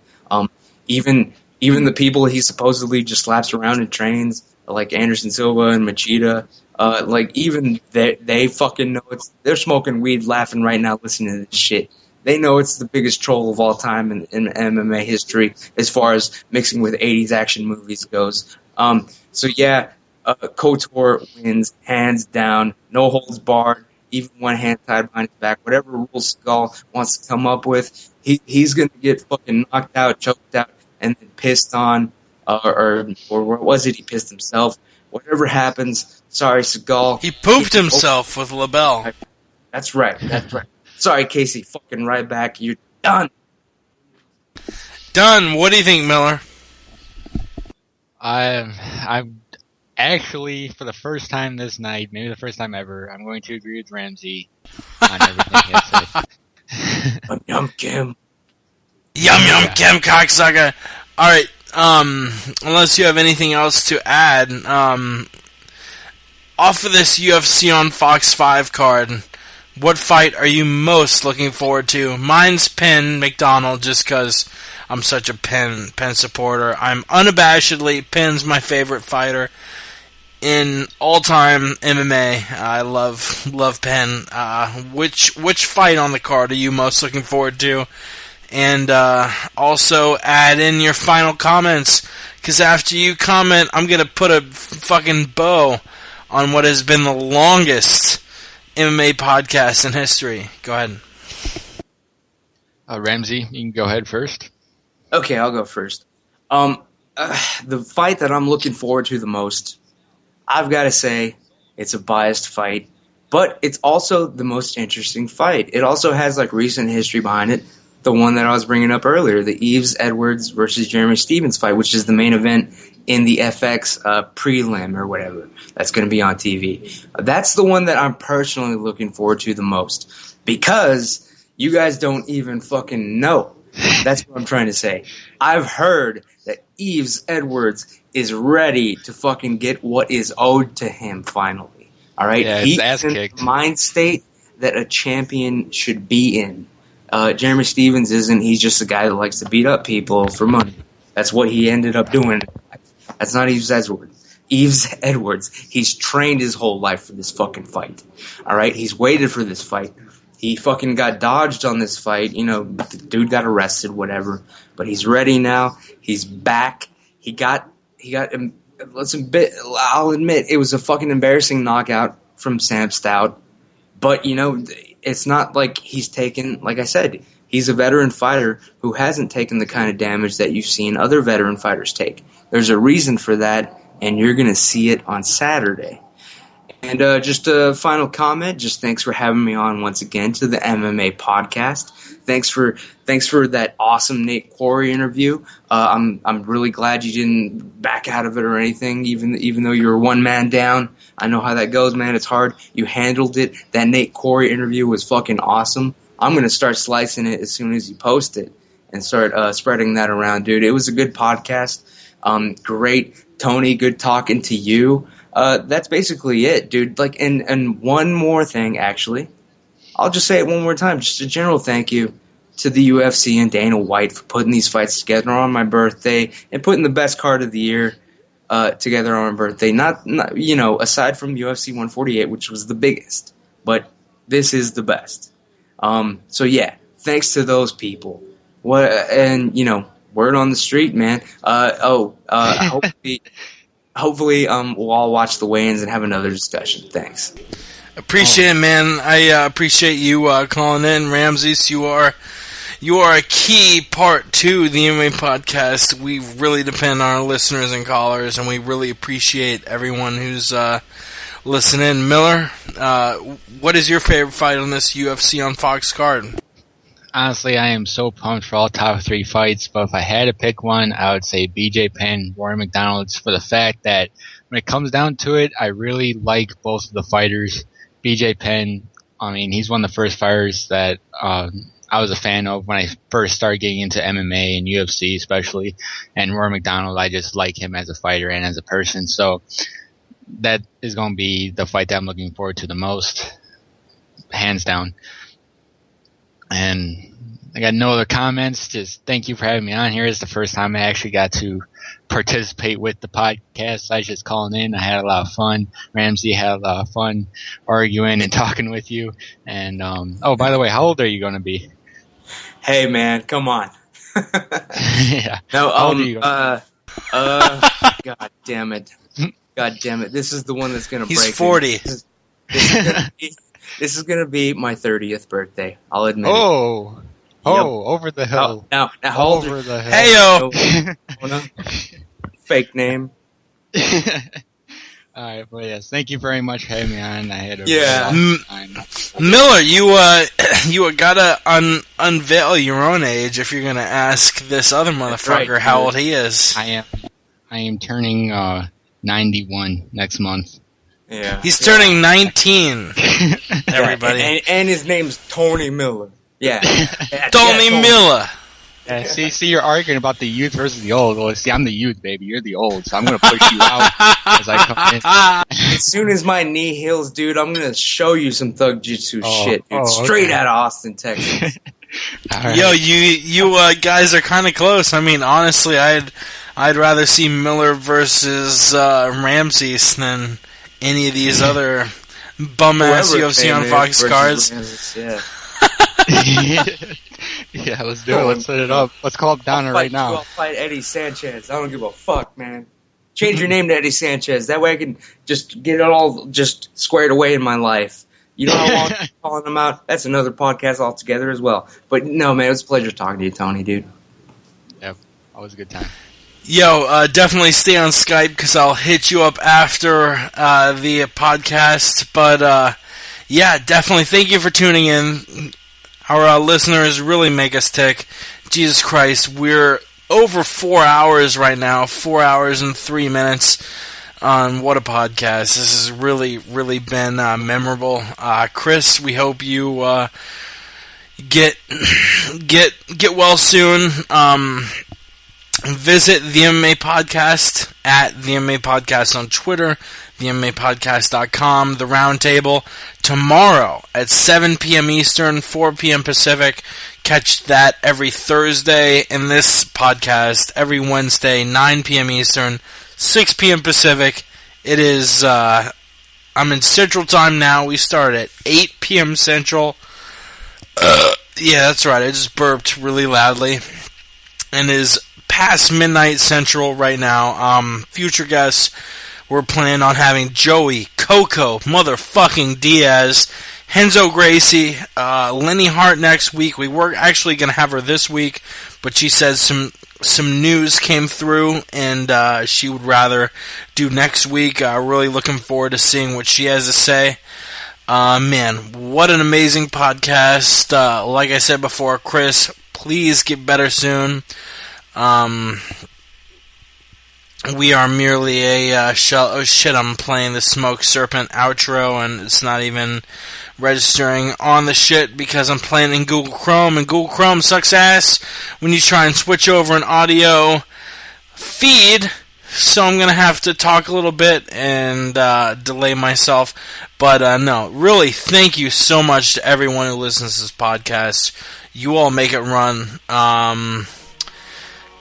Even the people he supposedly just slaps around and trains, like Anderson Silva and Machida, like, even they fucking know they're smoking weed, laughing right now, listening to this shit. They know it's the biggest troll of all time in MMA history as far as mixing with 80s action movies goes. So yeah, Couture wins hands down, no holds barred, even one hand tied behind his back. Whatever rules Seagal wants to come up with, he's gonna get fucking knocked out, choked out, and then pissed on, or what was it? He pissed himself. Whatever happens, sorry, Seagal. He pooped himself with LaBelle. That's right. Sorry, Casey. Fucking right back. You're done. Done. What do you think, Miller? I'm actually, for the first time this night, maybe the first time ever, I'm going to agree with Ramsey on everything he has to say. Yum Kim. Yum Kim, cocksucker. All right. Unless you have anything else to add, off of this UFC on Fox 5 card, what fight are you most looking forward to? Mine's Penn McDonald, just because I'm such a Penn supporter. I'm unabashedly, Penn's my favorite fighter in all-time MMA. I love Penn. Which fight on the card are you most looking forward to? And also add in your final comments, because after you comment, I'm going to put a fucking bow on what has been the longest MMA podcast in history. Go ahead. Ramsey, you can go ahead first. Okay, I'll go first. The fight that I'm looking forward to the most, I've got to say, it's a biased fight, but it's also the most interesting fight. It also has like recent history behind it. The one that I was bringing up earlier, the Yves Edwards versus Jeremy Stephens fight, which is the main event in the FX prelim or whatever that's going to be on TV. That's the one that I'm personally looking forward to the most, because you guys don't even fucking know. That's what I'm trying to say. I've heard that Yves Edwards is ready to fucking get what is owed to him finally. All right? Yeah, he's ass in kicked. the mind state that a champion should be in. Jeremy Stephens isn't. He's just a guy that likes to beat up people for money. That's what he ended up doing. That's not Yves Edwards. Yves Edwards, he's trained his whole life for this fucking fight. All right? He's waited for this fight. He fucking got dodged on this fight. You know, the dude got arrested, whatever. But he's ready now. He's back. I'll admit, it was a fucking embarrassing knockout from Sam Stout. But, you know, it's not like he's taken, like I said, He's a veteran fighter who hasn't taken the kind of damage that you've seen other veteran fighters take. There's a reason for that, and you're going to see it on Saturday. And just a final comment. Just thanks for having me on once again to the MMA podcast. Thanks for that awesome Nate Quarry interview. I'm really glad you didn't back out of it or anything, even though you were one man down. I know how that goes, man. It's hard. You handled it. That Nate Quarry interview was fucking awesome. I'm gonna start slicing it as soon as you post it and start spreading that around, dude. It was a good podcast. Great, Tony. Good talking to you. That's basically it, dude. Like, and one more thing, actually. I'll just say it one more time. Just a general thank you to the UFC and Dana White for putting these fights together on my birthday and putting the best card of the year together on my birthday. Not aside from UFC 148, which was the biggest, but this is the best. So yeah, thanks to those people. Word on the street, man. Hopefully, we'll all watch the weigh-ins and have another discussion. Thanks. Appreciate it, man. I appreciate you calling in, Ramses. You are a key part to the MMA podcast. We really depend on our listeners and callers, and we really appreciate everyone who's listening. Miller, what is your favorite fight on this UFC on Fox card? Honestly, I am so pumped for all top 3 fights, but if I had to pick one, I would say BJ Penn, Rory McDonald, for the fact that when it comes down to it, I really like both of the fighters. BJ Penn, I mean, he's one of the first fighters that I was a fan of when I first started getting into MMA and UFC especially, and Rory McDonald, I just like him as a fighter and as a person, so that is going to be the fight that I'm looking forward to the most, hands down. And I got no other comments. Just thank you for having me on here. It's the first time I actually got to participate with the podcast. I was just calling in. I had a lot of fun. Ramsey had a lot of fun arguing and talking with you. And by the way, how old are you going to be? Hey, man, come on. Yeah. No, how old are you God damn it. God damn it. This is the one that's going to break. He's 40. This is going to be my 30th birthday. I'll admit it. Oh, over the hill. Now hold over the hill. Heyo! Fake name. All right, but yes, thank you very much for having me on. I had a time. Miller, you gotta unveil your own age if you're gonna ask this other motherfucker how old he is. I am turning 91 next month. Yeah, he's turning 19. Everybody, and his name's Tony Miller. Yeah, Tony Miller. Yeah, see, you're arguing about the youth versus the old. Well, see, I'm the youth, baby. You're the old, so I'm gonna push you out as I come in. As soon as my knee heals, dude, I'm gonna show you some thug jitsu shit, dude. Straight out of Austin, Texas. Right. Yo, you guys are kind of close. I mean, honestly, I'd rather see Miller versus Ramses than any of these other bum-ass UFC on Fox cards. Yeah, let's do it. Let's set it up. Let's call it down right now. I'll fight Eddie Sanchez. I don't give a fuck, man. Change your name to Eddie Sanchez. That way I can just get it all just squared away in my life. You know how long I'm calling him out? That's another podcast altogether as well. But no, man, it was a pleasure talking to you, Tony, dude. Yep, always a good time. Yo, definitely stay on Skype because I'll hit you up after the podcast. But yeah, definitely thank you for tuning in. Our listeners really make us tick. Jesus Christ, we're over 4 hours right now, 4 hours and 3 minutes on What a Podcast. This has really, really been memorable. Chris, we hope you get well soon. Visit the MMA Podcast at the MMA Podcast on Twitter, themmapodcast.com, the Roundtable. Tomorrow at 7 p.m. Eastern, 4 p.m. Pacific. Catch that every Thursday, in this podcast every Wednesday, 9 p.m. Eastern, 6 p.m. Pacific. It is, I'm in Central Time now. We start at 8 p.m. Central. Yeah, that's right. I just burped really loudly. And it is past midnight Central right now. Future guests, we're planning on having Joey Coco motherfucking Diaz Henzo Gracie, Lenny Hart next week. We were actually going to have her this week, but she says some news came through, and she would rather do next week. Really looking forward to seeing what she has to say. Man, what an amazing podcast. Like I said before, Chris, please get better soon. We are merely a shell. Oh shit, I'm playing the Smoke Serpent outro, and it's not even registering on the shit because I'm playing in Google Chrome, and Google Chrome sucks ass when you try and switch over an audio feed. So I'm going to have to talk a little bit and delay myself. But no, really, thank you so much to everyone who listens to this podcast. You all make it run.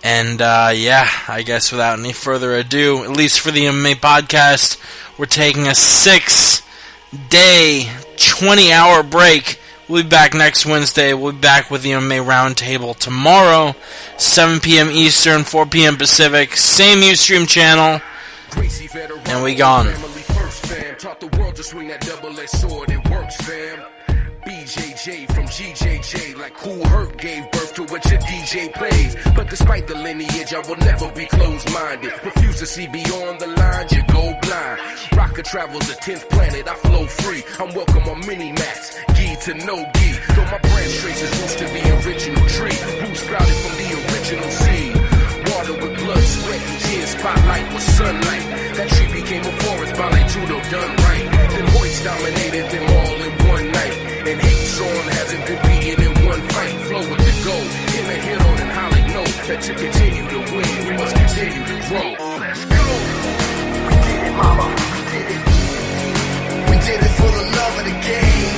Yeah, I guess without any further ado, at least for the MMA Podcast, we're taking a 6-day, 20-hour break. We'll be back next Wednesday. We'll be back with the MMA Roundtable tomorrow, 7 p.m. Eastern, 4 p.m. Pacific, same Ustream channel, and we gone. BJJ from GJJ, like Cool Herc gave birth to what your DJ plays. But despite the lineage, I will never be closed-minded. Refuse to see beyond the lines, you go blind. Rocket travels the 10th planet, I flow free. I'm welcome on mini-mats, gi to no gi. Though my branch traces roots to the original tree. Roots sprouted from the original seed. Water with blood, sweat, and tears, spotlight with sunlight. That tree became a forest by like Tudo done right. Then Hoyts dominated them all in one night. And hate Sean hasn't been beaten in one fight. Flow with the goal, in a hit on and holly note. That to continue to win, we must continue to grow. Let's go. We did it, mama. We did it. We did it for the love of the game.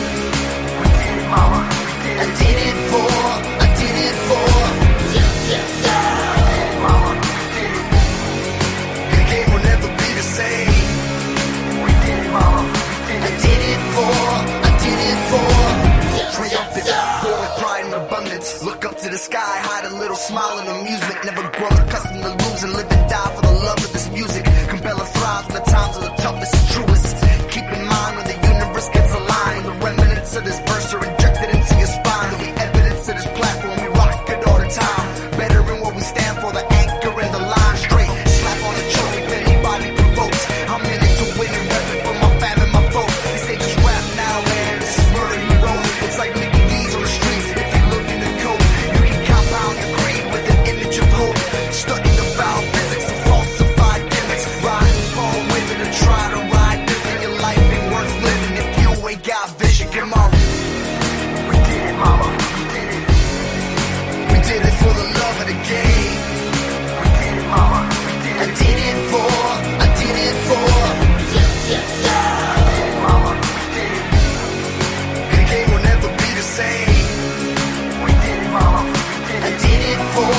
We did it, mama. We did it. I did it for. Yes, yes, sir. We did it, mama. We did it. The game will never be the same. We did it, mama. We did it. I did it for. Triumphant, born with pride and abundance. Look up to the sky, hide a little smile and amusement. Never grown accustomed to lose and live and die for the love of this music. Compella thrives when the times are the toughest and truest. Keep in mind when the universe gets aligned. The remnants of this verse are injected into your spine. The evidence of this platform, we rock it all the time. Better in what we stand for, the anchor and the line straight. Slap on the choke if anybody provokes. I'm in it to win and rep it for my fam and my folks. They say just rap now, man. This is murder you wrote. It's like making these on the streets. If you look in the code, you can compound your creed with an image of hope. Study the foul physics of falsified gimmicks. Rise and fall with it and try to ride different. Your life ain't worth living if you ain't got vision. Come on. We did it, mama. We did it. We did it for the love of the game. We did it, mama. We did it. I did it for. Yes, yes, sir. We did it, mama. We did it. The game will never be the same. We did it, mama. We did it. I did it for.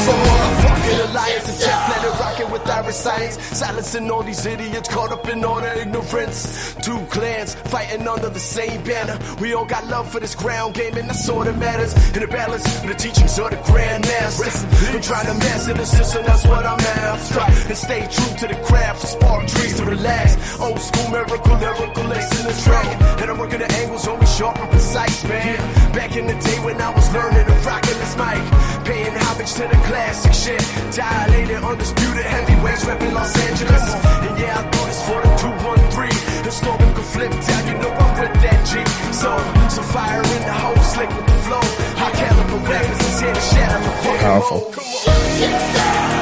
Fucking alliance and tech, let it rocket with Irish science. Silencing all these idiots caught up in all their ignorance. Two clans fighting under the same banner. We all got love for this ground game, and that's all that matters. In the balance of the teachings of the Grand Master. I'm trying to master the system, that's what I'm after. And stay true to the craft, spark trees to relax. Old school miracle, lyrical lace in the track. And I'm working the angles, always sharp and precise, man. Back in the day when I was learning to rock in this mic. Paying homage to the classic shit. Dilated, undisputed heavyweights repping Los Angeles. And yeah, I do this for the 213. The storm can flip down, you know I'm with that G. So fire in the hole, slick with the flow. High caliber records is here to shatter the fucking Powerful. Come on.